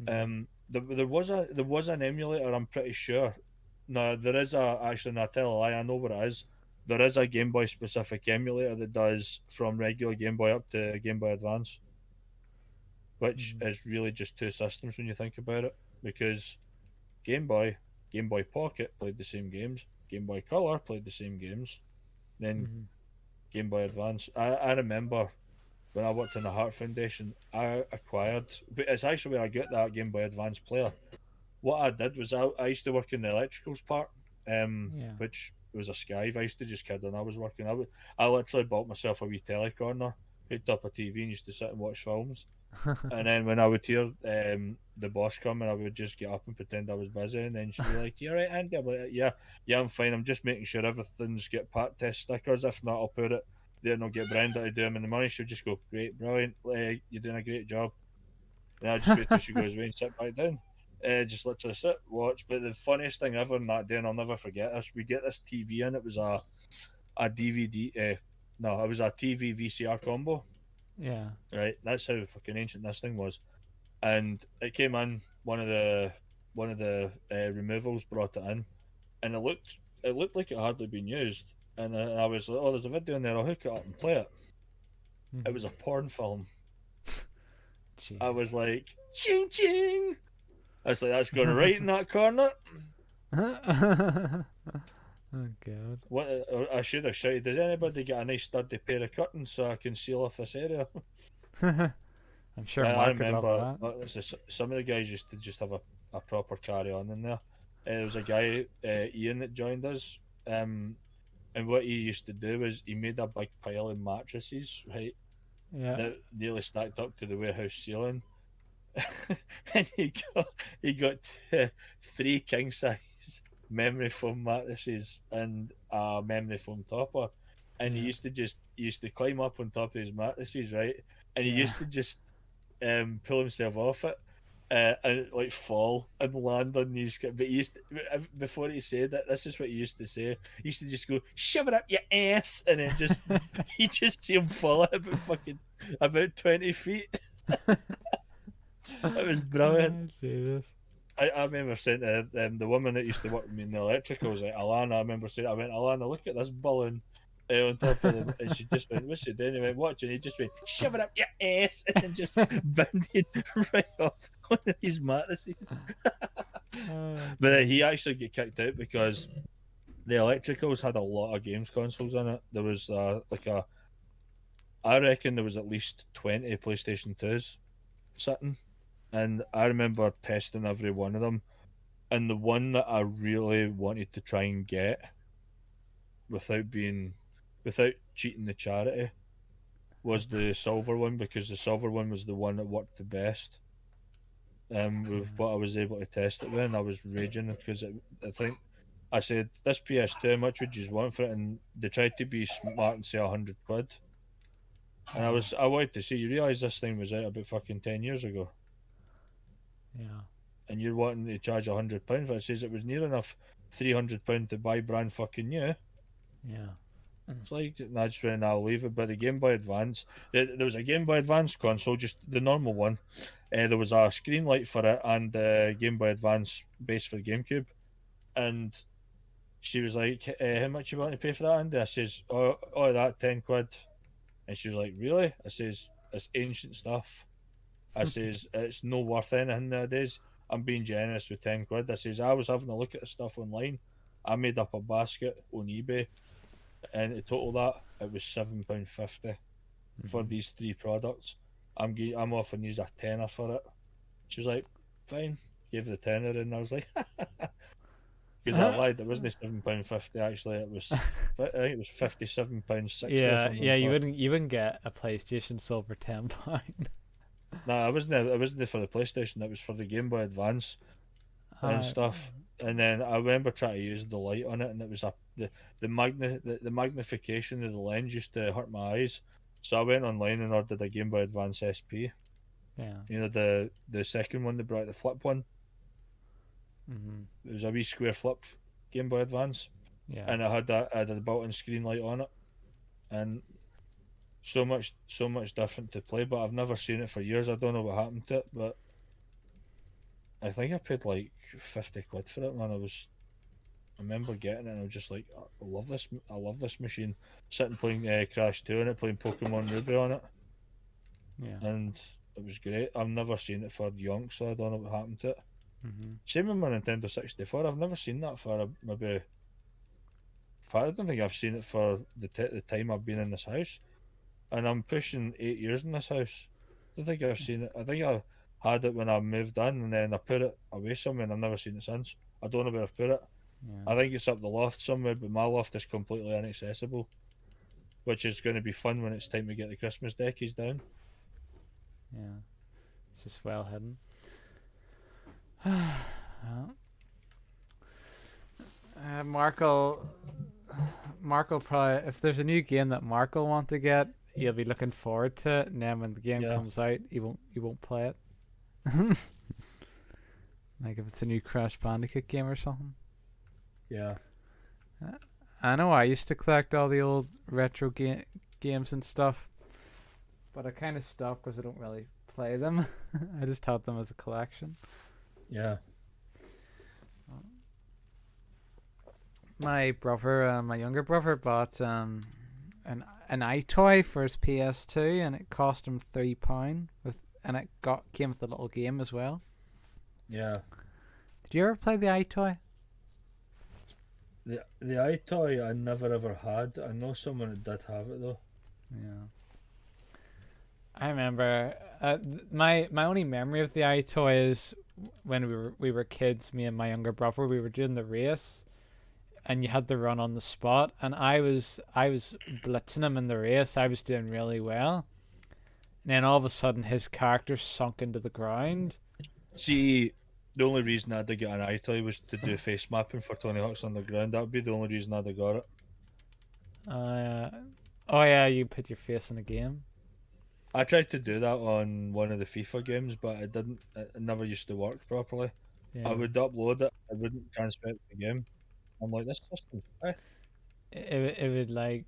Mhm. There was an emulator. I'm pretty sure. No, there is a actually. No, I tell a lie. I know what it is. There is a Game Boy specific emulator that does from regular Game Boy up to Game Boy Advance, which Mhm. is really just two systems when you think about it. Because Game Boy, Game Boy Pocket played the same games. Game Boy Color played the same games. Then Mhm. Game Boy Advance. I remember when I worked in the Heart Foundation, I acquired. But it's actually where I got that Game Boy Advance player. What I did was I used to work in the electricals part, Yeah. which was a skive. I used to just kid when I was working. I literally bought myself a wee telecorner, hooked up a TV, and used to sit and watch films. And then when I would hear the boss coming, I would just get up and pretend I was busy, and then she'd be like, "You right, Andy?" I'm like, "Yeah, yeah, I'm fine. I'm just making sure everything's got pat test stickers. If not, I'll put it there and I'll get Brenda to do them in the morning." She'll just go, "Great, brilliant, you're doing a great job." And I just wait till she goes away and sit back down. Just literally sit, watch. But the funniest thing ever in that day, and I'll never forget this, we get this TV in. It was a DVD. No, it was a TV VCR combo. Yeah. Right, that's how fucking ancient this thing was. And it came in one of the removals brought it in, and it looked like it hardly been used. And I was like, "Oh, there's a video in there. I'll hook it up and play it." It was Mhm. a porn film. I was Jesus. like, "Ching ching!" I was like, "That's going right in that corner." Oh god. What I should have shouted. Does anybody get a nice sturdy pair of curtains so I can seal off this area? I'm sure I Mark would love remember that. some of the guys used to just have a proper carry on in there. There was a guy, Ian, that joined us. And what he used to do was he made a big pile of mattresses, right, Yeah. that nearly stacked up to the warehouse ceiling. And he got three king size memory foam mattresses and a memory foam topper, and Yeah. he used to climb up on top of his mattresses, right, and he Yeah. used to just pull himself off it. And like fall and land on these. But he used to, before he said that, this is what he used to say. He used to just go, "Shove it up your ass," and then just he just see him fall about 20 feet. It was brilliant. Jesus. I remember saying to the woman that used to work with me in the electricals, like Alana. I remember saying, Alana, look at this balloon. On top of the, and she just went, "What's she doing?" He went, "Watch," and he just went, "Shove it up your ass," and then just bounded right off one of these mattresses. But he actually got kicked out because the electricals had a lot of games consoles in it. There was I reckon there was at least 20 PlayStation 2s sitting, and I remember testing every one of them. And the one that I really wanted to try and get without cheating the charity was the silver one, because the silver one was the one that worked the best. With what I was able to test it with, and I was raging because I think I said, "This PS2, how much would you want for it?" And they tried to be smart and say £100. And I wanted to see. You realise this thing was out about fucking 10 years ago, Yeah. and you're wanting to charge £100 for it. It says it was near enough £300 to buy brand fucking new. Yeah. It's like, I just went, I'll leave it. But the Game Boy Advance, there was a Game Boy Advance console, just the normal one. There was a screen light for it and Game Boy Advance base for the GameCube. And she was like, "How much you want to pay for that?" And I says, "Oh, that £10." And she was like, "Really?" I says, "It's ancient stuff." I says, "It's no worth anything nowadays. I'm being generous with £10." I says, "I was having a look at the stuff online. I made up a basket on eBay, and to total that, it was £7.50 for these three products. I'm offering you a tenner for it." She was like, "Fine." Gave the tenner, and I was like, because I lied. It wasn't £7.50. Actually, I think it was £57.60 or Yeah, something. yeah, you wouldn't get a PlayStation Silver £10. No, I wasn't. It wasn't for the PlayStation. It was for the Game Boy Advance and stuff. And then I remember trying to use the light on it, and it was the magnification of the lens used to hurt my eyes. So I went online and ordered a Game Boy Advance SP. Yeah. You know, the second one they brought, the flip one. It was a wee square flip Game Boy Advance, Yeah. and I had a built-in screen light on it, and so much different to play. But I've never seen it for years. I don't know what happened to it, but I think I paid like £50 for it, man. I remember getting it, and I was just like, "I love this. I love this machine." Sitting playing Crash 2 on it, playing Pokemon Ruby on it, Yeah. and it was great. I've never seen it for yonks, so I don't know what happened to it. Mm-hmm. Same with my Nintendo 64. I've never seen that for maybe. In fact, I don't think I've seen it for the time I've been in this house, and I'm pushing 8 years in this house. I don't think I've seen it. I think I had it when I moved in, and then I put it away somewhere, and I've never seen it since. I don't know where I've put it. Yeah. I think it's up the loft somewhere, but my loft is completely inaccessible, which is going to be fun when it's time to get the Christmas deckies down. Yeah. It's just well hidden. Mark'll probably, if there's a new game that Mark'll want to get, he'll be looking forward to it, and then when the game comes out, he won't play it. Like if it's a new Crash Bandicoot game or something. Yeah. I know I used to collect all the old retro games and stuff, but I kind of stopped because I don't really play them. I just had them as a collection. Yeah. My younger brother bought an iToy for his PS2, and it cost him £3 and it came with a little game as well. Yeah. Did you ever play the iToy? The iToy I never ever had. I know someone that did have it though. Yeah. I remember my only memory of the iToy is when we were kids. Me and my younger brother, we were doing the race, and you had to run on the spot. And I was blitzing him in the race. I was doing really well, and then all of a sudden his character sunk into the ground. See, the only reason I'd have got an iToy was to do face mapping for Tony Hawk's Underground. That would be the only reason I'd have got it. Oh yeah, you put your face in the game. I tried to do that on one of the FIFA games, but it didn't. It never used to work properly. I Yeah. would upload it, I wouldn't transfer it to the game. I'm like, this system's It would like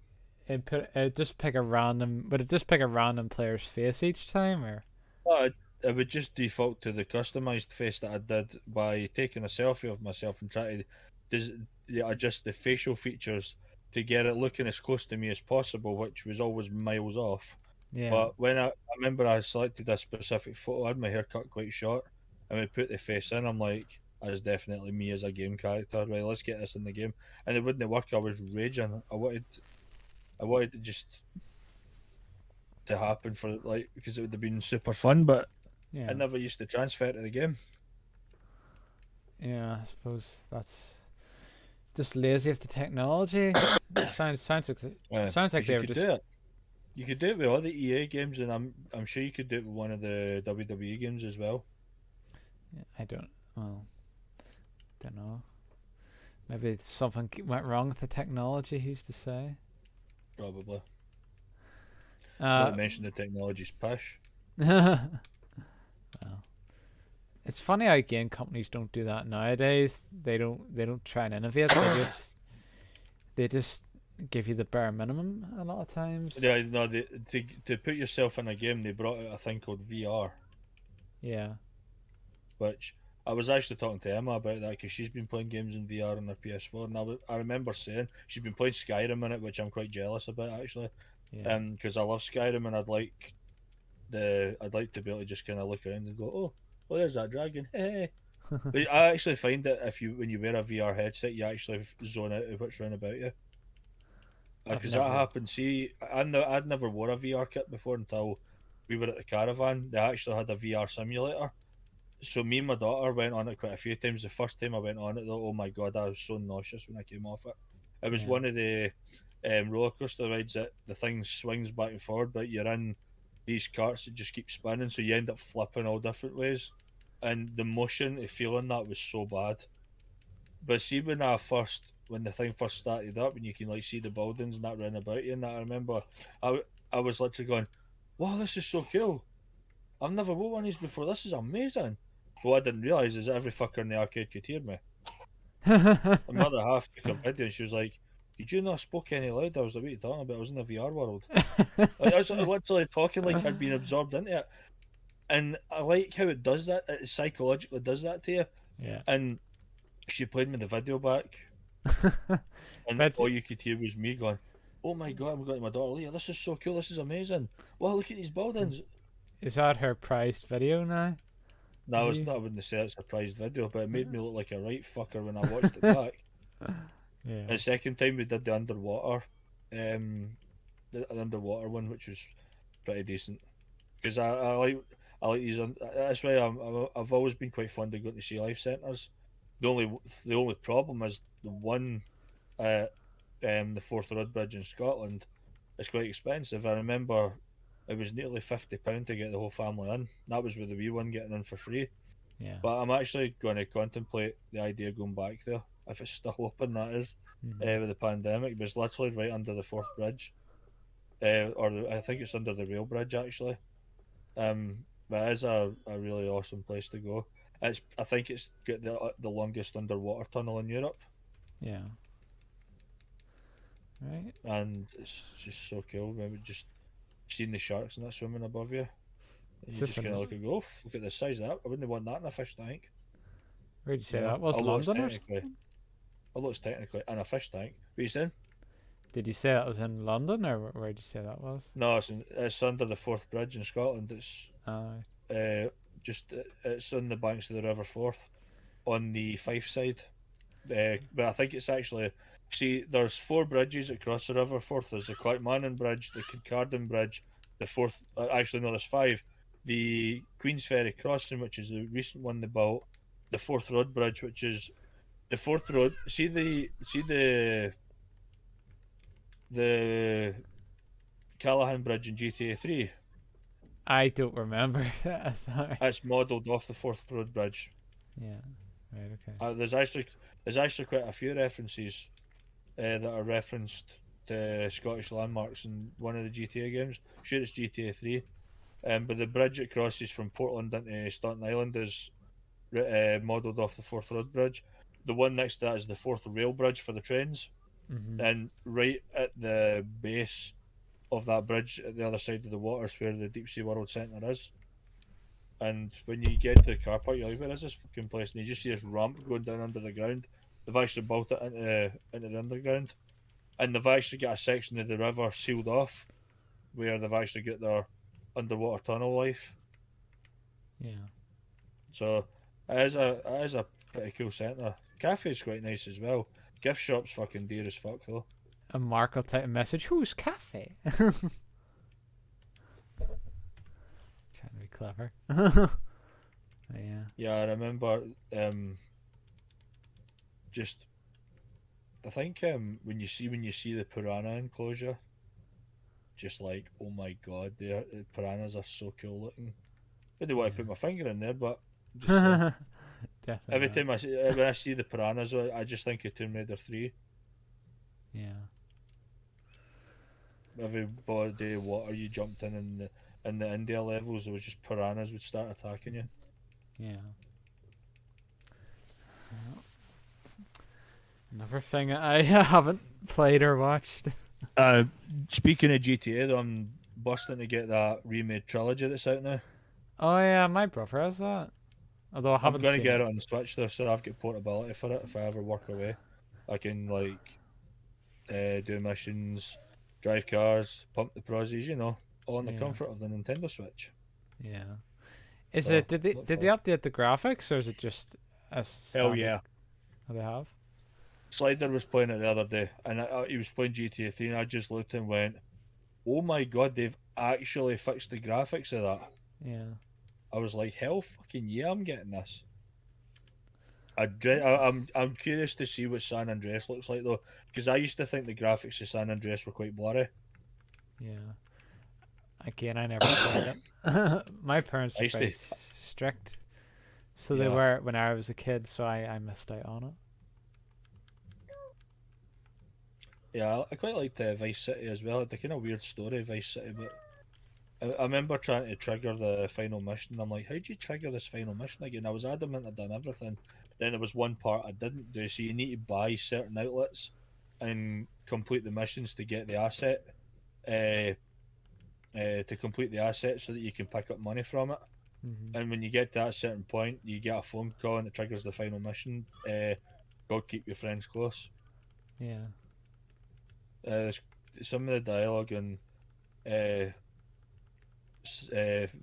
it just pick a random. Would it just pick a random player's face each time, or? well, it would just default to the customized face that I did by taking a selfie of myself and trying to adjust the facial features to get it looking as close to me as possible, which was always miles off. Yeah. But when I remember I selected a specific photo, I had my hair cut quite short, and we put the face in. I'm like, that is definitely me as a game character. Right, let's get this in the game, and it wouldn't work. I was raging. I wanted to just to happen for like because it would have been super fun, but I Yeah. never used to transfer to the game. Yeah. I suppose that's just lazy of the technology. It sounds like Because you they were could just. do it. You could do it with all the EA games, and I'm sure you could do it with one of the WWE games as well. I don't. Well, don't know. Maybe something went wrong with the technology. Who's to say? Probably. Not Uh. to mention the technology's pish. Well, it's funny how game companies don't do that nowadays. They don't. They don't try and innovate. They just give you the bare minimum a lot of times. Yeah, no, to put yourself in a game, they brought out a thing called VR, Yeah. which I was actually talking to Emma about that because she's been playing games in VR on her PS4, and I remember saying she's been playing Skyrim in it, which I'm quite jealous about actually, Yeah. because I love Skyrim and I'd like to be able to just kind of look around and go, oh, well, there's that dragon, hey. But I actually find that when you wear a VR headset, you actually zone out of what's around about you. I've Because that never. happened. See, I'd never wore a VR kit before until we were at the caravan. They actually had a VR simulator. So me and my daughter went on it quite a few times. The first time I went on it, though, oh my god, I was so nauseous when I came off it. It was Yeah. one of the roller coaster rides that the thing swings back and forward, but you're in these carts that just keep spinning, so you end up flipping all different ways. And the motion of feeling that was so bad. But see, when the thing first started up, and you can like see the buildings and that running about you, and that I remember, I was literally going, "Wow, this is so cool! I've never walked one of these before. This is amazing." What I didn't realise is that every fucker in the arcade could hear me. My mother half took a video, and she was like, "Did you not spoke any loud?" I was like, "What are you talking about? I was in the VR world." I was literally talking like I'd been absorbed into it, and I like how it does that. It psychologically does that to you. Yeah. And she played me the video back, and That's all you could hear was me going, "Oh my god, I'm going to my daughter Leah. This is so cool. This is amazing. Wow, look at these buildings." is that her prized video now? No, Have it's you? not. I wouldn't say it's a surprised video, but it made me look like a right fucker when I watched it back. Yeah. And the second time we did um, the underwater one, which was pretty decent because I like these. That's why I've always been quite fond of going to sea life centres. The only problem is the one at the Forth Road Bridge in Scotland. It's quite expensive. I remember it was nearly £50 to get the whole family in. That was with the wee one getting in for free. Yeah. But I'm actually going to contemplate the idea of going back there if it's still open. That is, Mhm. with the pandemic. But it's literally right under the Forth Bridge, I think it's under the rail bridge actually. But it is a really awesome place to go. I think it's got the longest underwater tunnel in Europe, Yeah. Right. and it's just so cool. Maybe just seeing the sharks and that swimming above you. And Is you this just kind of in? look and go, look at the size of that. I wouldn't want that in a fish tank. Where'd you say Yeah, that was? although it's London or technically, something? although it's technically in a fish tank. What are you saying? Did you say that was in London, or where'd you say that was? No, it's under the Forth Bridge in Scotland. It's Uh, uh, it's on the banks of the River Forth on the Fife side. But I think it's actually there's four bridges across the River Forth. There's the Clackmannan Bridge, the Kincardine Bridge, the fourth. Actually, no, there's five. The Queens Ferry Crossing, which is the recent one they built. The Forth Road Bridge, which is the Forth Road. The Callahan Bridge in GTA 3. I don't remember. Sorry. It's modelled off the Forth Road Bridge. Yeah. Right. Okay. There's actually quite a few references that are referenced to Scottish landmarks in one of the GTA games. I'm sure it's GTA 3. But the bridge it crosses from Portland into Staten Island is modelled off the Forth Road Bridge. The one next to that is the Forth Rail Bridge for the trains. Mm-hmm. And right at the base of that bridge, at the other side of the water, is where the Deep Sea World Centre is. And when you get to the car park, you're like, where is this fucking place? And you just see this ramp going down under the ground. They've actually built it into the underground. And they've actually got a section of the river sealed off where they've actually got their underwater tunnel life. Yeah. So it is a pretty cool centre. Cafe's quite nice as well. Gift shop's fucking dear as fuck though. A Mark will type a message. Who's cafe? Trying to be clever. Yeah. Yeah, I remember. Just, I think when you see the piranha enclosure, just like, oh my god, the piranhas are so cool looking. I don't want to put my finger in there, but just Definitely. every not. time when I see the piranhas, I just think of Tomb Raider 3. Yeah. Every body of water you jumped in the India levels, there was just piranhas would start attacking you. Yeah. Another thing I haven't played or watched. Speaking of GTA, though, I'm busting to get that remade trilogy that's out now. Oh yeah, my brother has that. Although I I'm haven't going to seen get it. it on the Switch though, so I've got portability for it. If I ever work away, I can like do missions, drive cars, pump the prozzies, all in the Yeah. comfort of the Nintendo Switch. Yeah. Is So, it? Did they look did they forward- update the graphics, or is it just a Hell standard? yeah! Oh, they have. Slider was playing it the other day, and he was playing GTA 3, and I just looked and went, "Oh my god, they've actually fixed the graphics of that." Yeah. I was like, "Hell, fucking yeah, I'm getting this." I'm curious to see what San Andreas looks like though, because I used to think the graphics of San Andreas were quite blurry. Yeah. Again, I never played it. My parents I are used very to, strict, so they yeah, were when I was a kid. So I missed out on it. yeah. I quite liked Vice City as well. The kind of weird story Vice City, but I remember trying to trigger the final mission. I'm like, how do you trigger this final mission again? I was adamant I'd done everything. Then there was one part I didn't do, so you need to buy certain outlets and complete the missions to get the asset. Uh, to complete the asset so that you can pick up money from it. Mm-hmm. And when you get to that certain point, you get a phone call and it triggers the final mission. God keep your friends close. Yeah. Some of the dialogue in uh,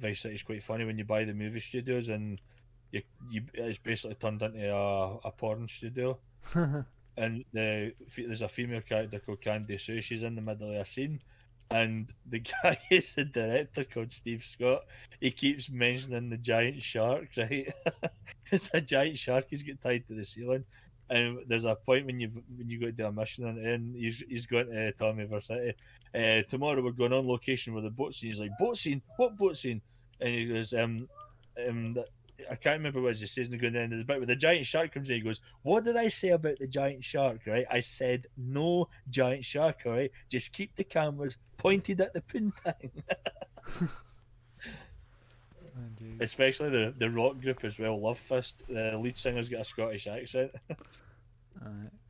Vice City is quite funny when you buy the movie studios and you it's basically turned into a porn studio. And there's a female character called Candy Sue. She's in the middle of a scene, and the guy is the director called Steve Scott. He keeps mentioning the giant shark, right? It's a giant shark. He's got tied to the ceiling, and there's a point when you go to do a mission, and he's going to Tommy Vercetti. Tomorrow we're going on location with a boat scene. He's like, boat scene? What boat scene? And he goes, um, I can't remember what he says in the good end of the bit where the giant shark comes in. He goes, "What did I say about the giant shark? Right? I said no giant shark. All right, just keep the cameras pointed at the poontang." Indeed. Especially the rock group as well. Love Fist. The lead singer's got a Scottish accent,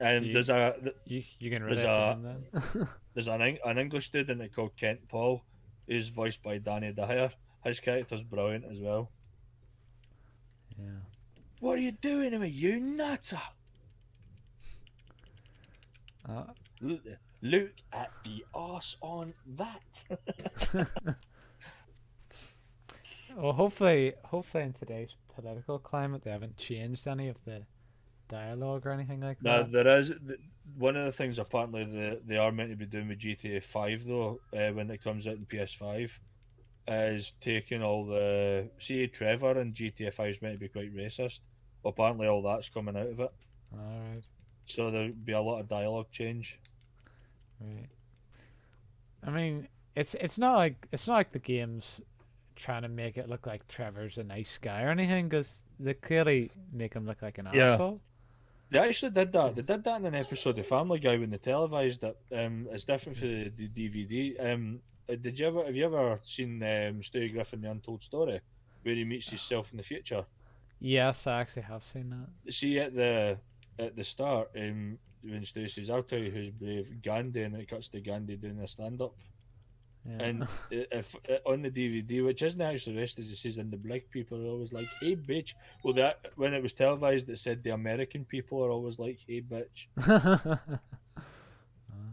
and So there's you can there's relate to a him then. there's an English student called Kent Paul, who's voiced by Danny Dyer. His character's brilliant as well. Yeah. What are you doing to me, you nutter? Look, look at the arse on that. Well, hopefully in today's political climate, they haven't changed any of the dialogue or anything like Now that. there is one of the things apparently they are meant to be doing with GTA 5 though, when it comes out in PS5, is taking all the Trevor and GTA 5 is meant to be quite racist. Well, apparently all that's coming out of it, All right. so there'll be a lot of dialogue change. Right. I mean, it's not like the game's trying to make it look like Trevor's a nice guy or anything, because they clearly make him look like an Yeah. asshole. They actually did that. They did that in an episode of Family Guy when they televised it. It's different for the DVD. Did you ever have you ever seen Stewie Griffin the Untold Story, where he meets himself in the future? Yes, I actually have seen that. See at the start, when Stewie says, "I'll tell you who's brave, Gandhi," and it cuts to Gandhi doing a stand up. Yeah. And if on the DVD, which isn't actually rest as it says, in the black people are always like, "Hey, bitch." Well, that when it was televised, it said the American people are always like, "Hey, bitch."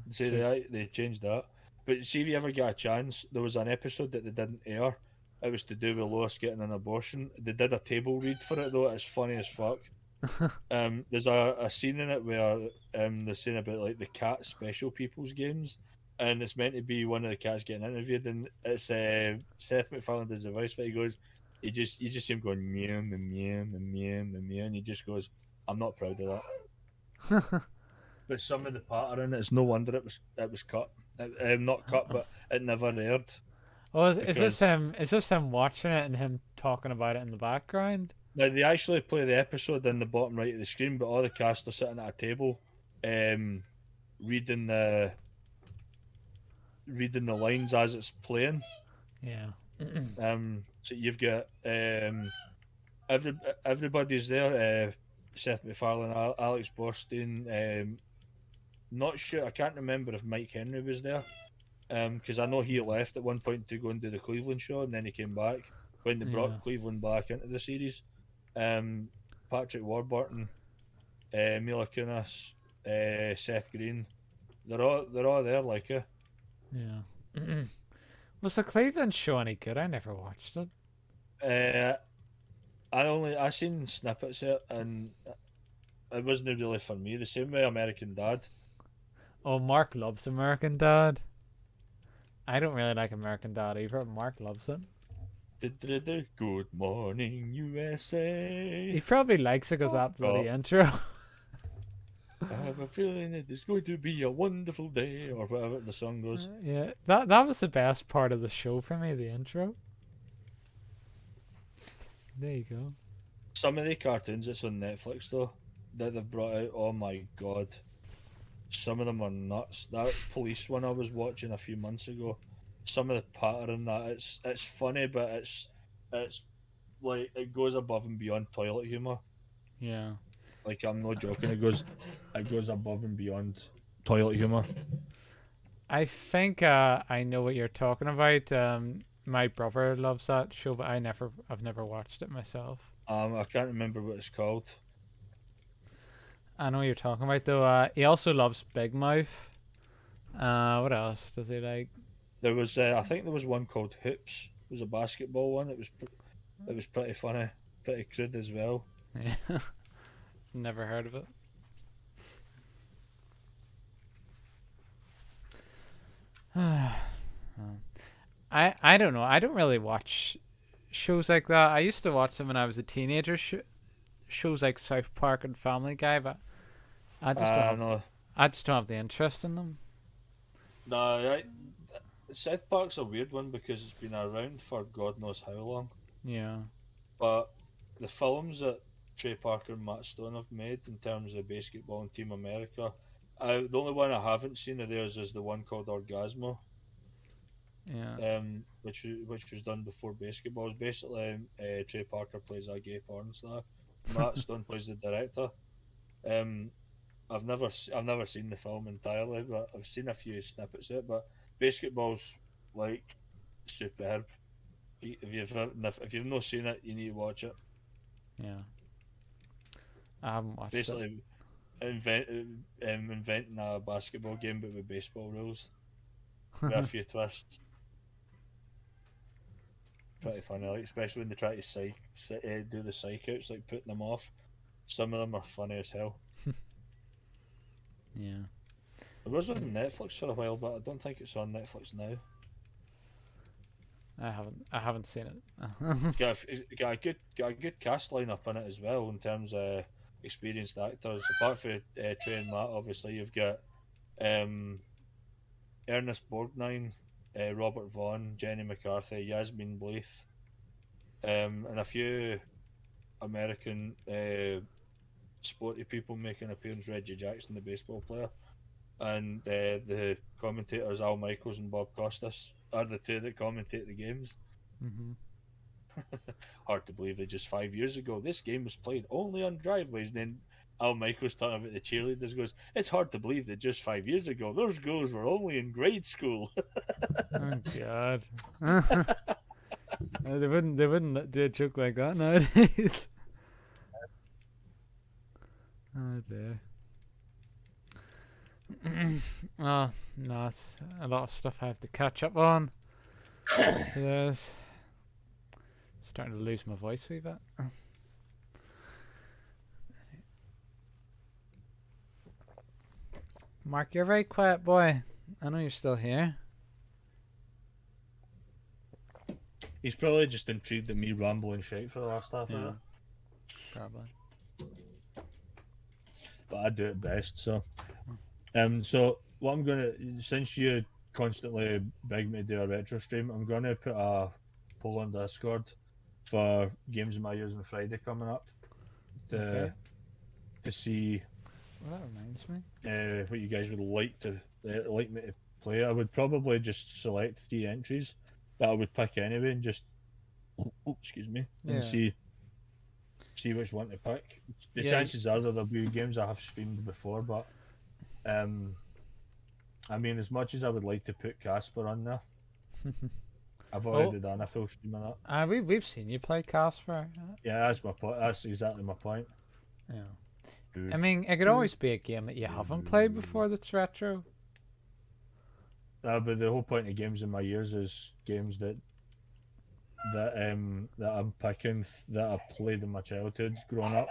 So Should. they changed that. But see if you ever get a chance, there was an episode that they didn't air. It was to do with Lois getting an abortion. They did a table read for it though. It's funny as fuck. There's a scene in it where they're saying about like the cat special people's games, and it's meant to be one of the cats getting interviewed, and it's Seth MacFarlane does the voice, but he goes, you just see him going meow and meow and meow and meow, and he just goes, I'm not proud of that. But some of the pattern, it's no wonder it was cut. Not cut, but it never aired Oh, is this because him? Is this him watching it and him talking about it in the background? now they actually play the episode in the bottom right of the screen, but all the cast are sitting at a table, um, reading the lines as it's playing. Yeah. So you've got every everybody's there. Seth MacFarlane, Alex Borstein. Not sure. I can't remember if Mike Henry was there. Because I know he left at one point to go and do the Cleveland show, and then he came back when they Yeah. brought Cleveland back into the series. Patrick Warburton, Mila Kunis, Seth Green, they're all there. Like, Yeah. Was the Cleveland show any good? I never watched it. uh, I seen snippets of it, and it wasn't really for me. The same way American Dad. Oh, Mark loves American Dad. I don't really like American Dad either. Mark loves it. Good morning, USA. He probably likes it because that bloody intro. I have a feeling it is going to be a wonderful day, or whatever the song goes. Yeah, that was the best part of the show for me. The intro. There you go. Some of the cartoons that's on Netflix though that they've brought out, oh my god, some of them are nuts. That police one I was watching a few months ago, some of the pattern that it's funny, but it's like it goes above and beyond toilet humor. Yeah. Like I'm not joking, it goes above and beyond toilet humor. I think I know what you're talking about. My brother loves that show, but I've never watched it myself. I can't remember what it's called. I know what you're talking about though. He also loves Big Mouth. What else does he like? There was I think there was one called Hoops. It was a basketball one. It was pretty funny, pretty crude as well. Yeah. Never heard of it. I don't know. I don't really watch shows like that. I used to watch them when I was a teenager. Shows like South Park and Family Guy, but I just don't have. No, I just don't have the interest in them. no, South Park's a weird one because it's been around for God knows how long. Yeah. But the films that Trey Parker and Matt Stone have made in terms of basketball and Team America, the only one I haven't seen of theirs is the one called Orgasmo, Yeah. which was done before basketball. It's basically Trey Parker plays a gay porn star, Matt Stone plays the director. Um, I've never seen the film entirely, but I've seen a few snippets of it. But basketball's like superb. If you've not seen it, you need to watch it. Yeah. I haven't watched it. Basically, inventing a basketball game but with baseball rules, with a few twists. Pretty funny, like especially when they try to do the psych outs, like putting them off. Some of them are funny as hell. Yeah. It was on Netflix for a while, but I don't think it's on Netflix now. I haven't seen it. Got a good cast lineup in it as well in terms of experienced actors. Apart from Trey and Matt, obviously you've got um, Ernest Borgnine, Robert Vaughn, Jenny McCarthy, Yasmin Bleeth, and a few American sporty people making an appearance. Reggie Jackson, the baseball player, and the commentators Al Michaels and Bob Costas are the two that commentate the games. Mm-hmm. Hard to believe that just 5 years ago this game was played only on driveways. And then Al Michaels talking about the cheerleaders goes, "It's hard to believe that just 5 years ago those girls were only in grade school." Oh God. They wouldn't do a joke like that nowadays. Oh dear. Oh no, it's a lot of stuff I have to catch up on. There's starting to lose my voice a wee bit. Mark, you're a very quiet boy. I know you're still here. He's probably just intrigued at me rambling shit for the last half hour. Probably. But I do it best. So what I'm gonna, since you constantly beg me to do a retro stream, I'm gonna put a poll on Discord for games of my years on Friday coming up to see Well, that reminds me. what you guys would like me to play. I would probably just select 3 entries that I would pick anyway, and just excuse me, and see which one to pick. The chances are that there'll be games I have streamed before, but I mean, as much as I would like to put Casper on there, I've already done a full stream of that. We've seen you play Casper. Yeah, that's my point. That's exactly my point. Yeah. I mean, it could always be a game that you haven't played before that's retro. But the whole point of games in my years is games that I'm picking that I played in my childhood growing up.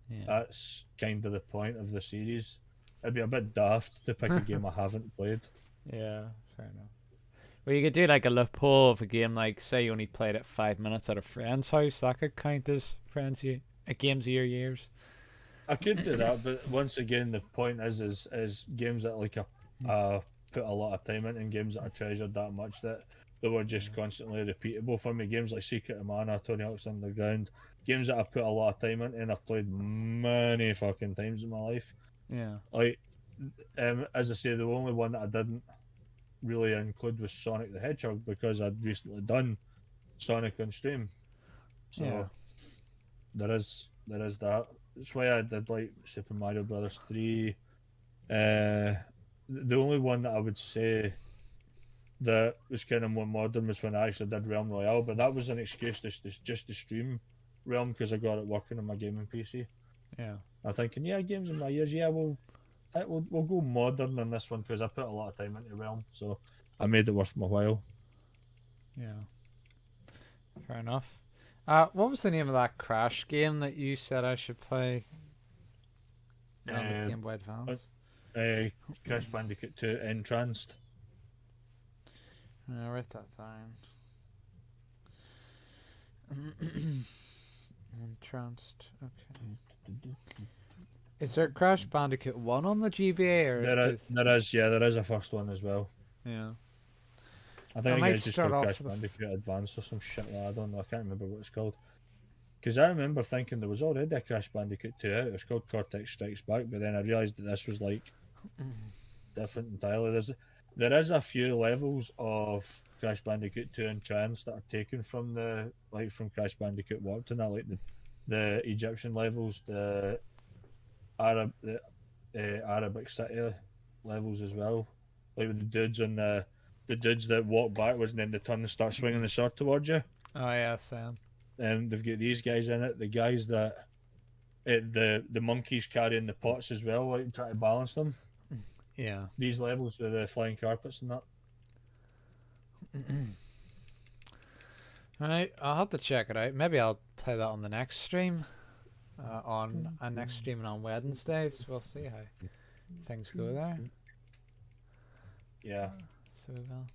Yeah. That's kind of the point of the series. It'd be a bit daft to pick a game I haven't played. Yeah, fair enough. Well, you could do like a loophole of a game, like say you only played it 5 minutes at a friend's house. That could count as games of your years. I could do that, but once again, the point is games that like I put a lot of time into, and games that I treasured that much that they were just constantly repeatable for me. Games like Secret of Mana, Tony Hawk's Underground, games that I've put a lot of time into and I've played many fucking times in my life. Yeah. Like, as I say, the only one that I didn't really include was Sonic the Hedgehog because I'd recently done Sonic on stream. So there is that. That's why I did like Super Mario Brothers 3. The only one that I would say that was kind of more modern was when I actually did Realm Royale, but that was an excuse just to stream Realm because I got it working on my gaming PC. Yeah. I'm thinking, games in my years, we'll go modern on this one because I put a lot of time into Realm, so I made it worth my while. Yeah. Fair enough. What was the name of that Crash game that you said I should play on the Game Boy Advance? Crash Bandicoot 2 Entranced. I'll write that down. Entranced. Okay. Is there Crash Bandicoot 1 on the GBA? Or there is a first one as well. Yeah. I think it's just called Crash Bandicoot Advance or some shit like that. I don't know. I can't remember what it's called. Because I remember thinking there was already a Crash Bandicoot 2 out. It was called Cortex Strikes Back, but then I realised that this was like different entirely. There is a few levels of Crash Bandicoot 2 Entranced that are taken from from Crash Bandicoot Warped and that, like the Egyptian levels, the Arabic City levels as well, like with the dudes that walk backwards and then they turn and start swinging the sword towards you. Oh yeah, Sam. And they've got these guys in it, the guys that the monkeys carrying the pots as well, like try to balance them. Yeah. These levels with the flying carpets and that. Right, I'll have to check it out. Maybe I'll play that on the next stream. On a next streaming on Wednesdays. We'll see how things go there. Yeah. So well.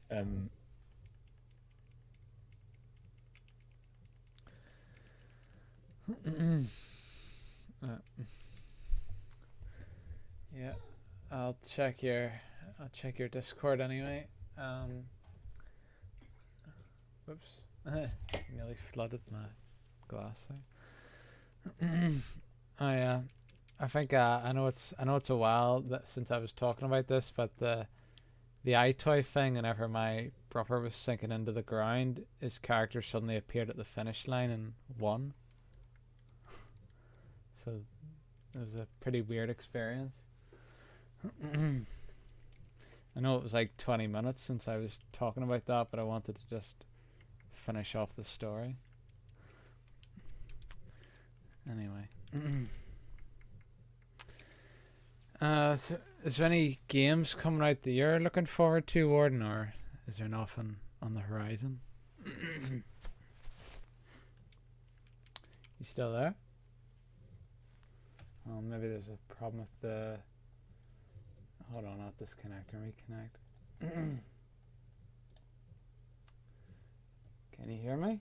Yeah, I'll check your Discord anyway. Whoops, nearly flooded my glass there. Oh yeah, I think I know it's a while since I was talking about this, but the iToy thing, whenever my brother was sinking into the ground, his character suddenly appeared at the finish line and won. So it was a pretty weird experience. I know it was like 20 minutes since I was talking about that, but I wanted to just finish off the story. Anyway. So is there any games coming out that you're looking forward to, Warden, or is there nothing on the horizon? You still there? Oh, maybe there's a problem with the... Hold on, not disconnect and reconnect. Can you hear me?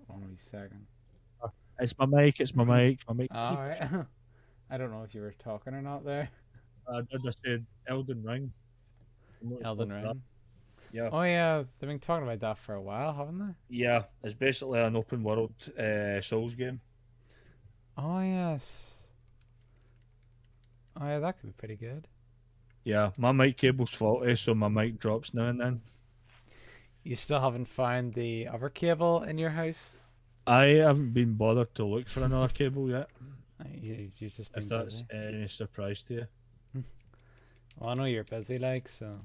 Hold on a wee second. It's my mic. It's my mic. My mic. Alright. I don't know if you were talking or not there. I said Elden Ring. Elden Ring. Yeah. Oh yeah, they've been talking about that for a while, haven't they? Yeah, it's basically an open world Souls game. Oh yes. Oh yeah, that could be pretty good. Yeah, my mic cable's faulty, so my mic drops now and then. You still haven't found the other cable in your house? I haven't been bothered to look for another cable yet. You've just been If that's busy. any surprise to you. Well, I know you're busy, like, so.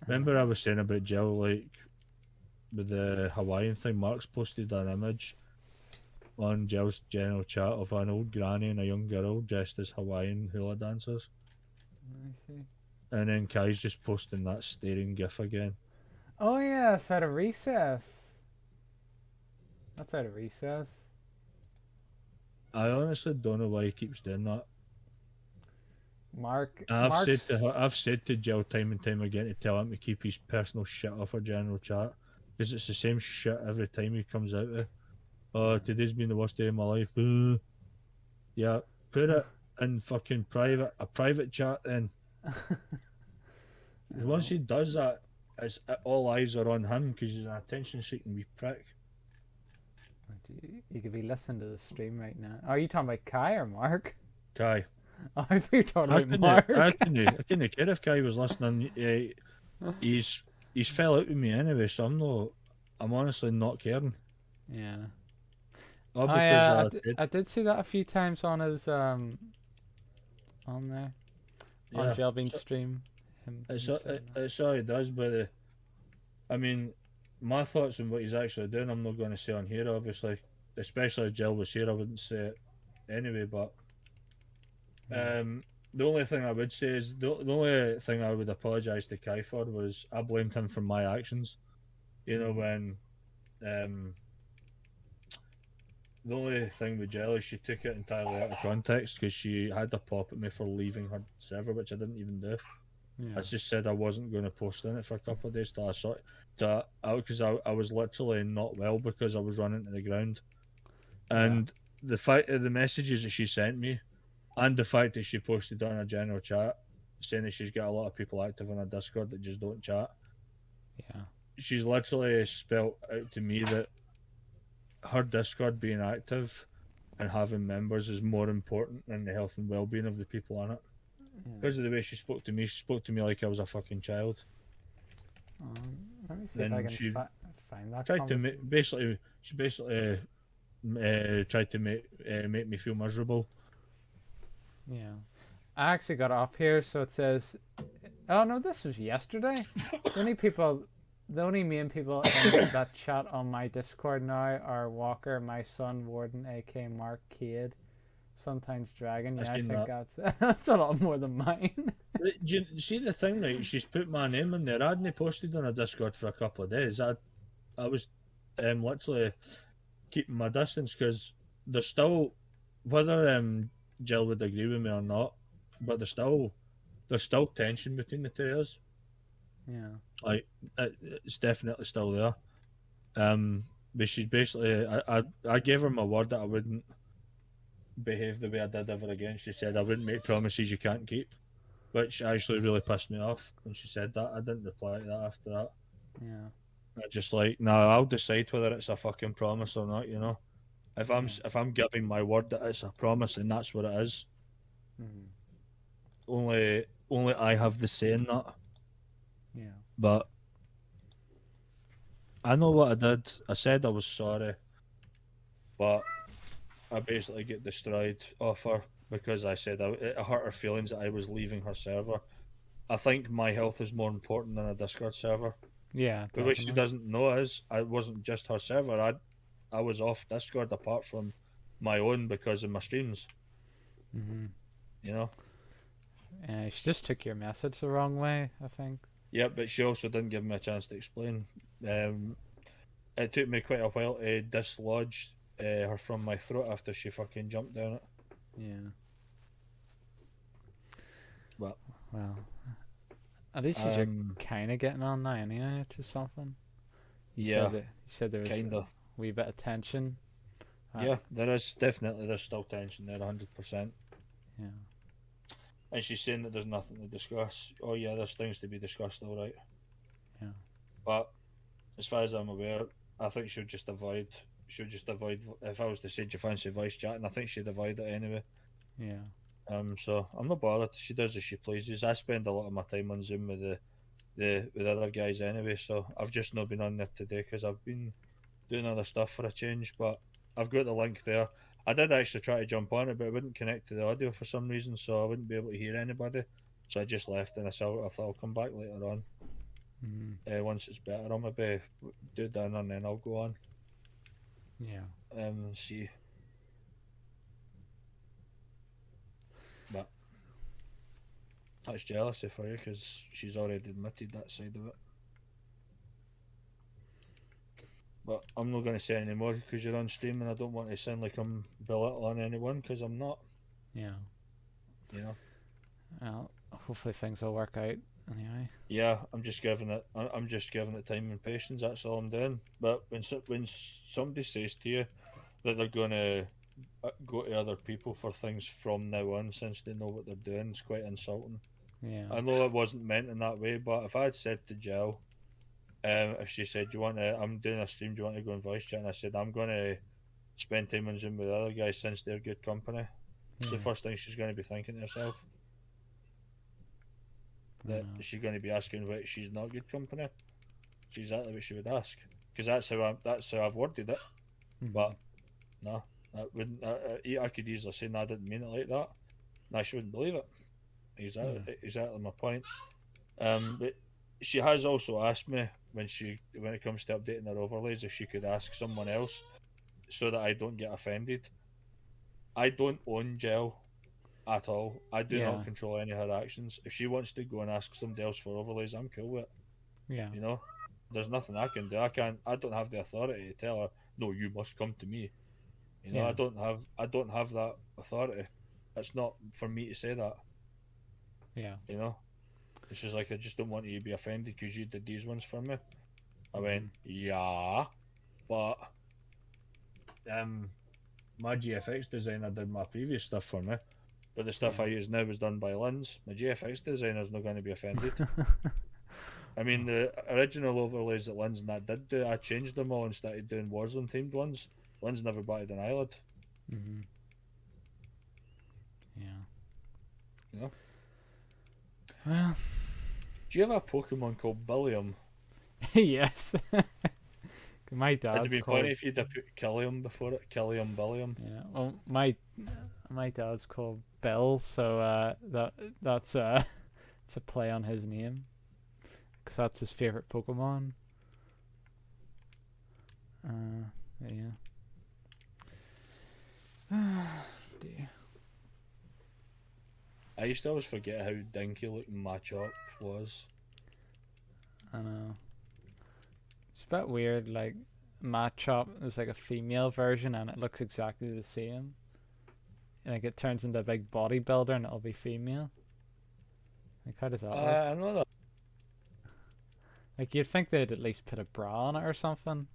Remember I was saying about Jill, like, with the Hawaiian thing, Mark's posted an image on Jill's general chat of an old granny and a young girl dressed as Hawaiian hula dancers. Let me see. And then Kai's just posting that staring gif again. Oh yeah, it's out of recess. That's out of recess. I honestly don't know why he keeps doing that. I've said to Jill time and time again to tell him to keep his personal shit off our general chat, because it's the same shit every time he comes out with. Oh, today's been the worst day of my life. Yeah, put it in fucking a private chat then. Once he does that, all eyes are on him because he's an attention-seeking wee prick. You could be listening to the stream right now. Are you talking about Kai or Mark? Kai. Oh, I thought you were talking about Mark. I couldn't care if Kai was listening. He's fell out with me anyway, so I'm honestly not caring. Yeah. All because I did see that a few times on his on there. Yeah, on Jelbing's stream. It's all he does, but I mean, my thoughts on what he's actually doing, I'm not going to say on here, obviously. Especially if Jill was here, I wouldn't say it anyway. But the only thing I would say is the only thing I would apologise to Kai for was I blamed him for my actions. You know, when the only thing with Jill is she took it entirely out of context because she had a pop at me for leaving her server, which I didn't even do. Yeah. I just said I wasn't going to post in it for a couple of days till I saw it. Because I was literally not well because I was running to the ground. And the fact of the messages that she sent me and the fact that she posted on a general chat saying that she's got a lot of people active on her Discord that just don't chat. Yeah. She's literally spelt out to me that her Discord being active and having members is more important than the health and well-being of the people on it. Because of the way she spoke to me like I was a fucking child. Let me see if I can find that. She basically tried to make me feel miserable. Yeah, I actually got up here, so it says, "Oh no, this was yesterday." The only main people in that chat on my Discord now are Walker, my son, Warden, AK Mark, Cade, sometimes Dragon. Yeah, I think that's a lot more than mine. Do you see the thing, right? She's put my name in there. I hadn't posted on a Discord for a couple of days. I was literally keeping my distance because there's still, whether Jill would agree with me or not, but there's still tension between the two of us. Yeah. Like it's definitely still there. But she's basically, I gave her my word that I wouldn't behave the way I did ever again. She said I wouldn't make promises you can't keep, which actually really pissed me off when she said that. I didn't reply to that after that. Yeah. I just like, no, I'll decide whether it's a fucking promise or not, you know. If I'm giving my word that it's a promise and that's what it is, Mm-hmm. only I have the say in that. Yeah. But I know what I did. I said I was sorry, but I basically get destroyed off her because I said it hurt her feelings that I was leaving her server. I think my health is more important than a Discord server. Yeah, But what she definitely. doesn't know is I wasn't just her server. I was off Discord apart from my own because of my streams. Mm-hmm. You know. She just took your message the wrong way, I think. Yeah, but she also didn't give me a chance to explain. Um, it took me quite a while to dislodge her from my throat after she fucking jumped down it. Yeah. But Well, at least you're kind of getting on now, anyway, to something. yeah, You said there was a kinda. wee bit of tension. Yeah, there's still tension there, 100%. Yeah. And she's saying that there's nothing to discuss. Oh yeah, there's things to be discussed, all right. Yeah. But as far as I'm aware, I think she'll just avoid. She'll just avoid. If I was to say, do you fancy voice chatting? I think she'd avoid it anyway. Yeah. So I'm not bothered. She does as she pleases. I spend a lot of my time on Zoom with the other guys anyway. So I've just not been on there today because I've been doing other stuff for a change. But I've got the link there. I did actually try to jump on it, but it wouldn't connect to the audio for some reason, so I wouldn't be able to hear anybody. So I just left, and I thought I'll come back later on. Once it's better, I'll maybe do dinner and then I'll go on. Yeah. See. But that's jealousy for you because she's already admitted that side of it. But I'm not going to say any more because you're on stream and I don't want to sound like I'm belittling anyone because I'm not. Yeah. You know. Well, hopefully things will work out anyway. Yeah, I'm just giving it. I'm just giving it time and patience. That's all I'm doing. But when somebody says to you that they're going to go to other people for things from now on, since they know what they're doing, it's quite insulting. Yeah. I know it wasn't meant in that way, but if I had said to Jill, if she said, "Do you want to? I'm doing a stream. Do you want to go and voice chat?" And I said, "I'm going to spend time on Zoom with the other guys since they're good company." It's the first thing she's going to be thinking to herself. That she's going to be asking why she's not good company. It's exactly what she would ask because that's how I've worded it. But no, that wouldn't. I could easily say, "No, I didn't mean it like that." No, she wouldn't believe it. Exactly my point. But she has also asked me when it comes to updating her overlays if she could ask someone else so that I don't get offended. I don't own Gel at all. I do not control any of her actions. If she wants to go and ask somebody else for overlays, I'm cool with it. Yeah. You know, there's nothing I can do. I don't have the authority to tell her, no, you must come to me. You know, I don't have that authority. It's not for me to say that. Yeah. You know, it's just like I just don't want you to be offended because you did these ones for me. I went, yeah, but my GFX designer did my previous stuff for me, but the stuff I use now was done by Linz. My GFX designer's not going to be offended. I mean, the original overlays that Linz and that did do, I changed them all and started doing Warzone themed ones. Linz never batted an eyelid. Yeah. You know? Well. Do you have a Pokemon called Billiam? Yes. My dad's It'd be funny if you'd have put Killium before it. Killium, Billiam. Yeah. Well, my dad's called Bill, so that's it's a play on his name, because that's his favorite Pokemon. Yeah. Dear. I used to always forget how dinky looking Machop was. I know. It's a bit weird, like Machop is like a female version and it looks exactly the same. Like it turns into a big bodybuilder and it'll be female. Like how does that work? I know that. Like you'd think they'd at least put a bra on it or something.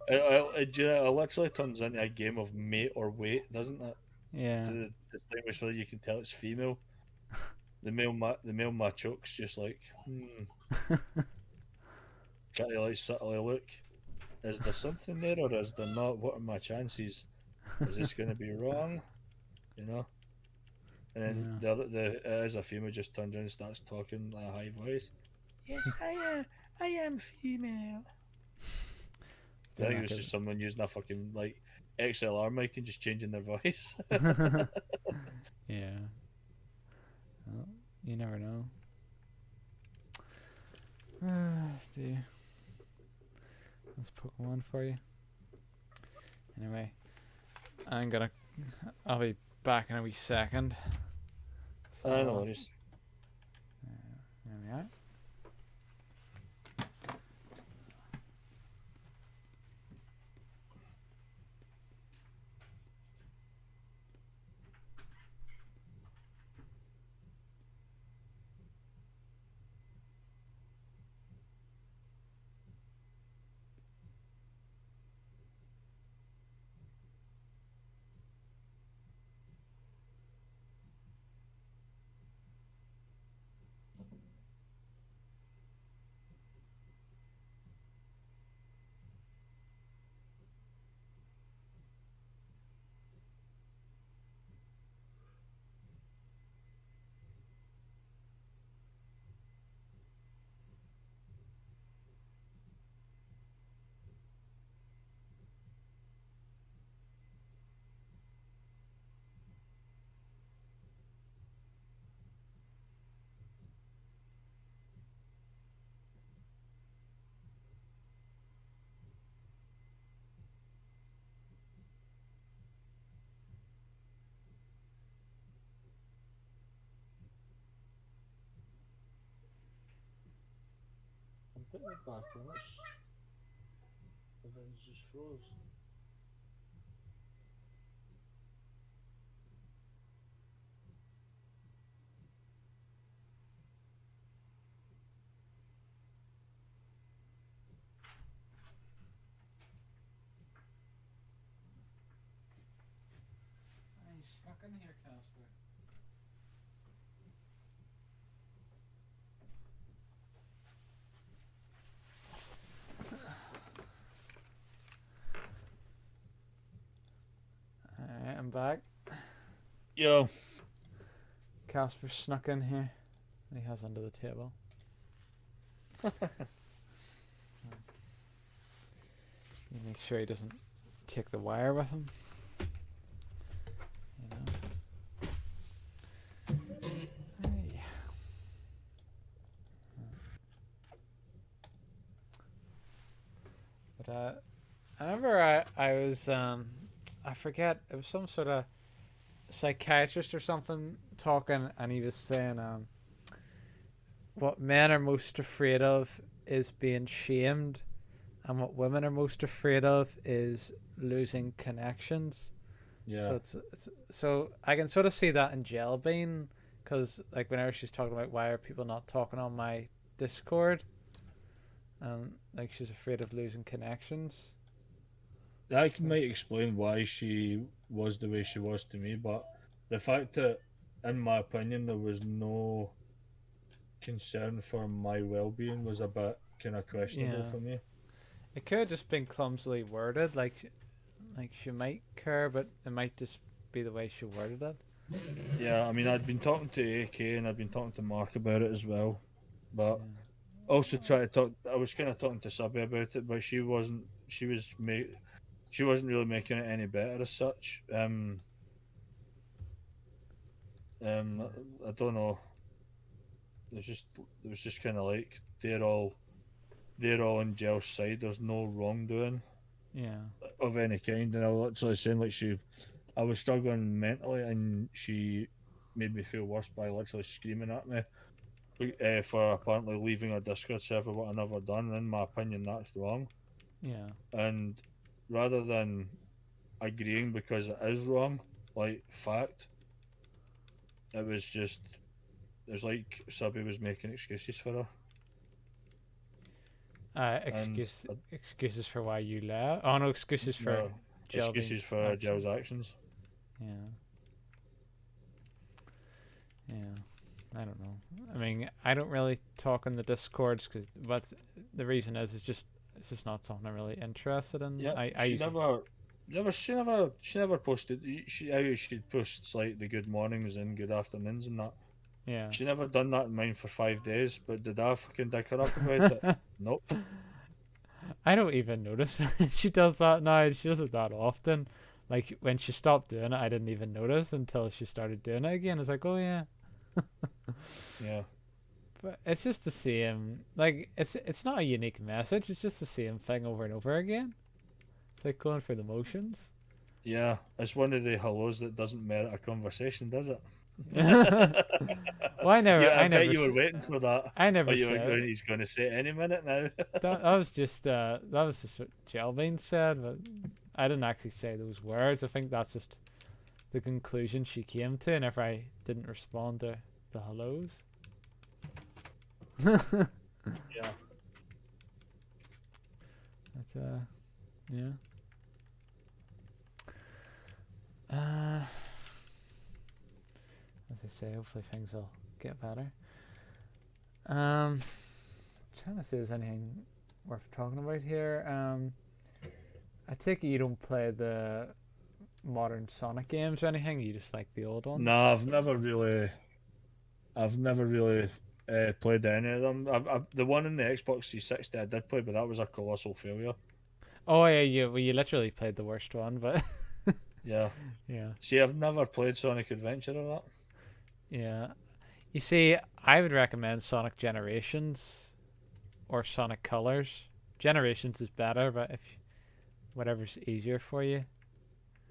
It literally turns into a game of mate or wait, doesn't it? Yeah. To distinguish whether you can tell it's female. The male Machoke's just like, try to like subtly look. Is there something there or is there not? What are my chances? Is this going to be wrong? You know? And then Yeah. as a female just turns around and starts talking like a high voice. Yes, I am female. I Doing think it like was just someone using a fucking like XLR mic and just changing their voice. a yeah. Well, you never know. Let's do that's Pokemon for you. Anyway, I'll be back in a wee second. So, I know worries. there we are. I'm putting it back on. Everything's just froze. He's stuck in here, Casper. Alright, I'm back. Yo. Casper snuck in here. He has under the table. You make sure he doesn't take the wire with him. You know. Hey. But I remember I was I forget, it was some sort of psychiatrist or something talking, and he was saying what men are most afraid of is being shamed, and what women are most afraid of is losing connections. Yeah. So it's so I can sort of see that in Jellybean, because like whenever she's talking about why are people not talking on my Discord, like she's afraid of losing connections. That might explain why she was the way she was to me, but the fact that, in my opinion, there was no concern for my well-being was a bit kind of questionable Yeah, for me. it could have just been clumsily worded. Like she might care, but it might just be the way she worded it. Yeah, I mean, I'd been talking to AK and I'd been talking to Mark about it as well, but Yeah. also try to talk. I was kind of talking to Subby about it, but she wasn't. She wasn't really making it any better as such. I don't know. It was just kind of like they're all on Gel's side. There's no wrongdoing Yeah. of any kind, and I was literally saying like I was struggling mentally, and she made me feel worse by literally screaming at me for apparently leaving a Discord server what I never done. And in my opinion, that's wrong. Yeah. And rather than agreeing because it is wrong, like fact, it was just it was like Subby was making excuses for her, and Excuses for why you left. Oh no, excuses for no excuses Jellybean's for Gel's actions. actions. Yeah. Yeah. I don't know. I mean, I don't really talk in the Discords because what's the reason is it's just not something I'm really interested in. Yeah, I she usually never. She never posted. She'd post like the good mornings and good afternoons and that. Yeah. She never done that in mine for 5 days. But did I fucking dick her up about it? Nope. I don't even notice when she does that now. She does it that often. Like when she stopped doing it, I didn't even notice until she started doing it again. It's like, oh yeah. Yeah. But it's just the same. Like it's not a unique message. It's just the same thing over and over again. It's like going through the motions. Yeah. It's one of the hellos that doesn't merit a conversation, does it? Well, I I bet never, you were waiting for that. I Or never you were said going, he's going to say it any minute now. that was just what Jelbean said, but I didn't actually say those words. I think that's just the conclusion she came to, and if I didn't respond to the hellos. Yeah. But yeah. As I say, hopefully things will get better. Trying to see if there's anything worth talking about here. I take it you don't play the modern Sonic games or anything. You just like the old ones. No, I've never really played any of them. The one in the Xbox 360 I did play, but that was a colossal failure. Oh yeah, you literally played the worst one, but Yeah. yeah, See, I've never played Sonic Adventure or that. yeah. You see, I would recommend Sonic Generations or Sonic Colors. Generations is better, but if whatever's easier for you.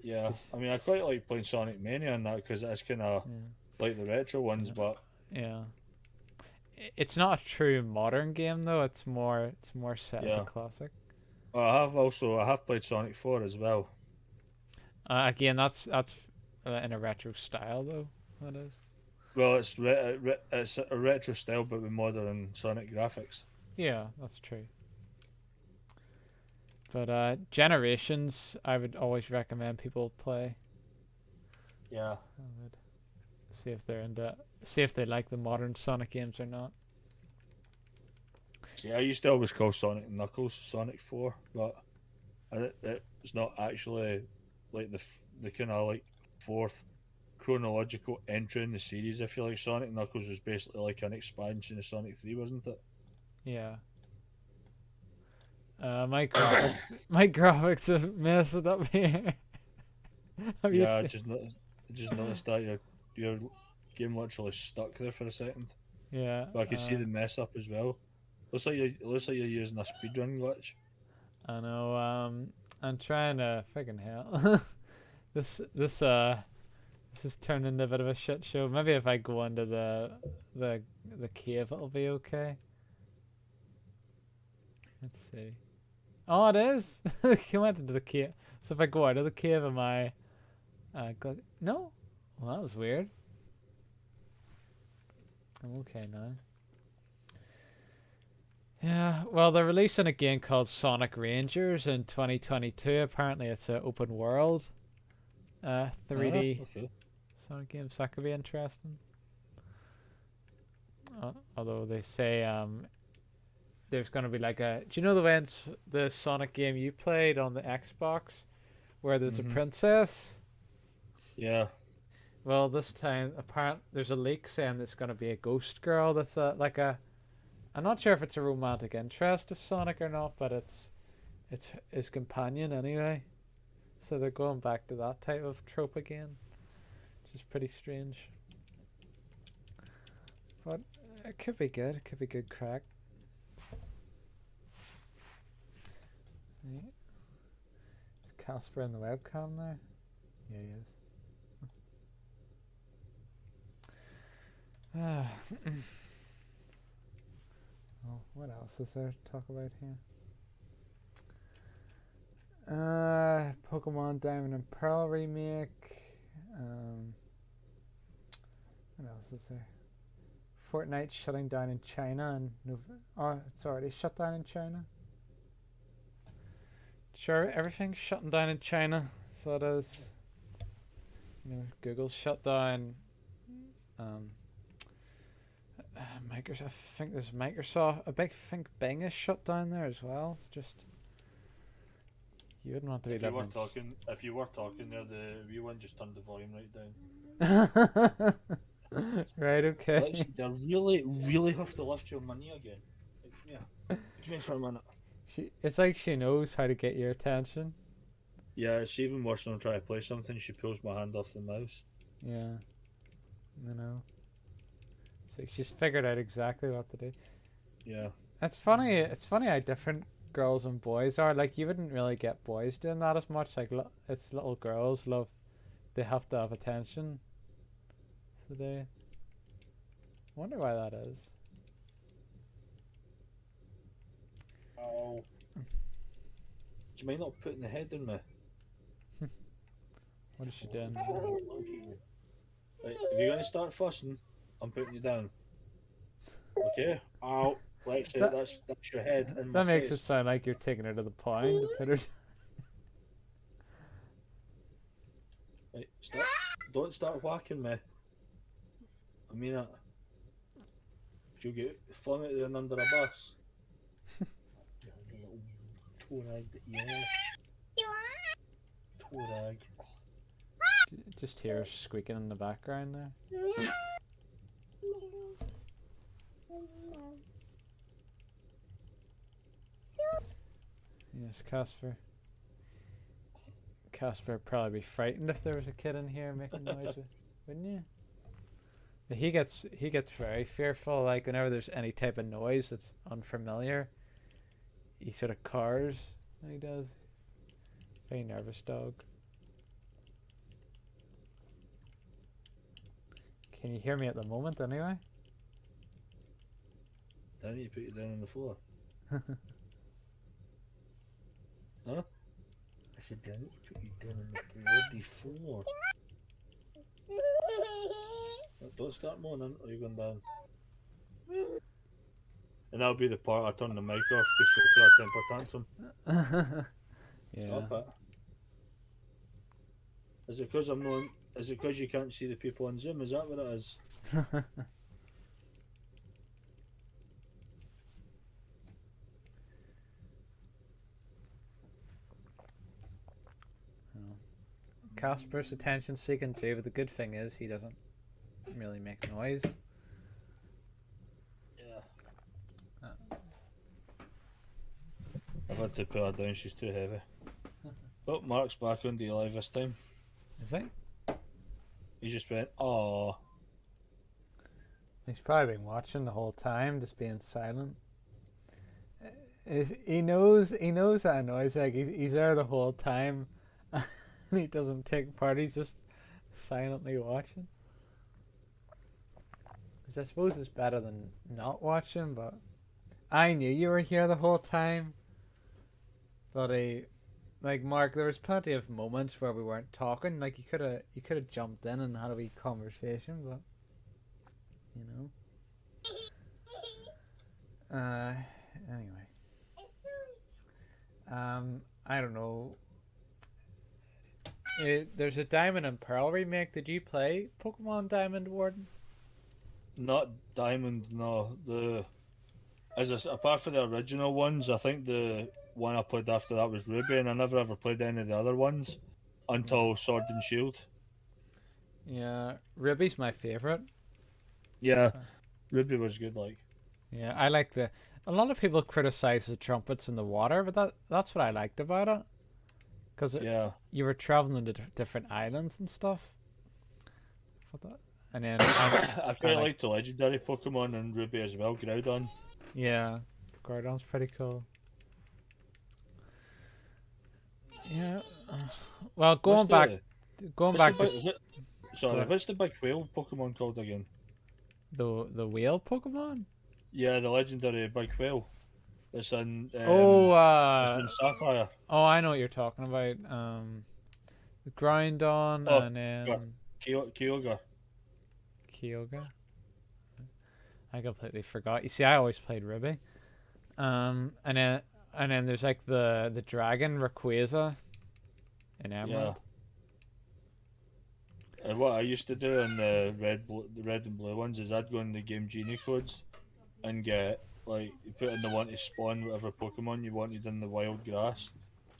Yeah. Just, I mean, I quite like playing Sonic Mania and that because it's kind of yeah, like the retro ones, but yeah. It's not a true modern game though. It's more set as a yeah. classic. I have played Sonic 4 as well. Again, that's in a retro style though. That is. Well, it's a retro style, but with modern Sonic graphics. Yeah, that's true. But Generations, I would always recommend people play. Yeah. I would see if they like the modern Sonic games or not. See, I used to always call Sonic Knuckles Sonic 4, but it's not actually like the kind of like fourth chronological entry in the series. I feel like Sonic Knuckles was basically like an expansion of Sonic 3, wasn't it? Yeah. My graphics have messed up here. Have you Yeah, seen? I just noticed that your game literally stuck there for a second. Yeah. But I could see the mess up as well. It looks like you're using a speedrun glitch. I know. I'm trying to fucking hell. This is turned into a bit of a shit show. Maybe if I go into the the cave, it'll be okay. Let's see. Oh, it is. He went into the cave. So if I go out of the cave, am I? No. Well, that was weird. I'm okay now. Yeah. Well, they're releasing a game called Sonic Rangers in 2022. Apparently, it's an open world, 3D Okay. Sonic game. So that could be interesting. Although they say there's going to be like a. Do you know the Sonic game you played on the Xbox, where there's a princess? Yeah. Well, this time, there's a leak saying there's going to be a ghost girl. That's like a. I'm not sure if it's a romantic interest of Sonic or not, but it's his companion anyway. So they're going back to that type of trope again, which is pretty strange. But it could be good. It could be good crack. Yeah. Is Casper in the webcam there? Yeah, he is. Oh, what else is there to talk about here? Pokemon Diamond and Pearl remake. What else is there? Fortnite shutting down in China and it's already shut down in China. Sure, everything's shutting down in China, so it is. Google's shut down. Microsoft. I think there's Microsoft. I think Bing is shut down there as well. It's just, You wouldn't want to be If you were living. talking there, the wee one just turned the volume right down. Right. Okay. I really, really have to lift your money again. Come here. Come here for a minute. It's like she knows how to get your attention. Yeah, it's even worse when I try to play something. She pulls my hand off the mouse. Yeah. You know. So she's figured out exactly what to do. Yeah. It's funny. It's funny how different girls and boys are. Like you wouldn't really get boys doing that as much. Like it's little girls love. They have to have attention. So they. Wonder why that is. Oh. Do you mind not putting the head in me? What is she doing? Right, if you're going to start fussing, I'm putting you down. Okay? Ow. That's your head in my That makes face. it sound like you're taking her to the pond to put her. Right, don't start whacking me. I mean it. You'll get flung out there and under a bus. Torag, yeah. Torag. Just hear her squeaking in the background there. Yes, Casper. Casper would probably be frightened if there was a kid in here making noise, wouldn't you? He gets very fearful. Like whenever there's any type of noise that's unfamiliar, he sort of cars. He does. Very nervous dog. Can you hear me at the moment anyway? I need to put you down on the floor. Huh? I said, I need to put you down on the bloody floor. Don't start moaning or you're going down. And that'll be the part I turn the mic off because she'll throw a temper tantrum. Yeah. Stop it. Is it because you can't see the people on Zoom? Is that what it is? Casper's attention seeking too, but the good thing is he doesn't really make noise. Yeah. I've had to put her down, she's too heavy. Oh, Mark's back on DLive this time. Is he? He just went, "Aww." He's probably been watching the whole time, just being silent. He knows that annoys. Like he's there the whole time, and he doesn't take part. He's just silently watching. Which I suppose is better than not watching. But I knew you were here the whole time. But like Mark, there was plenty of moments where we weren't talking. Like you could have jumped in and had a wee conversation, but you know. Anyway. I don't know. There's a Diamond and Pearl remake. Did you play Pokemon Diamond, Warden? Not Diamond, no. Apart from the original ones, I think the one I played after that was Ruby, and I never ever played any of the other ones until Sword and Shield. Yeah, Ruby's my favorite. Yeah, Ruby was good. Like, yeah, I like the. A lot of people criticize the trumpets in the water, but that's what I liked about it. Because you were traveling to different islands and stuff. And then I quite liked the legendary Pokemon and Ruby as well. Groudon. Yeah, Groudon's pretty cool. Yeah. Well, going back. What's the big whale Pokemon called again? The whale Pokemon? Yeah, the legendary big whale. It's in. It's in Sapphire. Oh, I know what you're talking about. The Groudon and then Kyogre. Kyogre. I completely forgot. You see, I always played Ruby. And then there's like the dragon Rayquaza in Emerald. Yeah. And what I used to do in the red and blue ones is I'd go in the Game Genie codes and get, like, you put in the one to spawn whatever Pokemon you wanted in the wild grass,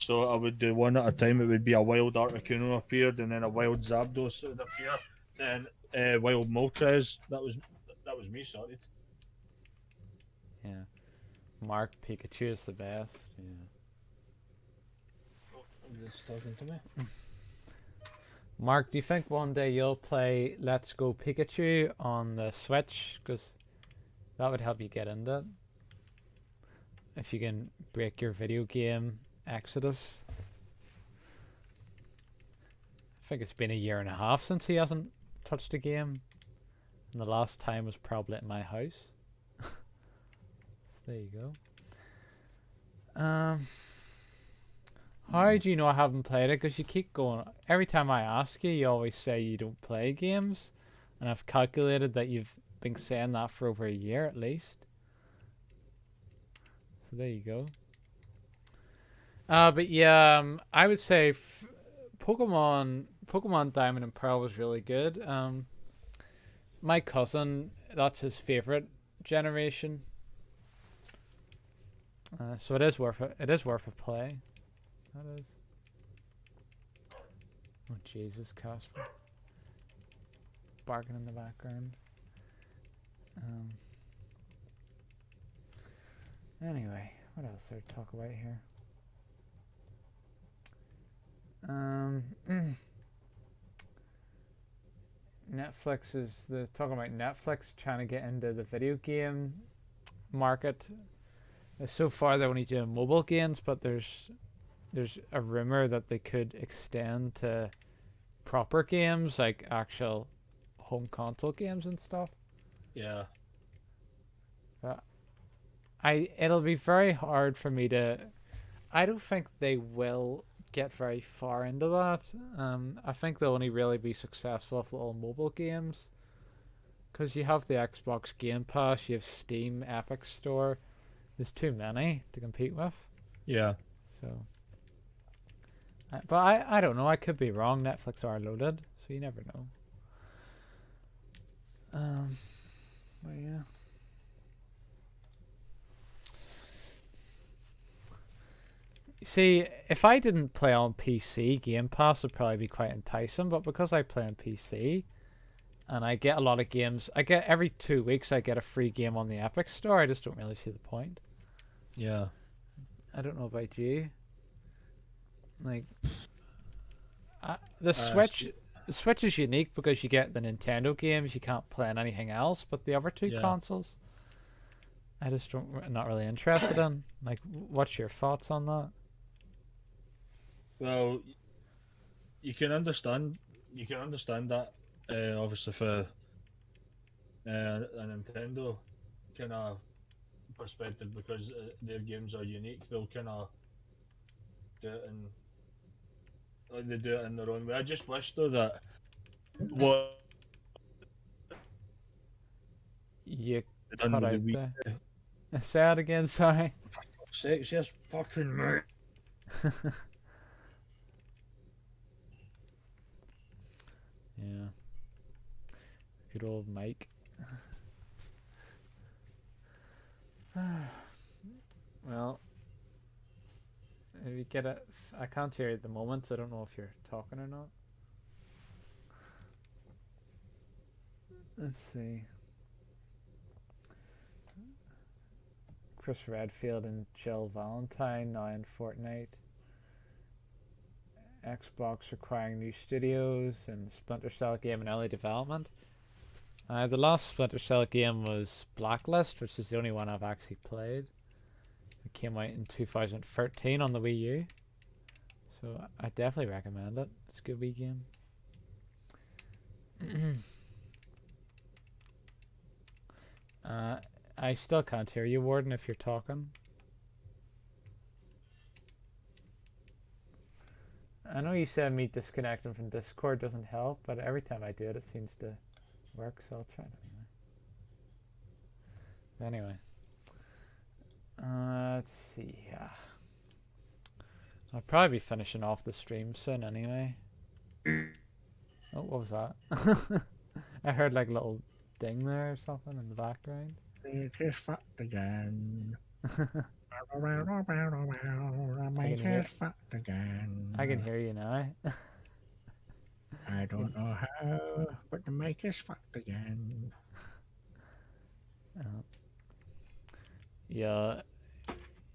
So I would do one at a time. It would be a wild Articuno appeared, and then a wild Zapdos would appear, then wild Moltres. That was me sorted. Yeah. Mark Pikachu is the best. Yeah. Oh, it's talking to me. Mark, do you think one day you'll play Let's Go Pikachu on the Switch? Because that would help you get into it. If you can break your video game exodus. I think it's been a year and a half since he hasn't touched a game. And the last time was probably at my house. So there you go. How do you know I haven't played it? Because you keep going. Every time I ask you, you always say you don't play games. And I've calculated that you've been saying that for over a year at least. So there you go. But yeah, I would say Pokemon Diamond and Pearl was really good. My cousin, that's his favorite generation. So it is worth it. It is worth a play. That is. Oh Jesus, Casper! Barking in the background. Anyway, what else did I talk about here? Netflix is talking about Netflix trying to get into the video game market. So far, they're only doing mobile games, but there's a rumor that they could extend to proper games, like actual home console games and stuff. Yeah. But it'll be very hard for me to. I don't think they will get very far into that. I think they'll only really be successful with little mobile games, because you have the Xbox Game Pass, you have Steam, Epic Store. There's too many to compete with. Yeah. So, but I don't know. I could be wrong. Netflix are loaded, so you never know. But yeah. See, if I didn't play on PC, Game Pass would probably be quite enticing. But because I play on PC, and I get a lot of games, I get every 2 weeks I get a free game on the Epic Store. I just don't really see the point. Yeah. I don't know about you. Like, the Switch. The Switch is unique because you get the Nintendo games. You can't play on anything else. But the other two consoles, I just don't. Not really interested in. Like, what's your thoughts on that? Well, you can understand. You can understand that. Obviously, for a Nintendo kind of perspective, because their games are unique. They'll kind of do it they do it in their own way. I just wish though that what You done cut with out the Wii. there. Say it again. Sorry. Sexiest fucking mate. Yeah. Good old Mike. Well, if you get it, I can't hear you at the moment, so I don't know if you're talking or not. Let's see. Chris Redfield and Jill Valentine now in Fortnite. Xbox requiring new studios, and Splinter Cell game in early development. The last Splinter Cell game was Blacklist, which is the only one I've actually played. It came out in 2013 on the Wii U, so I definitely recommend it. It's a good Wii game. I still can't hear you, Warden, if you're talking. I know you said me disconnecting from Discord doesn't help, but every time I do it, it seems to work, so I'll try it anyway. Let's see. Yeah, I'll probably be finishing off the stream soon anyway. Oh, what was that? I heard like a little ding there or something in the background. Just fucked again. can hear. Fucked again. I can hear you now. I don't know how, but the mic is fucked again. Yeah.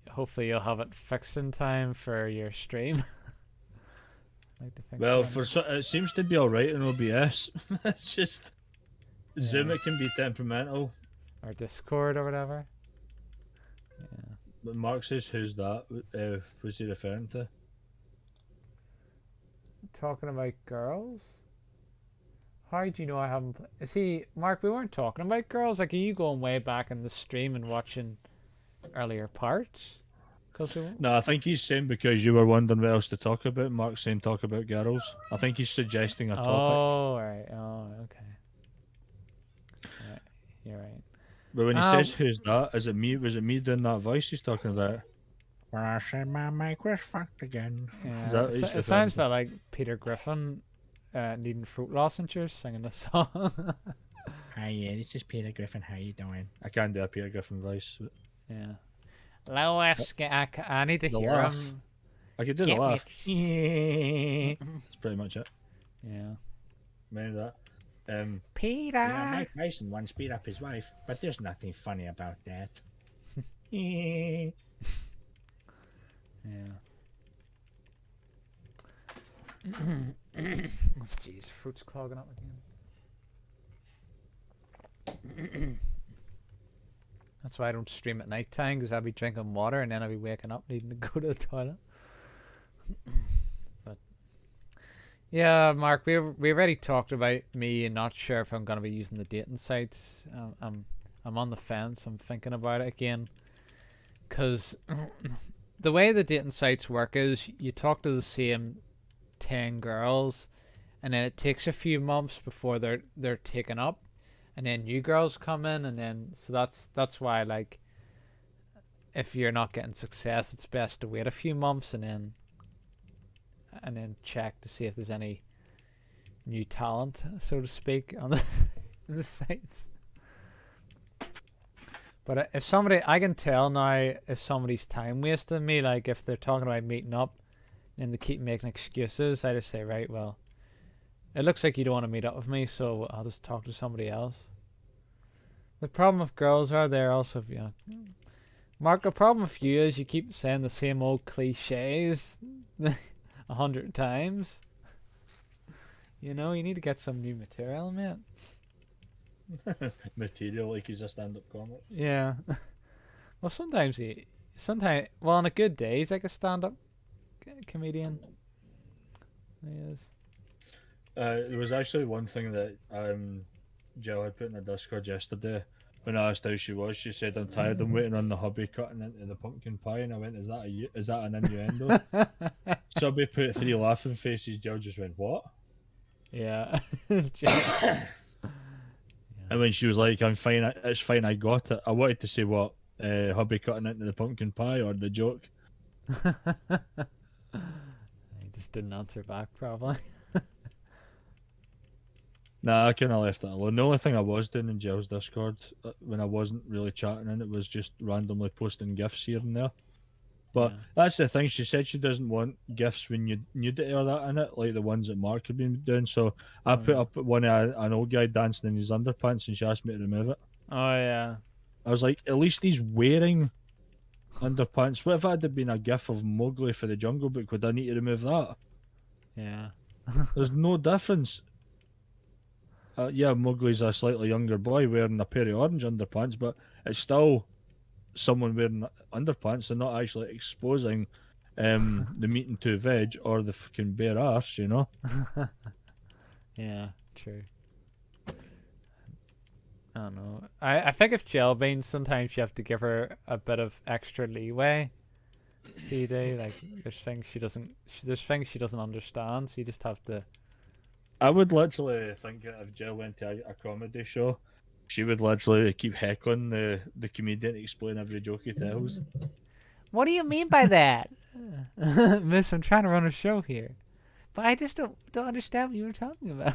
Hopefully you'll have it fixed in time for your stream. Like to fix Well, it. it seems to be all right in OBS. It's just Zoom. Yeah. It can be temperamental. Or Discord or whatever. Yeah. But Mark says, "Who's that?" Who's he referring to? Talking about girls? How do you know I haven't? Is he Mark? We weren't talking about girls. Like, are you going way back in the stream and watching earlier parts? No, I think he's saying because you were wondering what else to talk about. Mark's saying talk about girls. I think he's suggesting a topic. Oh, right. Oh, okay. Right. You're right. But when he says who's that, is it me? Was it me doing that voice he's talking about? Where I said my mic was fucked again. Yeah, it sounds about like Peter Griffin needing fruit lozenges singing a song. Hi, yeah, this is Peter Griffin. How you doing? I can't do a Peter Griffin voice. But Yeah. Lois, I need to The hear laugh. him. I could do the Get laugh. me. That's pretty much it. Yeah. Mind that. Peter. Yeah, Mike Tyson once beat up his wife, but there's nothing funny about that. Yeah. Jeez, fruit's clogging up again. That's why I don't stream at night time, because I'll be drinking water and then I'll be waking up needing to go to the toilet. But yeah, Mark, we already talked about me and not sure if I'm gonna be using the dating sites. I'm on the fence. I'm thinking about it again, because the way the dating sites work is you talk to the same 10 girls, and then it takes a few months before they're taken up, and then new girls come in, and then so that's why, like, if you're not getting success, it's best to wait a few months and then check to see if there's any new talent, so to speak, on the sites. But if somebody, I can tell now if somebody's time wasting me, like if they're talking about meeting up and they keep making excuses, I just say, right, well, it looks like you don't want to meet up with me, so I'll just talk to somebody else. The problem with girls are they're also, Mark, the problem with you is you keep saying the same old cliches 100 times. You need to get some new material, man. Material like he's a stand-up comic. Yeah. Well, sometimes, well, on a good day, he's like a stand-up comedian. He is. There was actually one thing that Jill had put in the Discord yesterday. When I asked how she was, she said, "I'm tired. I'm waiting on the hubby cutting into the pumpkin pie." And I went, "Is that an innuendo?" Subby put 3 laughing faces. Jill just went, "What?" Yeah. And when she was like, "I'm fine. It's fine. I got it." I wanted to say what, hubby cutting into the pumpkin pie or the joke. He just didn't answer back, probably. Nah, I kind of left it alone. The only thing I was doing in Jill's Discord when I wasn't really chatting in it was just randomly posting gifs here and there. But that's the thing. She said she doesn't want gifs when you nudity or that in it, like the ones that Mark had been doing. So I put up one of an old guy dancing in his underpants, and she asked me to remove it. Oh yeah. I was like, at least he's wearing underpants. What if that had been a gif of Mowgli for the Jungle Book? Would I need to remove that? Yeah. There's no difference. Yeah, Mowgli's a slightly younger boy wearing a pair of orange underpants, but it's still someone wearing underpants and not actually exposing the meat and 2 veg or the fucking bare arse, Yeah, true. I don't know. I think if Jill Bean, sometimes you have to give her a bit of extra leeway. CD, like there's things she doesn't understand, so you just have to. I would literally think that if Jill went to a comedy show, she would literally keep heckling the comedian to explain every joke he tells. What do you mean by that? Miss, I'm trying to run a show here. But I just don't understand what you were talking about.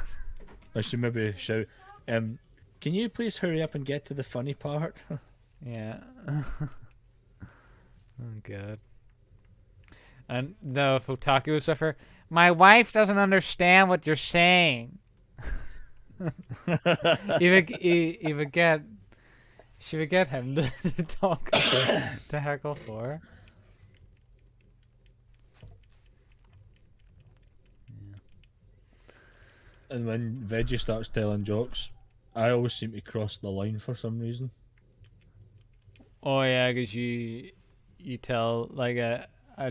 I should maybe shout, can you please hurry up and get to the funny part? Yeah. Oh God. And the Fotaku was her. My wife doesn't understand what you're saying. He would get. She would get him to talk to heckle for her. And when Veggie starts telling jokes, I always seem to cross the line for some reason. Oh yeah, because you tell like a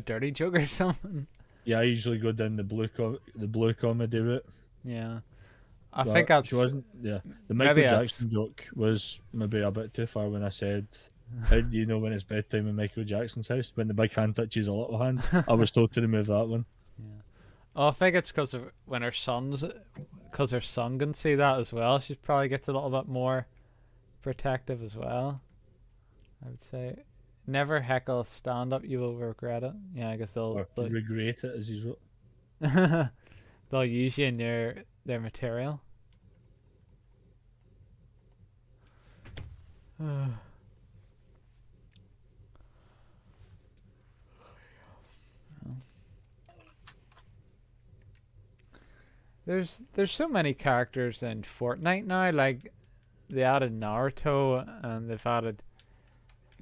dirty joke or something. Yeah, I usually go down the blue comedy route. Yeah, I But think that's she wasn't. Yeah, the maybe Michael that's Jackson joke was maybe a bit too far when I said, "How do you know when it's bedtime in Michael Jackson's house? When the big hand touches a little hand." I was told to remove that one. Yeah. Oh, I think it's because of when because her son can see that as well. She probably gets a little bit more protective as well. I would say, never heckle stand up. You will regret it. Yeah, I guess Or regret it, as he's wrote. they'll use you in their material. There's so many characters in Fortnite now. Like they added Naruto and they've added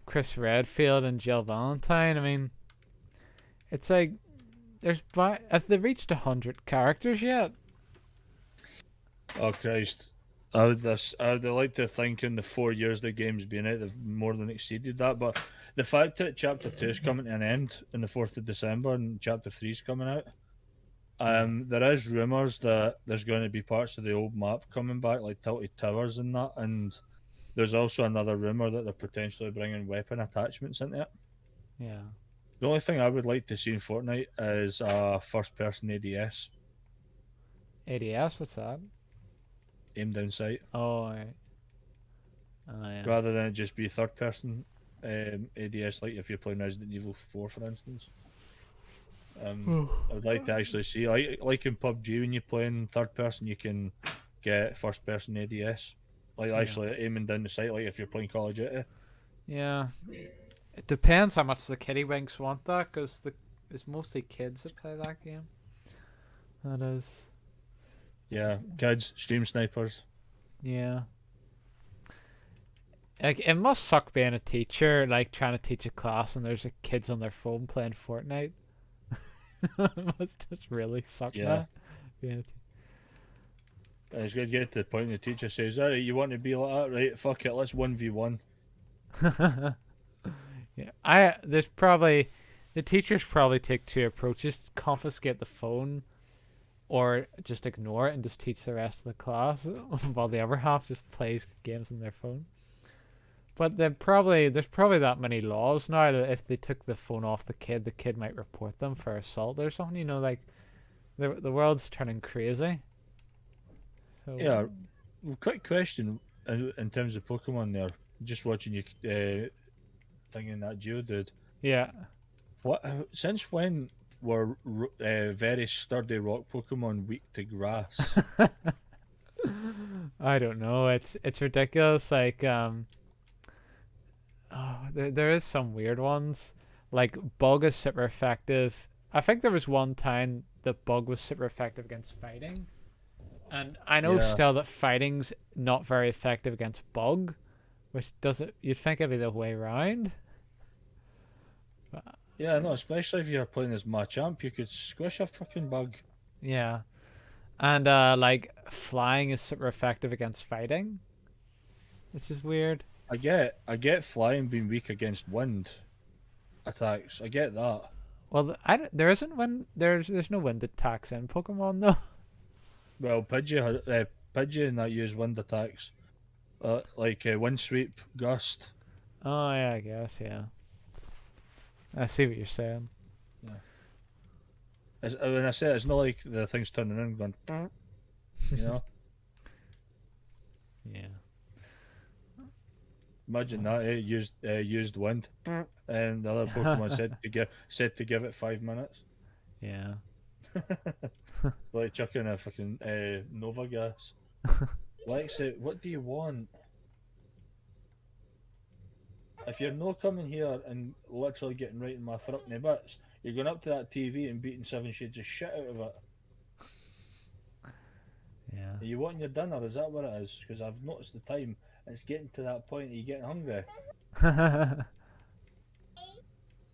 Chris Redfield and Jill Valentine. I mean, it's like have they reached 100 characters yet? Oh Christ! I would like to think in the 4 years the game's been out, they've more than exceeded that. But the fact that Chapter 2 is coming to an end on the 4th of December and Chapter 3 is coming out, there is rumours that there's going to be parts of the old map coming back, like Tilted Towers and that. And there's also another rumour that they're potentially bringing weapon attachments into it. Yeah. The only thing I would like to see in Fortnite is a first-person ADS, ADS, what's that? aim down sight, Oh, right. Oh, yeah. rather than it just be third-person ADS, like if you're playing Resident Evil 4, for instance. I'd like to actually see, like in PUBG, when you're playing third-person, you can get first-person ADS, like actually aiming down the sight, like if you're playing Call of Duty. Yeah. It depends how much the kiddywinks want that, because it's mostly kids that play that game. That is. Yeah, kids, stream snipers. Yeah. Like, it must suck being a teacher, like trying to teach a class and there's kids on their phone playing Fortnite. It must just really suck. Yeah. Being It's good to get to the point the teacher says, "Alright, you want to be like that, right? Fuck it, let's 1v1." Yeah, there's probably the teachers probably take two approaches: confiscate the phone, or just ignore it and just teach the rest of the class, while the other half just plays games on their phone. But there's probably that many laws now that if they took the phone off the kid might report them for assault or something. You know, like the world's turning crazy. So Yeah, well, quick question in terms of Pokemon there. Just watching you thing in that Geodude. yeah. What? Since when were very sturdy rock Pokemon weak to grass? I don't know. It's ridiculous. Like there is some weird ones. Like Bug is super effective. I think there was one time that Bug was super effective against fighting, and I know Yeah. still that fighting's not very effective against Bug, which doesn't. You'd think it'd be the way around. But, Yeah, no, especially if you're playing as Machamp, you could squish a fucking bug. yeah, and like flying is super effective against fighting, which is weird. I get flying being weak against wind attacks. I get that. Well, there isn't wind. There's no wind attacks in Pokemon though. Well, Pidgey and that use wind attacks, like wind sweep, gust. Oh yeah, I guess yeah. I see what you're saying. When I say it, it's not like the thing's turning around going, you know. Yeah. Imagine that. Used wind, and the other Pokemon said to give it 5 minutes. Yeah. Like chucking a fucking Nova gas. Lexi, what do you want? if you're not coming here and literally getting right in my throckney bits, you're going up to that TV and beating 7 Shades of shit out of it. Yeah. Are you wanting your dinner? Is that what it is? Because I've noticed the time. It's getting to that point. Are you getting hungry?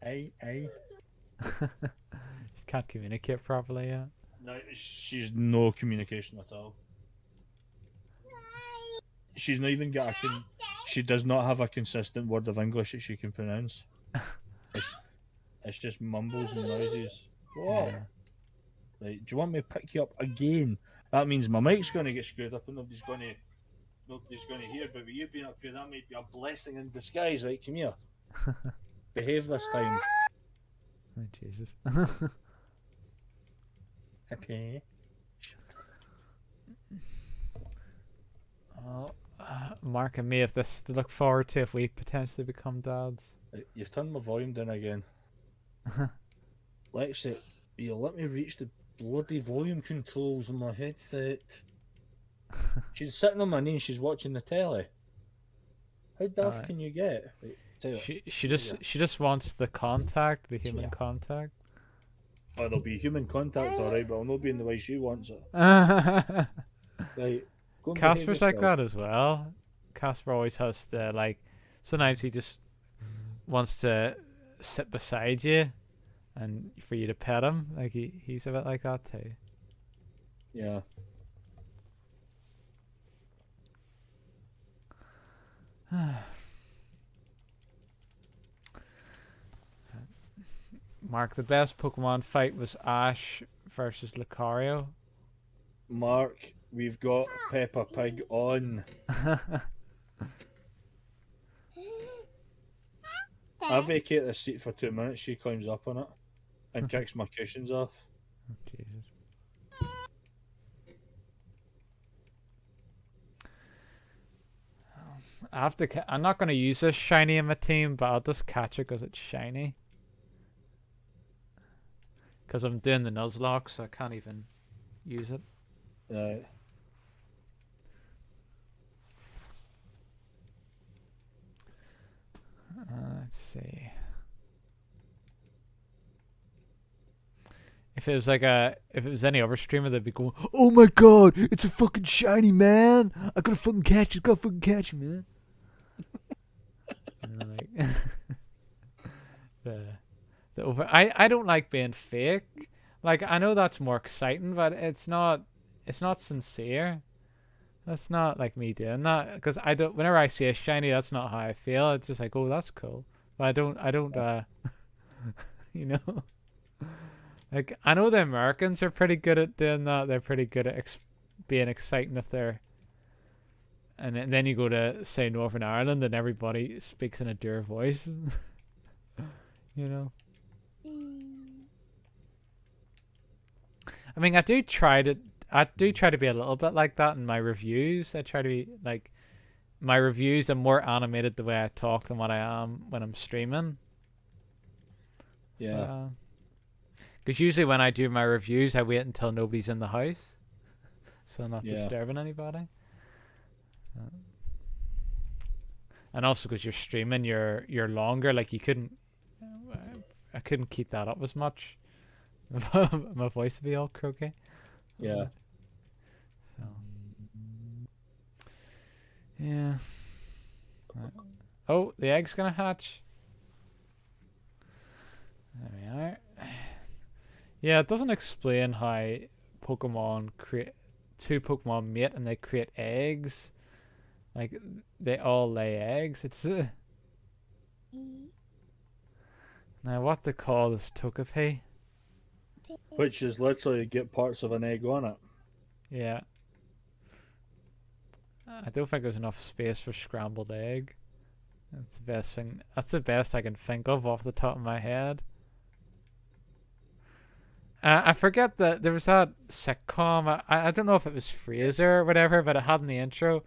Aye. She can't communicate properly yet. No, she's no communication at all. She's not even got she does not have a consistent word of English that she can pronounce. It's just mumbles and noises. What? Yeah. Right, do you want me to pick you up again? That means my mic's going to get screwed up and nobody's going to hear. But with you being up here, that might be a blessing in disguise. Right, come here. Behave this time. Oh, Jesus. Okay. Oh, Mark and me have this to look forward to if we potentially become dads. Right, you've turned my volume down again. Lexi, you let me reach the bloody volume controls on my headset. She's sitting on my knee and she's watching the telly. How daft Alright. can you get? Right, tell you what, She just wants the contact, the human Yeah. contact. oh, there'll be human contact, alright, but I'll not be in the way she wants it. Casper's Right, go and behave like yourself. that as well. Casper always has to, like, sometimes he just wants to sit beside you and for you to pet him. Like, he's a bit like that too. Yeah. Mark, the best Pokemon fight was Ash versus Lucario. Mark, we've got Peppa Pig on. I vacate this seat for 2 minutes, she climbs up on it and kicks my cushions off. Jesus. I have to. I'm not going to use this shiny in my team, but I'll just catch it because it's shiny. Because I'm doing the Nuzlocke, so I can't even use it. Right. Let's see. If it was any other streamer, they'd be going, "Oh my god, it's a fucking shiny, man! I gotta fucking catch it, gotta fucking catch it, man!" You know, like, the over. I don't like being fake. Like, I know that's more exciting, but it's not sincere. That's not like me doing that, because I don't. Whenever I see a shiny, that's not how I feel. It's just like, oh, that's cool. But I don't. You know. Like, I know the Americans are pretty good at doing that. They're pretty good at being exciting if they're. And then you go to, say, Northern Ireland and everybody speaks in a dear voice. You know? I mean, I do try to be a little bit like that in my reviews. I try to be, like, my reviews are more animated the way I talk than what I am when I'm streaming. Yeah. Because usually when I do my reviews, I wait until nobody's in the house, so I'm not Yeah. disturbing anybody. And also because you're streaming, you're longer. Like, I couldn't keep that up as much. My voice would be all croaky. Yeah. So, yeah. Oh, the egg's gonna hatch. There we are. Yeah, it doesn't explain how Pokemon two Pokemon mate and they create eggs. Like, they all lay eggs. It's now what to call this Togepi? Which is literally get parts of an egg on it. Yeah. I don't think there's enough space for scrambled egg. That's the best thing. That's the best I can think of off the top of my head. I forget that there was that sitcom. I don't know if it was Fraser or whatever, but it had in the intro.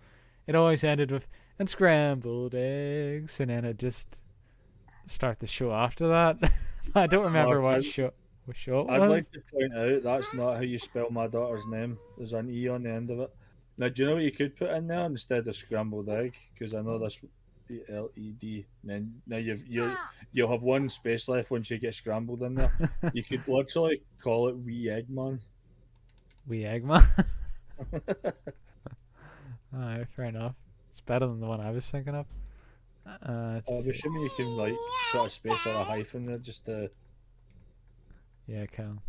It always ended with "and scrambled eggs," and then it just start the show after that. I don't remember what show it was. I'd like to point out that's not how you spell my daughter's name. There's an E on the end of it. Now, do you know what you could put in there instead of scrambled egg? Because I know this LED. Then now you'll have one space left once you get scrambled in there. You could literally call it Wee Eggman. Wee Eggman. Alright, fair enough. It's better than the one I was thinking of. I'm assuming you can like put a space or a hyphen there just to. Yeah, I can.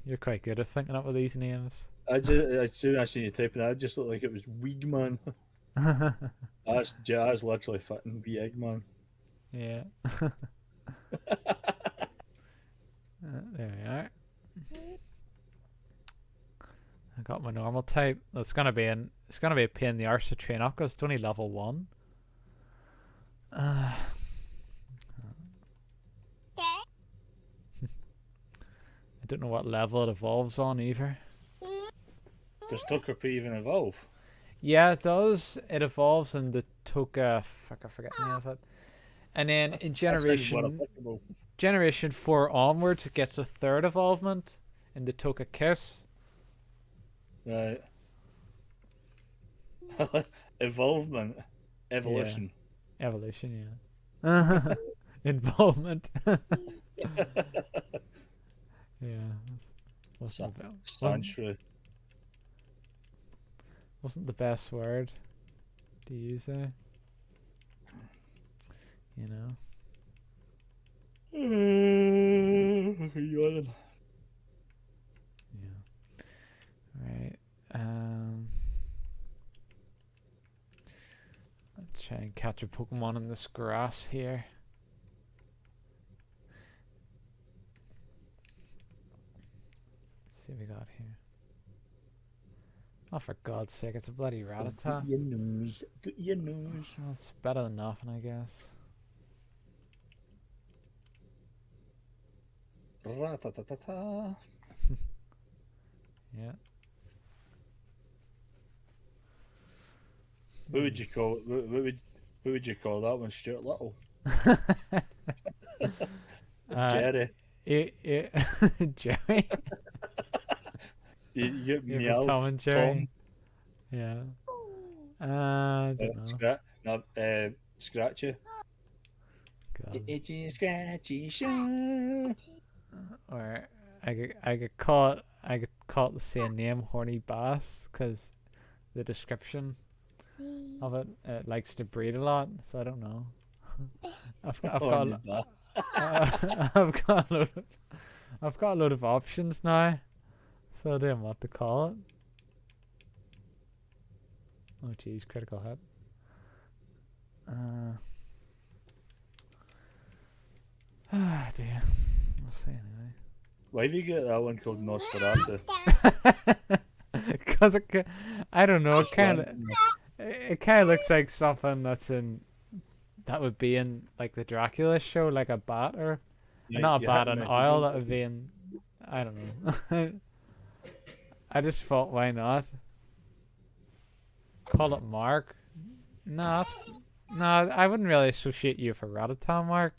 You're quite good at thinking up with these names. As soon as I seen you typing that, it just looked like it was Weegman. That's literally fitting Wee Eggman. Yeah. There we are. I got my normal type. It's gonna be a pain in the arse to train up because it's only level 1. I don't know what level it evolves on either. Does Togepi even evolve? Yeah, it does. It evolves in the Toka. Fuck, I forget the name of it. And then in Generation 4 onwards, it gets a 3rd evolvement in the Toka Kiss. Right. Evolvement. Evolution. Yeah. Evolution, yeah. Involvement. Yeah. Wasn't the best word to use there. You know. Yawning. Yeah. Right. Let's try and catch a Pokemon in this grass here. Let's see what we got here. Oh, for God's sake, it's a bloody Rattata. Good news. Good news. That's better than nothing, I guess. Ra-ta-ta-ta-ta. Yeah. What would you call what would you call that one, Stuart Little? Jerry. Jerry. You Yeah, Tom and Jerry. Yeah. I don't know. Scratchy. God. Itchy scratchy show. Or I could call it the same name, Horny Bass, because the description of it likes to breed a lot. So I don't know. I've got a load of options now, so I don't know what to call it. Oh geez, critical hit. Dear. We'll see anyway. Why do you get that one called Nosferatu? Because I don't know. It kind of looks like something that would be in like the Dracula show, like a bat or not a bat, an owl that would be in. I don't know. I just thought, why not? Call it Mark. No, I wouldn't really associate you for Rattata, Mark.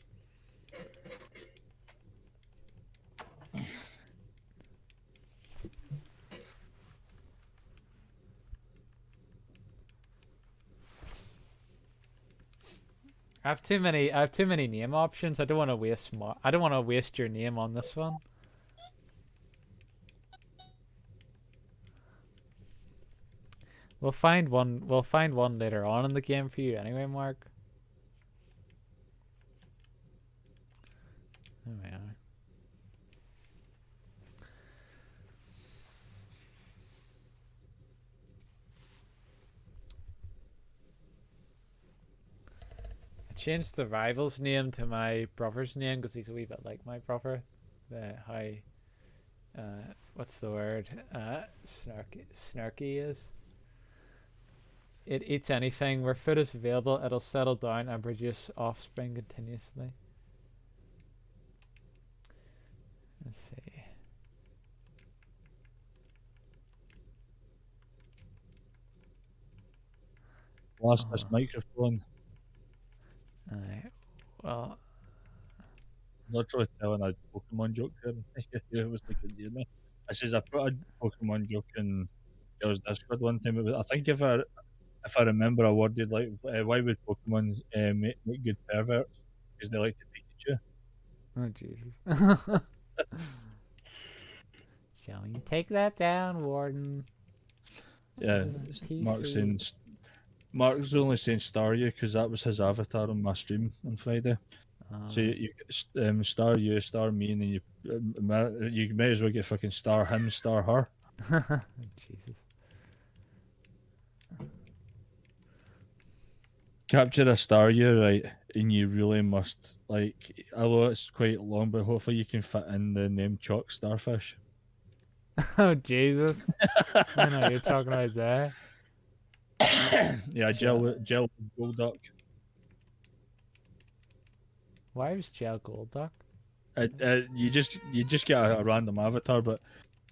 I have too many name options. I don't want to waste your name on this one. We'll find one later on in the game for you anyway, Mark. There we are. I changed the rival's name to my brother's name because he's a wee bit like my brother. What's the word? Snarky is. It eats anything. Where food is available, it'll settle down and produce offspring continuously. Let's see. Lost this microphone. Alright. Well, Literally telling a Pokemon joke to him. It was like, me. I says I put a Pokemon joke in There was Discord one time. I think if I remember, I worded like, "Why would Pokemon make good perverts? Because they like to Pikachu." Oh Jesus. Shall you take that down, Warden? This Yeah, isn't Mark's PC. saying Mark's only saying star you because that was his avatar on my stream on Friday. So you star you, star me, and then you may as well get fucking star him, star her. Jesus. Capture a star you, right, and you really must, like, although it's quite long, but hopefully you can fit in the name Chalk Starfish. Oh Jesus. I know you're talking about that. Yeah, gel Golduck. Why was Gel Golduck? You just get a random avatar, but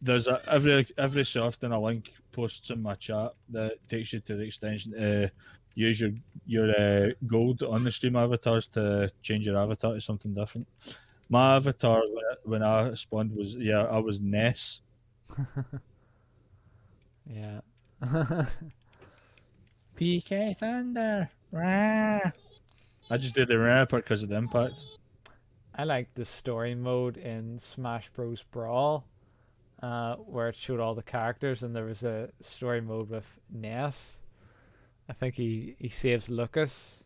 there's every so often a link posts in my chat that takes you to the extension. Use your gold on the stream avatars to change your avatar to something different. My avatar when I spawned was I was Ness. Yeah. PK Thunder. Rah. I just did the rapper because of the impact. I like the story mode in Smash Bros. Brawl, where it showed all the characters, and there was a story mode with Ness. I think he saves Lucas,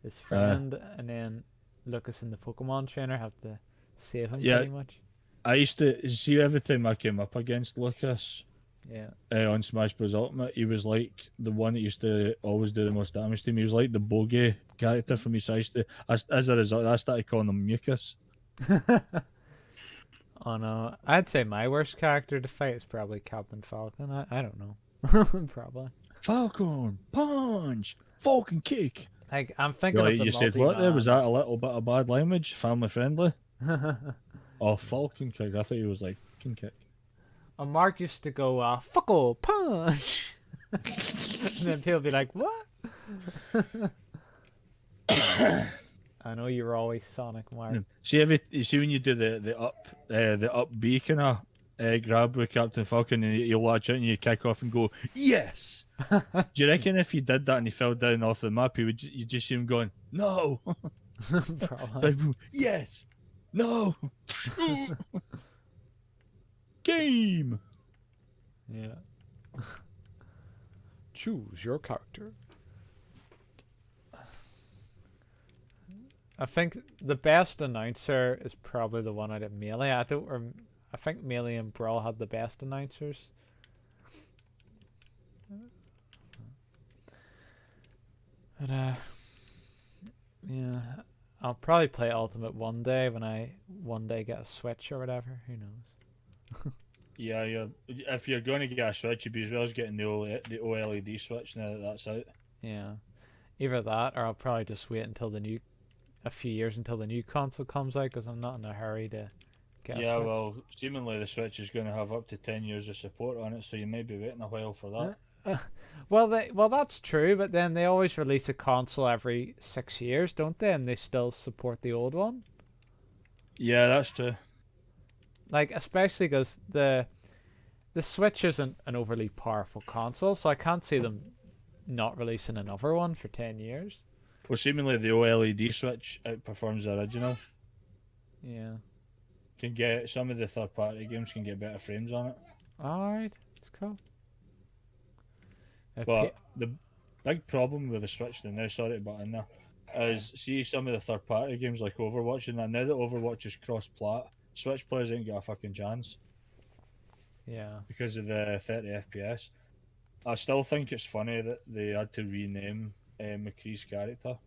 his friend, and then Lucas and the Pokemon trainer have to save him Yeah. pretty much. I used to see every time I came up against Lucas Yeah. on Smash Bros. Ultimate, he was like the one that used to always do the most damage to me. He was like the bogey character for me. So I used to, as a result, I started calling him Mucus. Oh no, I'd say my worst character to fight is probably Captain Falcon. I don't know. Probably. Falcon, punch, Falcon kick. Like I'm thinking of the You said what there? Was that a little bit of bad language? Family friendly? Oh, Falcon kick. I thought he was like Falcon kick. Mark used to go, fuckle punch. And then people be like, what? I know you were always Sonic, Mark. See when you do the up B kind of grab with Captain Falcon and you watch it and you kick off and go yes. Do you reckon if he did that and he fell down off the map, you just see him going no? Probably. Yes, no. Game. Yeah. Choose your character. I think the best announcer is probably the one out of Melee. I think Melee and Brawl had the best announcers. But yeah, I'll probably play Ultimate one day when I one day get a Switch or whatever. Who knows? Yeah. If you're going to get a Switch, you'd be as well as getting the OLED Switch now that that's out. Yeah, either that or I'll probably just wait until a few years until the new console comes out because I'm not in a hurry to get a Switch. Well, seemingly the Switch is going to have up to 10 years of support on it, so you may be waiting a while for that. Well, that's true, but then they always release a console every 6 years, don't they? And they still support the old one. Yeah, that's true. Like, especially because the Switch isn't an overly powerful console, so I can't see them not releasing another one for 10 years. Well, seemingly the OLED Switch outperforms the original. Yeah. Can get some of the third-party games can get better frames on it. All right, that's cool. But the big problem with the Switch now, sorry to butt in there, is see some of the third-party games like Overwatch, and now that Overwatch is cross-plat, Switch players ain't got a fucking chance. Yeah. Because of the 30 FPS. I still think it's funny that they had to rename McCree's character.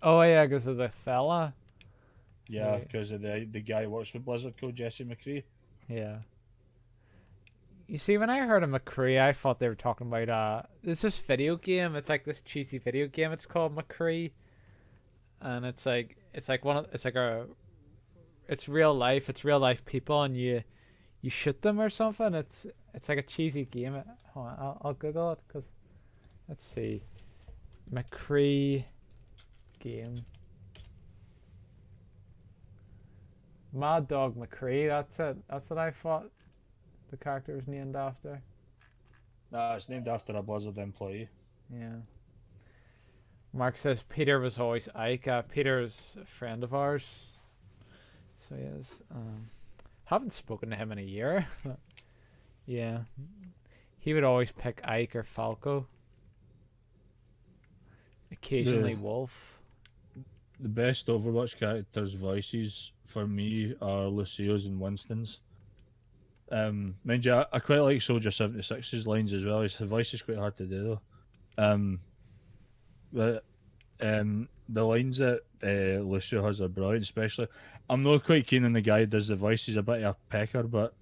Oh yeah, because of the fella. Yeah, because of the guy who works with Blizzard called Jesse McCree. Yeah. You see, when I heard of McCree, I thought they were talking about there's this video game. It's like this cheesy video game. It's called McCree, and it's real life. It's real life people, and you shoot them or something. It's like a cheesy game. Hold on, I'll Google it because let's see, McCree game. Mad Dog McCree. That's it. That's what I thought the character was named after. Nah, it's named after a Blizzard employee. Yeah. Mark says Peter was always Ike. Peter's a friend of ours. So he is. Haven't spoken to him in a year. But yeah. He would always pick Ike or Falco. Occasionally Wolf. The best Overwatch characters' voices for me are Lucio's and Winston's. Mind you, I quite like Soldier 76's lines as well. His voice is quite hard to do though. But the lines that Lucio has are brilliant, especially. I'm not quite keen on the guy who does the voice. He's a bit of a pecker, but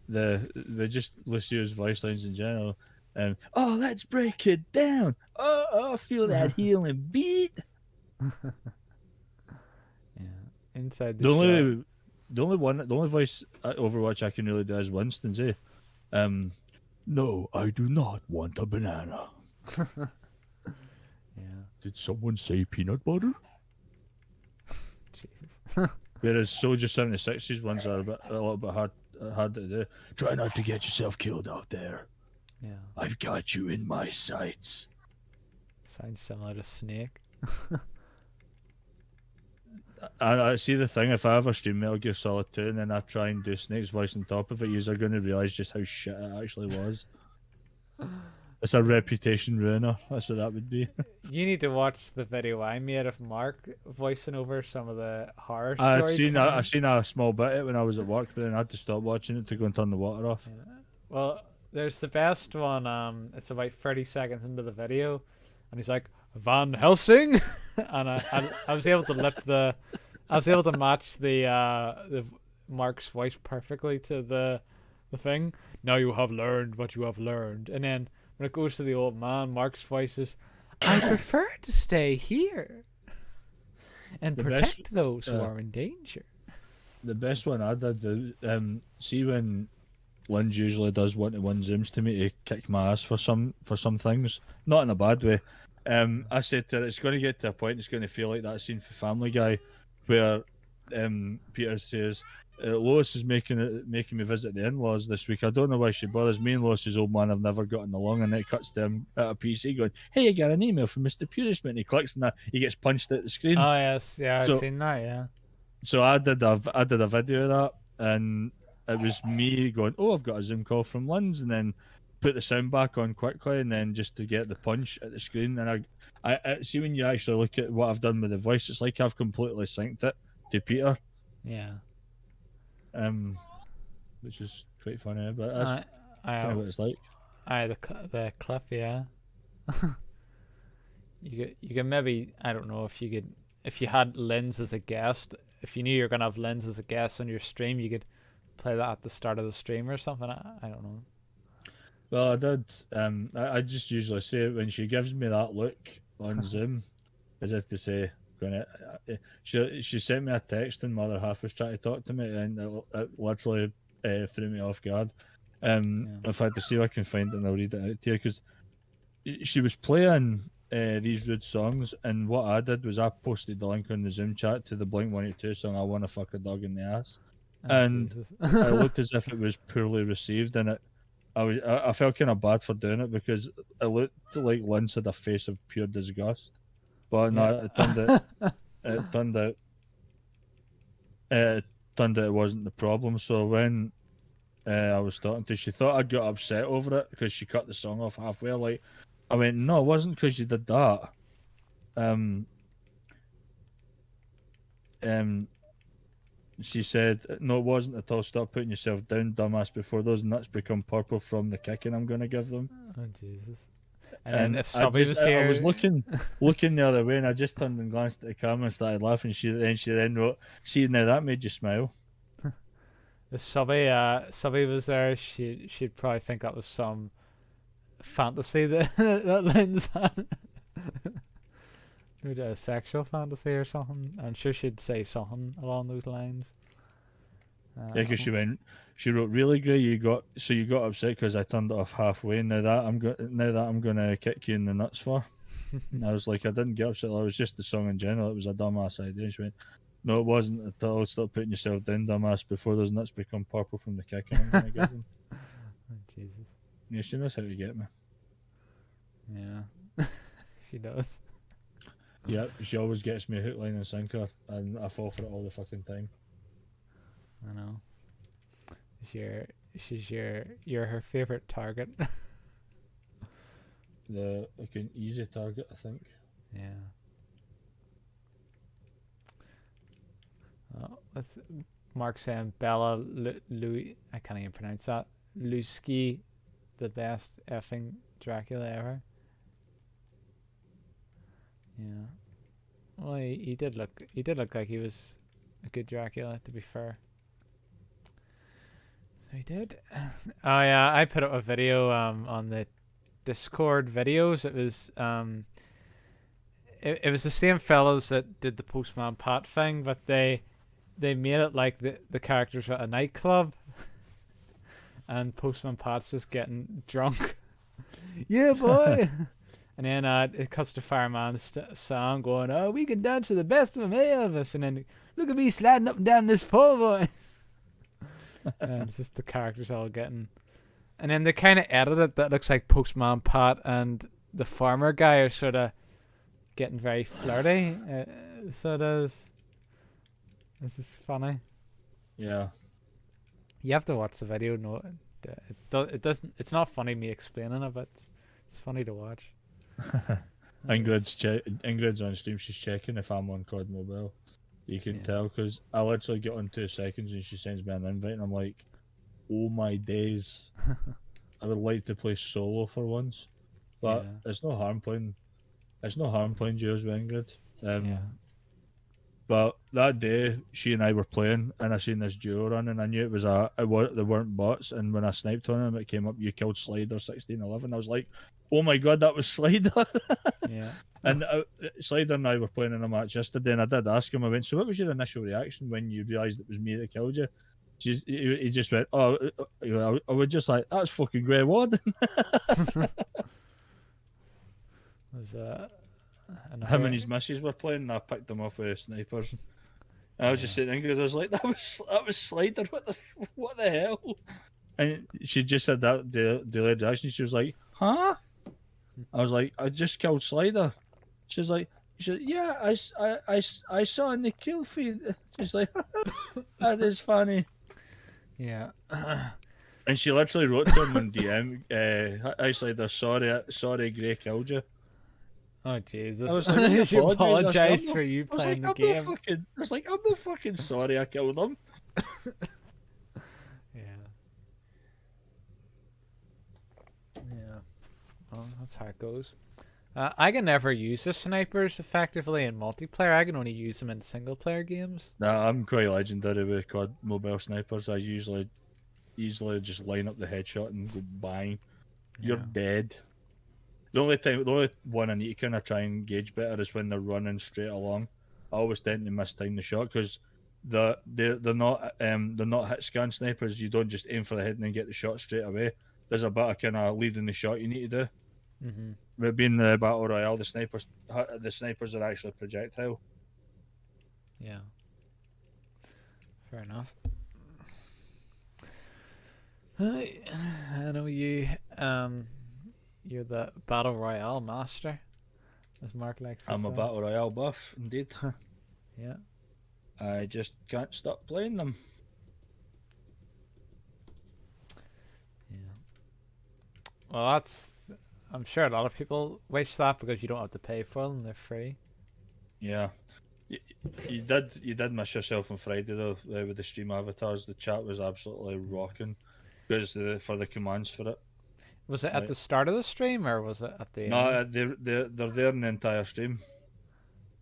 the just Lucio's voice lines in general. Oh, let's break it down. Oh, I feel that healing beat. Yeah. Inside the The shot. the only voice at Overwatch I can really do is Winston's. No, I do not want a banana. Yeah. Did someone say peanut butter? Jesus. Whereas Soldier 76's ones are a little bit hard to do. Try not to get yourself killed out there. Yeah. I've got you in my sights. Sounds similar to Snake. I see the thing, if I ever stream Metal Gear Solid 2 and then I try and do Snake's voice on top of it, you're going to realise just how shit it actually was. It's a reputation ruiner. That's what that would be. You need to watch the video I made of Mark voicing over some of the horror I'd story. seen a small bit of it when I was at work, but then I had to stop watching it to go and turn the water off. Yeah. Well, there's the best one. It's about 30 seconds into the video, and he's like, Van Helsing, and I was able to match the Mark's voice perfectly to the thing. Now you have learned what you have learned, and then when it goes to the old man, Mark's voice is, I prefer to stay here and The protect best- those who are in danger. The best one I did, see when Linz usually does one-to-one zooms to me to kick my ass for some things, not in a bad way. I said to her, it's going to get to a point, it's going to feel like that scene for Family Guy, where Peter says, Lois is making me visit the in-laws this week. I don't know why she bothers. Me and Lois's old man have never gotten along, and it cuts to him at a PC going, hey, I got an email from Mr. Purishment, and he clicks and that he gets punched at the screen. Oh yes, yeah, So- I've seen that. Yeah. So I did a video of that, and it was me going, oh, I've got a Zoom call from Linz, and then put the sound back on quickly, and then just to get the punch at the screen. And I see when you actually look at what I've done with the voice, it's like I've completely synced it to Peter, Yeah. which is quite funny. But that's kind of what it's like. The clip, yeah. you could maybe, I don't know, if you had Linz as a guest, if you knew you were gonna have Linz as a guest on your stream, you could play that at the start of the stream or something. I don't know. Well, I did. I just usually say it when she gives me that look on Zoom, as if to say, she sent me a text and my other half was trying to talk to me, and it literally threw me off guard. I've had to see if I can find it and I'll read it out to you, because she was playing these rude songs, and what I did was I posted the link on the Zoom chat to the Blink-182 song "I Wanna Fuck a Dog in the Ass," and Jesus. it looked as if it was poorly received, and I felt kind of bad for doing it, because it looked like Linz had a face of pure disgust. But no, Yeah. it turned out it wasn't the problem. So when I was talking to her, she thought I got upset over it because she cut the song off halfway. Like, I went, no, it wasn't because you did that. She said, no, it wasn't at all. Stop putting yourself down, dumbass, before those nuts become purple from the kicking I'm going to give them. Oh Jesus. And then if I somebody was here, I was looking the other way, and I just turned and glanced at the camera and started laughing. She then wrote, see, now that made you smile. if somebody was there, she'd probably think that was some fantasy that that Linz had. Maybe a sexual fantasy or something. I'm sure she'd say something along those lines. Yeah, because she wrote, really great. You got upset because I turned it off halfway. Now that I'm gonna kick you in the nuts for. And I was like, I didn't get upset. It was just the song in general. It was a dumbass idea. And she went, no, it wasn't at all. Stop putting yourself down, dumbass, before those nuts become purple from the kicking I'm gonna give them. Oh, Jesus. Yeah, she knows how to get me. Yeah, she does. Yep, she always gets me hook, line, and sinker, and I fall for it all the fucking time. I know. You're her favorite target. Like an easy target, I think. Yeah. Oh, that's Mark saying Bella Louis. I can't even pronounce that. Lusky, the best effing Dracula ever. Yeah. Well, he did look like he was a good Dracula. To be fair. So he did. Oh yeah, I put up a video on the Discord videos. It was it was the same fellas that did the Postman Pat thing, but they made it like the characters at a nightclub, and Postman Pat's just getting drunk. Yeah, boy. And then it cuts to Fireman's song going, "Oh, we can dance to the best of us," and then look at me sliding up and down this pole, boy. And it's just the characters all getting, and then they kind of edit it that looks like Postman Pat and the farmer guy are sort of getting very flirty. So it is. This is funny. Yeah. You have to watch the video. No, it doesn't. It's not funny me explaining it, but it's funny to watch. Ingrid's on stream. She's checking if I'm on COD Mobile. You can tell because I literally get on 2 seconds and she sends me an invite, and I'm like, "Oh my days! I would like to play solo for once, but it's no harm playing. It's no harm playing duos with Ingrid." But that day, she and I were playing, and I seen this duo run, and I knew they weren't bots. And when I sniped on him, it came up, "You killed Slider 1611." I was like, "Oh my god, that was Slider!" Yeah. And Slider and I were playing in a match yesterday, and I did ask him. I went, "So, what was your initial reaction when you realised it was me that killed you?" He just went, "Oh, I was just like, that's fucking Grey Warden." Was him and his missus were playing, and I picked them off with snipers. And I was just saying, Ingrid, I was like, that was Slider. What the hell? And she just said that delayed reaction. She was like, "Huh?" I was like, "I just killed Slider." She's like, "Yeah, I saw in the kill feed." She's like, "That is funny." Yeah. And she literally wrote to him in DM, "Hi Slider, sorry, Grey killed you." Oh Jesus! I was like, she apologized for you playing the game. I was like, "I'm not fucking sorry I killed him." Yeah. Well, that's how it goes. I can never use the snipers effectively in multiplayer. I can only use them in single player games. Nah, I'm quite legendary with COD mobile snipers. I usually easily just line up the headshot and go bang. You're dead. The only one I need to kind of try and gauge better is when they're running straight along. I always tend to mistime the shot because they're not hit scan snipers. You don't just aim for the head and then get the shot straight away. There's a bit of kind of leading the shot you need to do. Mm-hmm. With being the battle royale, the snipers are actually projectile. Yeah. Fair enough. I know you. You're the battle royale master, as Mark likes to say. I'm a battle royale buff, indeed. Yeah. I just can't stop playing them. Yeah. Well, I'm sure a lot of people wish that because you don't have to pay for them; they're free. Yeah. You did miss yourself on Friday though with the stream avatars. The chat was absolutely rocking because for the commands for it. Was it at the start of the stream or was it at the No, end? they're there in the entire stream.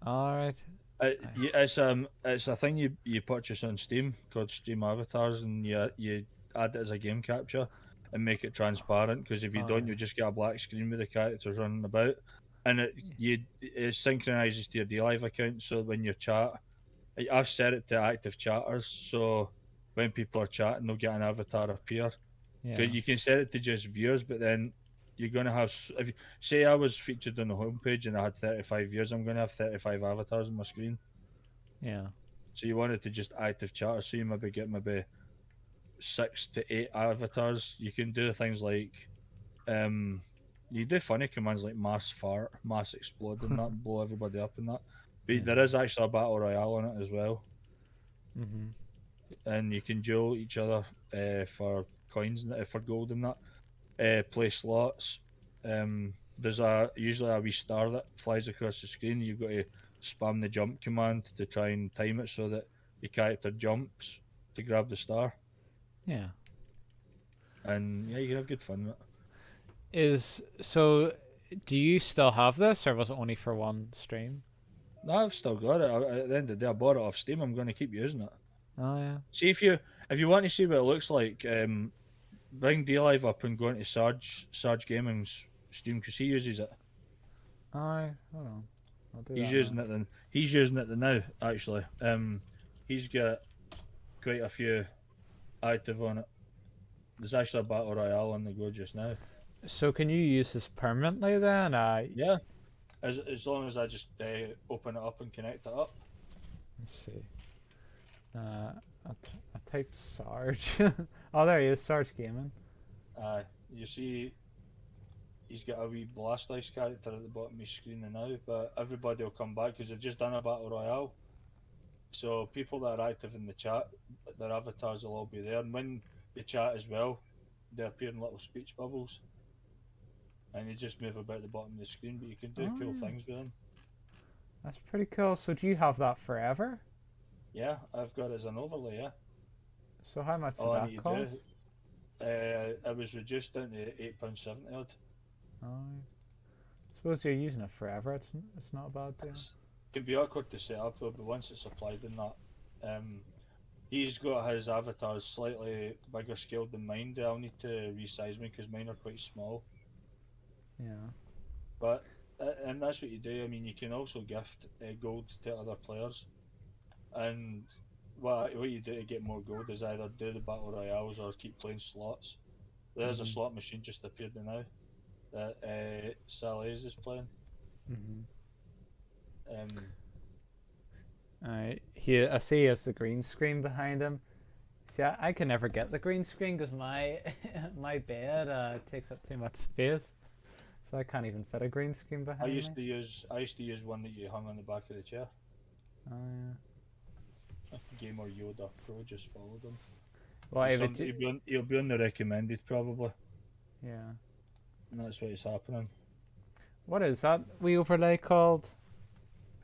All right. It's a thing you purchase on Steam called Stream Avatars, and you add it as a game capture and make it transparent. Because if you don't, you just get a black screen with the characters running about, and it synchronizes to your DLive account. So when you chat, I've set it to active chatters, so when people are chatting, they'll get an avatar appear. Because you can set it to just viewers, but then you're going to have, if you say I was featured on the homepage and I had 35 viewers, I'm going to have 35 avatars on my screen. Yeah. So you want it to just active chatter, so you maybe get 6 to 8 avatars. You can do things like You do funny commands like mass fart, mass explode, and that blow everybody up and that. But Yeah. there is actually a battle royale on it as well, Mm-hmm. and you can duel each other for coins and for gold and that. Play slots. There's usually a wee star that flies across the screen. You've got to spam the jump command to try and time it so that your character jumps to grab the star. Yeah. And yeah, you can have good fun with it. So do you still have this, or was it only for one stream? No, I've still got it. At the end of the day, I bought it off Steam. I'm going to keep using it. Oh yeah. See if you want to see what it looks like, bring D Live up and go into Sarge Gaming's Steam because he uses it. Hold on. I'll do He's that using now. it then. He's using it now actually. He's got quite a few active on it. There's actually a battle royale on the go just now. So can you use this permanently then? Yeah, as long as I just open it up and connect it up. Let's see. I typed Sarge. Oh, there he is, Sarge Gaming. You see, he's got a wee Blastoise character at the bottom of his screen now, but everybody will come back because they've just done a battle royale. So people that are active in the chat, their avatars will all be there, and when they chat as well, they appear in little speech bubbles, and you just move about the bottom of the screen. But you can do cool things with them. That's pretty cool. So do you have that forever? Yeah, I've got it as an overlay. Yeah. So how much did All I that need to cost? do, it was reduced down to £8.70 odd. Suppose you're using it forever. It's not a bad deal. It can be awkward to set up though, but once it's applied in that, he's got his avatars slightly bigger scaled than mine. I'll need to resize me because mine are quite small. Yeah. But and that's what you do. I mean, you can also gift gold to other players, and what you do to get more gold is either do the battle royales or keep playing slots. There's a slot machine just appeared now that Salaz is playing. I see he has the green screen behind him. See, I can never get the green screen because my my bed takes up too much space, so I can't even fit a green screen behind I me. used to use one that you hung on the back of the chair. Oh yeah. Gamer Yoda Pro just followed him. Well, He'll be on the recommended probably. Yeah. And that's what is happening. What is that wee overlay called?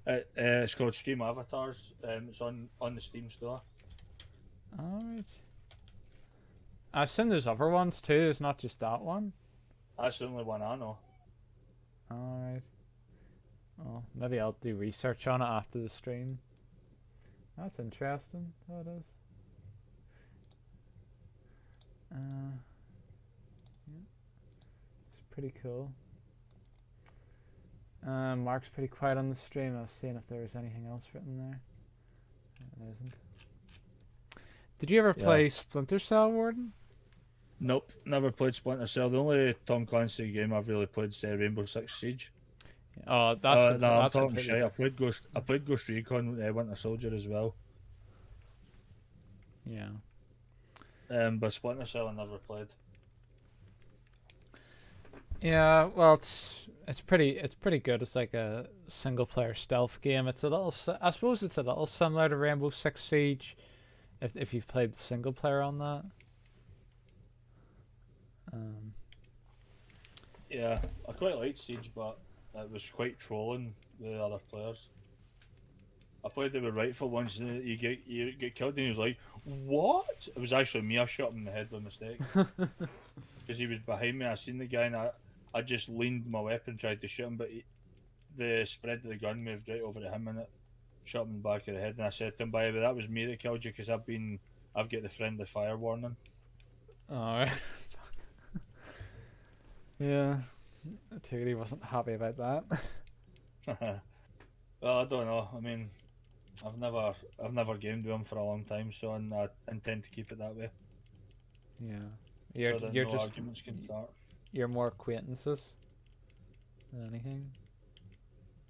It's called Stream Avatars. It's on the Steam store. Alright. I assume there's other ones too, it's not just that one. That's the only one I know. Alright. Well, maybe I'll do research on it after the stream. That's interesting, that is. Yeah. It's pretty cool. Mark's pretty quiet on the stream. I was seeing if there was anything else written there. There isn't. Did you ever play Splinter Cell, Warden? Nope, never played Splinter Cell. The only Tom Clancy game I've really played is Rainbow Six Siege. Oh, No, I'm that's talking shit. I played Ghost Recon Winter Soldier as well. Yeah. But Splinter Cell I never played. Yeah, well, it's pretty good. It's like a single player stealth game. It's a little, I suppose it's a little similar to Rainbow Six Siege, if you've played the single player on that. Yeah, I quite liked Siege, but it was quite trolling with the other players. I played it with Rightful once, and you get killed, and he was like, "What?" It was actually me. I shot him in the head by mistake because he was behind me. I seen the guy, and I just leaned my weapon, tried to shoot him, but the spread of the gun moved right over to him, and it shot him in the back of the head. And I said to him, "By the way, that was me that killed you, because I've got the friendly fire warning." Alright. Yeah. Tiggy wasn't happy about that. Well, I don't know. I mean, I've never gamed with him for a long time, so I intend to keep it that way. Yeah. So that You're no just arguments can start. you're more acquaintances than anything.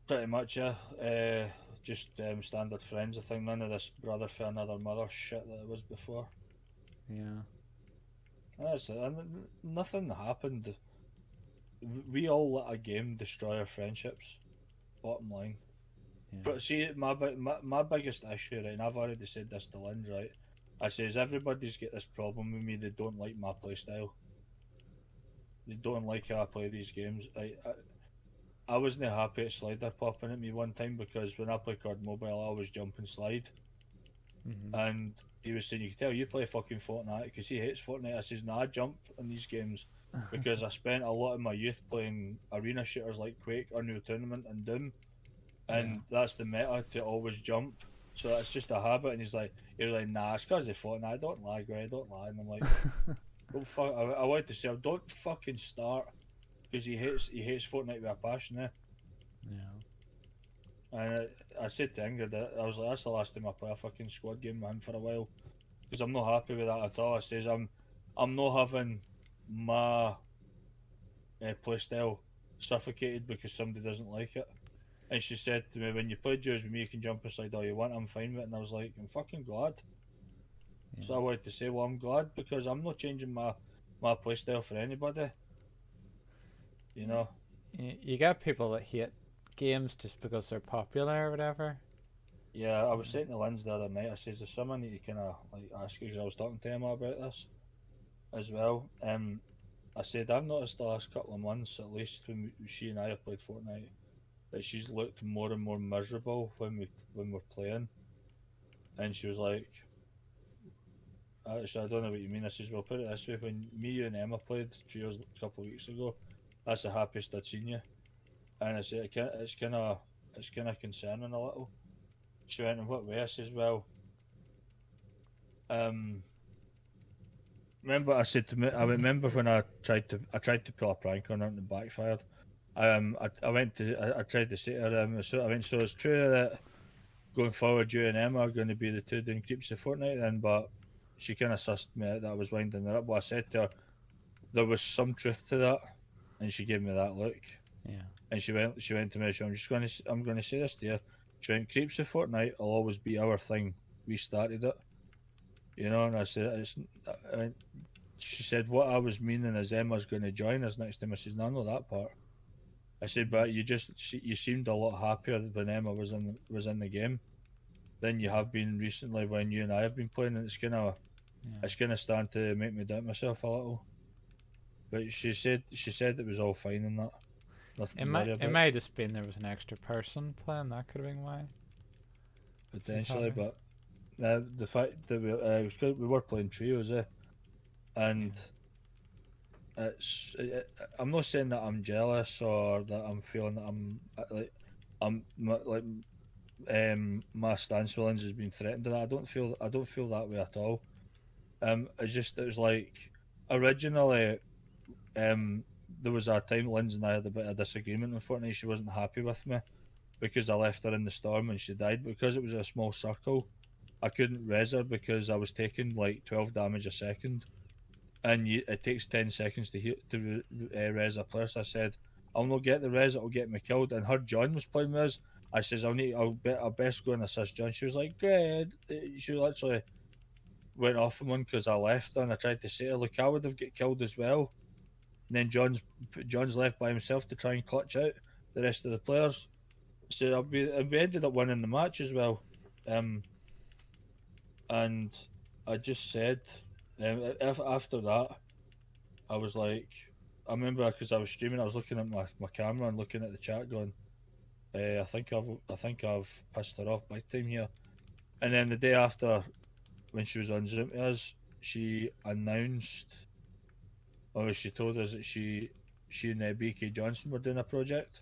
Pretty much, yeah. Just standard friends. I think none of this brother for another mother shit that it was before. Yeah. That's it. And nothing happened we all let a game destroy our friendships. Bottom line. Yeah. But see, my biggest issue, right, and I've already said this to Linz, right? I says everybody's got this problem with me. They don't like my play style. They don't like how I play these games. I wasn't happy at Slider popping at me one time because when I play COD Mobile, I always jump and slide. And he was saying, you can tell you play fucking Fortnite because he hates Fortnite. I says, no, I jump in these games because I spent a lot of my youth playing arena shooters like Quake, Unreal Tournament, and Doom. And that's the meta to always jump. So it's just a habit. And he was like, nah, it's because of Fortnite. I don't lie, Gray, I don't lie. And I'm like, don't fuck. I wanted to say, don't fucking start because he hates Fortnite with a passion, eh? Yeah. And I said to Ingrid, I was like, that's the last time I play a fucking squad game with him for a while because I'm not happy with that at all. I says I'm not having my play style suffocated because somebody doesn't like it. And she said to me, when you play duos with me, you can jump and slide all you want. I'm fine with it. And I was like, I'm fucking glad. Yeah. So I wanted to say, well, I'm glad because I'm not changing my play style for anybody. You know. You got people that hate games just because they're popular or whatever. Yeah, I was saying to Linz the other night. I says, there's someone I need to kind of like ask you because I was talking to Emma about this as well. I said I've noticed the last couple of months, at least when she and I have played Fortnite, that she's looked more and more miserable when we're playing. And she was like, so I don't know what you mean. I says, well, put it this way: when me, you, and Emma played trios a couple of weeks ago, that's the happiest I'd seen you. And I said, it's kind of concerning a little. She went, in what way? I says, well, um, remember I said to me, I remember when I tried to pull a prank on her and it backfired. I tried to say to her, so it's true that going forward, you and Emma are going to be the two doing creeps of Fortnite then, but she kind of sussed me out that I was winding her up. But I said to her, there was some truth to that, and she gave me that look. Yeah. And she went to me. I'm going to say this to you. She went, creeps of Fortnite will always be our thing. We started it, And I said, she said, what I was meaning is Emma's going to join us next time. I said, no, I know that part. I said, but you seemed a lot happier when Emma was in the game than you have been recently when you and I have been playing, and it's starting to make me doubt myself a little. But she said it was all fine and that, nothing to worry It about might just been there was an extra person playing. That could have been why. potentially. But the fact that we were playing trios, and I'm not saying that I'm jealous or that I'm feeling that my stance with Lindsay has been threatened. And I don't feel that way at all. It was like originally, there was a time Lindsay and I had a bit of disagreement. Unfortunately, she wasn't happy with me because I left her in the storm and she died. Because it was a small circle, I couldn't res her because I was taking like 12 damage a second, and it takes 10 seconds to res a player. So I said, I'll not get the res, it'll get me killed. And her John was playing with us. I says, I'll best go and assist John. She was like, great. She literally went off on one because I left her, and I tried to say to her, look, I would have get killed as well. And then John's left by himself to try and clutch out the rest of the players. So we ended up winning the match as well. And I just said, after that, I was like, I remember because I was streaming, I was looking at my camera and looking at the chat, going, I think I've pissed her off big time here. And then the day after, when she was on Zoom to us, she announced, or she told us that she and BK Johnson were doing a project.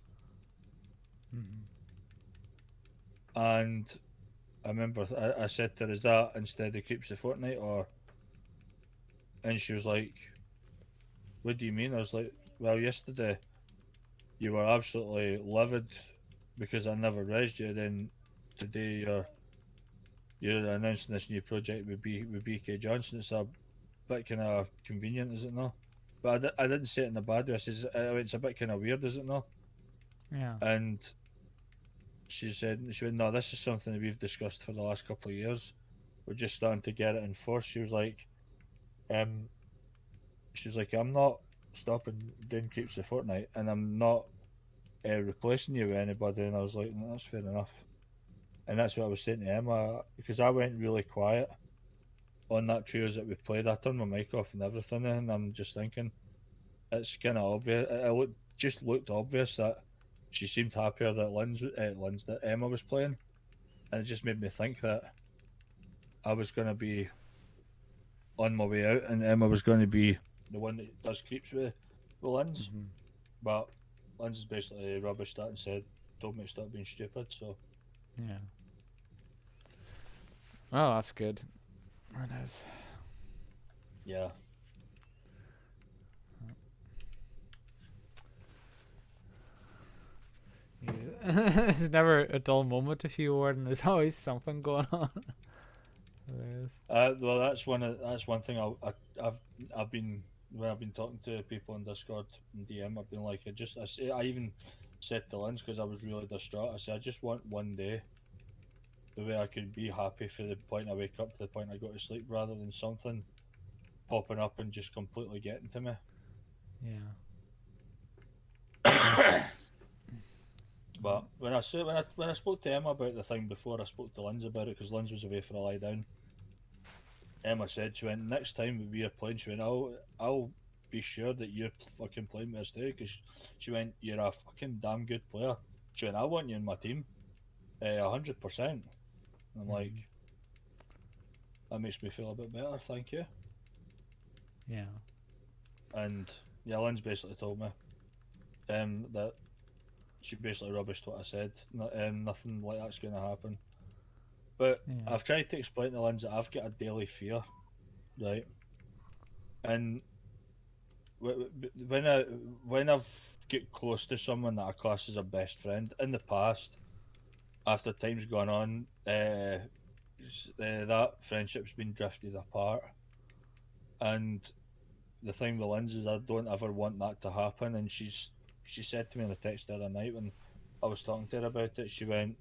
And I remember I said to her, is that instead of Creeps of Fortnite or? And she was like, what do you mean? I was like, well, yesterday you were absolutely livid because I never raised you. Then today you're announcing this new project with BK Johnson. It's a bit kind of convenient, is it not? But I didn't say it in a bad way. I says it's a bit kind of weird, is it not? Yeah. And she went, no, this is something that we've discussed for the last couple of years. We're just starting to get it in force. She was like, I'm not stopping doing creeps a fortnight, and I'm not replacing you with anybody. And I was like, no, that's fair enough. And that's what I was saying to Emma, because I went really quiet on that trios that we played. I turned my mic off and everything, and I'm just thinking it's kind of obvious. Just looked obvious that she seemed happier that that Emma was playing, and it just made me think that I was going to be on my way out, and Emma was going to be the one that does creeps with Linz. Mhm. But Linz is basically rubbish that and said, "Told me to stop being stupid." So Yeah. Oh, that's good. That is. yeah, There's never a dull moment with you, Warden. There's always something going on. There is. well, that's one thing I've been when I've been talking to people on Discord and DM. I've been like, I even said to Linz because I was really distraught. I said I just want one day the way I could be happy from the point I wake up to the point I go to sleep, rather than something popping up and just completely getting to me. Yeah. But when I spoke to Emma about the thing before, I spoke to Linz about it because Linz was away for a lie down. Emma said, she went, next time we are playing, she went, I'll be sure that you're fucking playing with us too, because she went, you're a fucking damn good player. She went, I want you in my team, 100%. I'm like, that makes me feel a bit better, thank you. Yeah. And yeah, Lynn's basically told me that she basically rubbished what I said. Nothing like that's going to happen. But Yeah. I've tried to explain to Lynn that I've got a daily fear, right? And when I've get close to someone that I class as a best friend in the past, after time's gone on, that friendship's been drifted apart. And the thing with Lindsay is I don't ever want that to happen. And she said to me in a text the other night when I was talking to her about it, she went,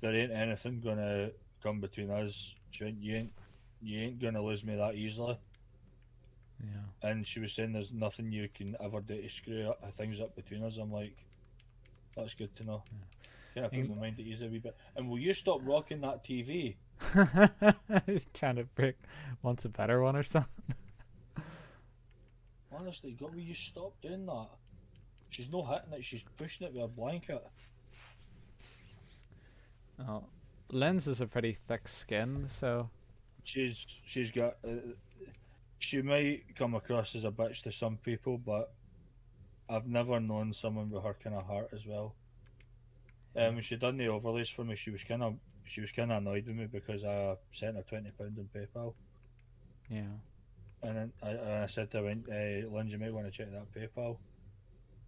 "There ain't anything gonna come between us." She went, "You ain't gonna lose me that easily." Yeah. And she was saying, "There's nothing you can ever do to screw things up between us." I'm like, "That's good to know." Kind of put my mind at ease a wee bit. And will you stop rocking that TV? He's trying to pick wants a better one or something. Honestly, God, will you stop doing that? She's not hitting it, she's pushing it with a blanket. Oh, Lens is a pretty thick skin, so She's got. She might come across as a bitch to some people, but I've never known someone with her kind of heart as well. When she done the overlays for me, she was kind of annoyed with me because I sent her £20 in PayPal. yeah. And then I said to her, Lynn, you might want to check that PayPal.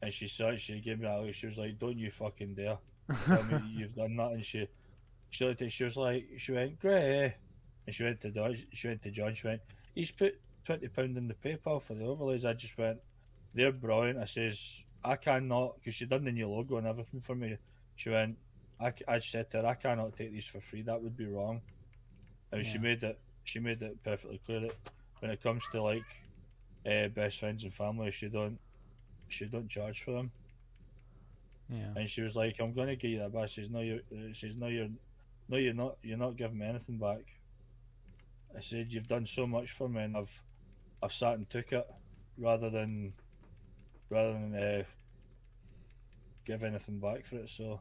And she saw it, she gave me that look, she was like, don't you fucking dare tell me you've done that. And she looked at it, she went, great. And she went to John, she went, he's put £20 in the PayPal for the overlays. I just went, they're brilliant. I says, I cannot, because she done the new logo and everything for me. She went, I said to her, I cannot take these for free, that would be wrong. And she made it perfectly clear that when it comes to like best friends and family, she don't charge for them. Yeah. And she was like, I'm gonna give you that back. She says, you're not giving me anything back. I said, you've done so much for me, and I've sat and took it rather than give anything back for it. So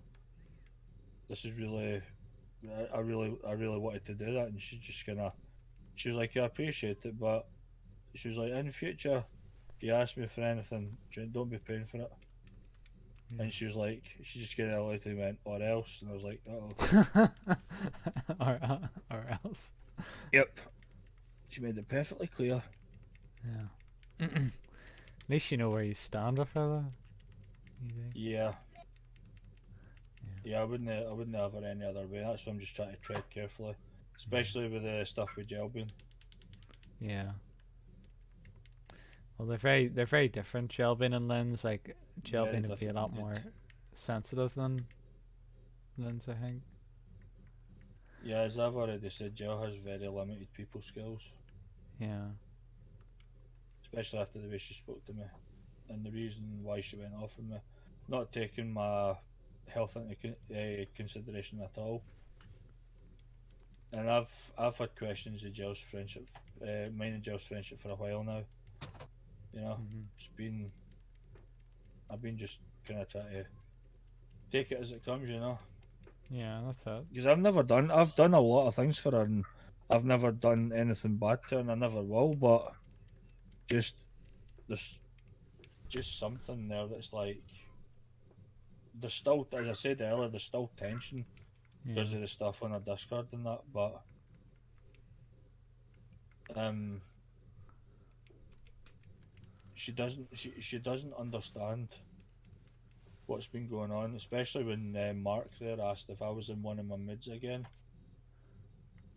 this is really, I really wanted to do that, and she was like, I appreciate it, but she was like, in future, if you ask me for anything, don't be paying for it. Yeah. And she was like, she just kind of looked and went, or else. And I was like, oh. or else. Yep. She made it perfectly clear. Yeah. At least you know where you stand with her, though. You think? Yeah. Yeah, I wouldn't have her any other way. That's why I'm just trying to tread carefully. Especially with the stuff with Jelbin. Yeah. Well, they're very different. Jelbin and Lens, like Jelbin would be a lot more sensitive than Lens, I think. Yeah, as I've already said, Gel has very limited people skills. Yeah. Especially after the way she spoke to me. and the reason why she went off with me, not taking my health into consideration at all. And I've had questions of Jill's friendship, mine and Jill's friendship for a while now. You know, it's been I've been just kind of trying to take it as it comes. You know, Yeah, that's it. because I've done a lot of things for her, and I've never done anything bad to her, and I never will. But just there's just something there that's like there's still, as I said earlier, there's still tension because Yeah. of the stuff on her Discord and that. But um, she doesn't understand what's been going on, especially when Mark there asked if I was in one of my mids again,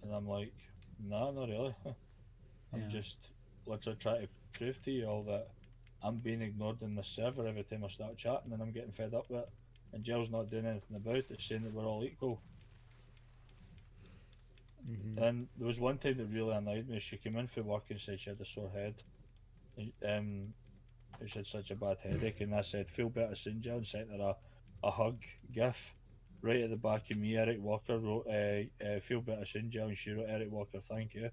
and I'm like, nah, not really. I'm Yeah. just literally trying to prove to you all that I'm being ignored in the server every time I start chatting, and I'm getting fed up with it. And Jill's not doing anything about it, saying that we're all equal. And there was one time that really annoyed me. She came in for work and said she had a sore head. She had such a bad headache, and I said, "Feel better soon, Jill," and sent her a hug gif. Right at the back of me, Eric Walker wrote, "Feel better soon, Jill," and she wrote, "Eric Walker, thank you,"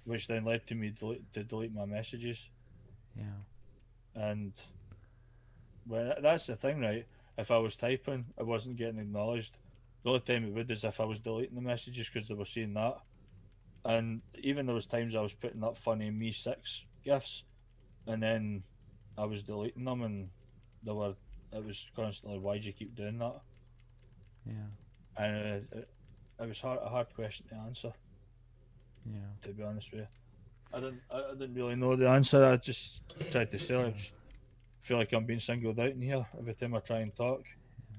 which then led to me to delete my messages. Yeah. And well, that's the thing, right? If I was typing, I wasn't getting acknowledged. The only time it would is if I was deleting the messages because they were saying that. And even there was times I was putting up funny Me6 gifs, and then I was deleting them, and it was constantly, why'd you keep doing that? Yeah. And it was a hard question to answer, Yeah. to be honest with you. I didn't really know the answer. I just tried to say, I just feel like I'm being singled out in here every time I try and talk.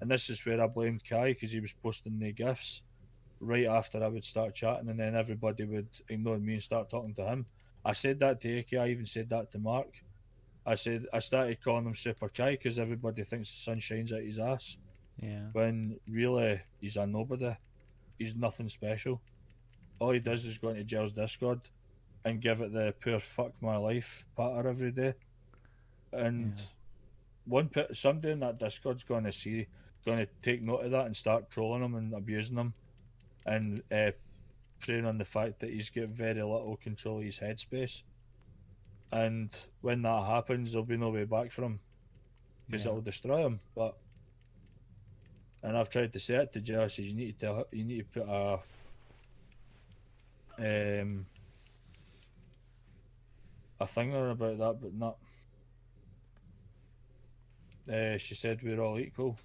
And this is where I blamed Kai because he was posting the gifs right after I would start chatting, and then everybody would ignore me and start talking to him. I said that to AK. I even said that to Mark. I said I started calling him Super Kai because everybody thinks the sun shines out his ass, Yeah. when really he's a nobody. He's nothing special. All he does is go into Jill's Discord and give it the poor fuck my life patter every day. And somebody in that Discord's going to take note of that and start trolling him and abusing him, and preying on the fact that he's got very little control of his headspace. And when that happens, there'll be no way back for him because it'll destroy him. And I've tried to say it to Jill. I says you need to put a thing on about that, but not. She said we're all equal.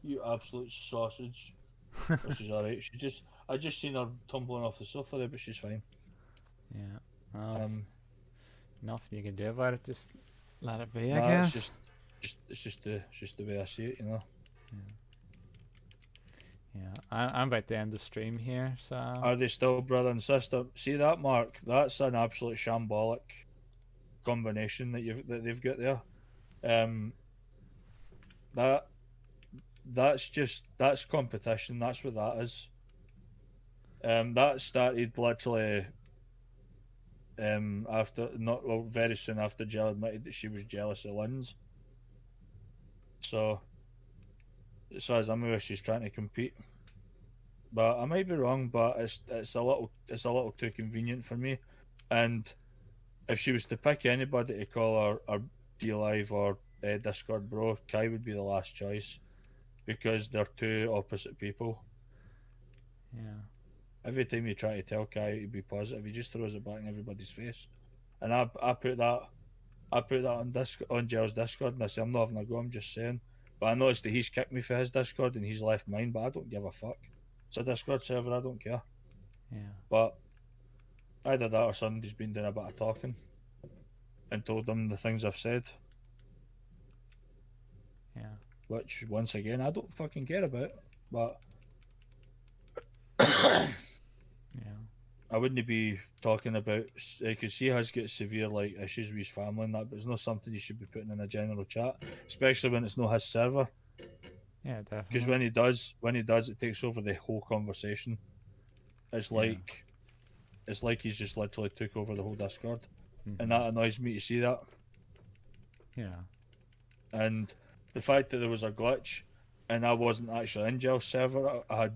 You absolute sausage. But she's alright. I just seen her tumbling off the sofa there, but she's fine. Yeah. Well, nothing you can do about it. Just let it be, I Nah, guess. it's just the way I see it, you know. Yeah. I'm about to end the stream here, so. Are they still brother and sister? See that, Mark? That's an absolute shambolic combination that they've got there. That's competition. That's what that is. That started literally after not well very soon after Jill admitted that she was jealous of Lynn's. So as far as I'm aware, she's trying to compete. But I might be wrong. But it's a little too convenient for me. And if she was to pick anybody to call her D-Live or Discord bro, Kai would be the last choice because they're two opposite people. Yeah. Every time you try to tell Kai to be positive, he just throws it back in everybody's face. And I put that on Jill's Discord, and I say I'm not having a go. I'm just saying. But I noticed that he's kicked me for his Discord and he's left mine. But I don't give a fuck. It's a Discord server. I don't care. Yeah. But either that or somebody's been doing a bit of talking and told them the things I've said. Yeah. Which once again I don't fucking care about. But Yeah. I wouldn't be talking about because he has got severe like issues with his family and that, but it's not something you should be putting in a general chat, especially when it's not his server. Yeah, definitely. Because when he does, it takes over the whole conversation. It's like it's like he's just literally took over the whole Discord, Mhm. and that annoys me to see that. Yeah. And the fact that there was a glitch, and I wasn't actually in jail server, I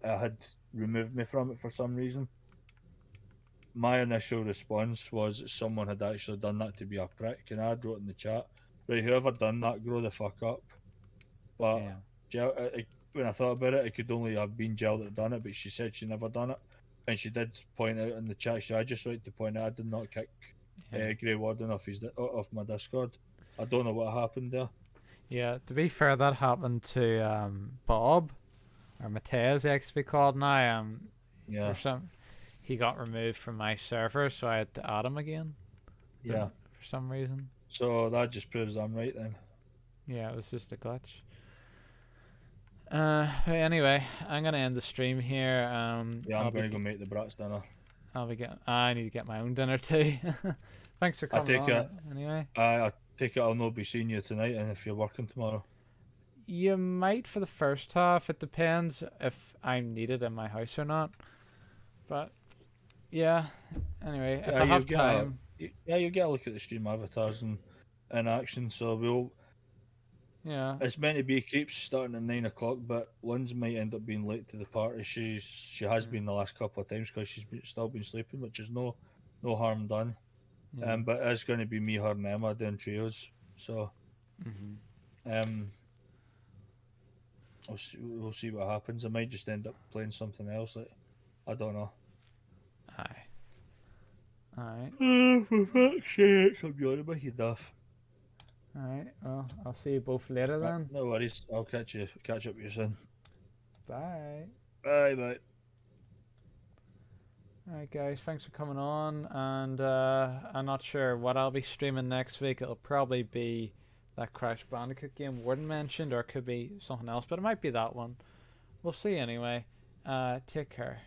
had removed me from it for some reason. My initial response was that someone had actually done that to be a prick, and I wrote in the chat, right, whoever done that, grow the fuck up. But Yeah. when I thought about it, it could only have been Jill that done it, but she said she never done it, and she did point out in the chat. So I just like to point out I did not kick Yeah. Grey Warden off my Discord. I don't know what happened there. Yeah. To be fair, that happened to Bob, or Matez, he actually called now. Yeah, For some, he got removed from my server, so I had to add him again. yeah. For some reason. So that just proves I'm right then. Yeah, it was just a glitch. But anyway, I'm gonna end the stream here. Yeah, I'm gonna go make the brats dinner. I need to get my own dinner too. Thanks for I coming take on. it. Anyway, I take it I'll not be seeing you tonight, and if you're working tomorrow. you might for the first half. It depends if I'm needed in my house or not. But yeah. Anyway, if Yeah, I you have get time, you get a look at the stream avatars and in action. So yeah. it's meant to be creeps starting at 9 o'clock, but Lynn's might end up being late to the party. She has Mm. been the last couple of times because still been sleeping, which is no harm done. Yeah. But it's going to be me, her, and Emma doing trios. So Mhm. we'll see what happens. I might just end up playing something else. Like I don't know. Aye. Alright. For fuck's sake, I'm yawning my head off. Alright. Well, I'll see you both later then. No worries. I'll catch up with you soon. Bye. Bye bye. Alright guys, thanks for coming on, and I'm not sure what I'll be streaming next week. It'll probably be that Crash Bandicoot game Warden mentioned, or it could be something else, but it might be that one. We'll see anyway. Take care.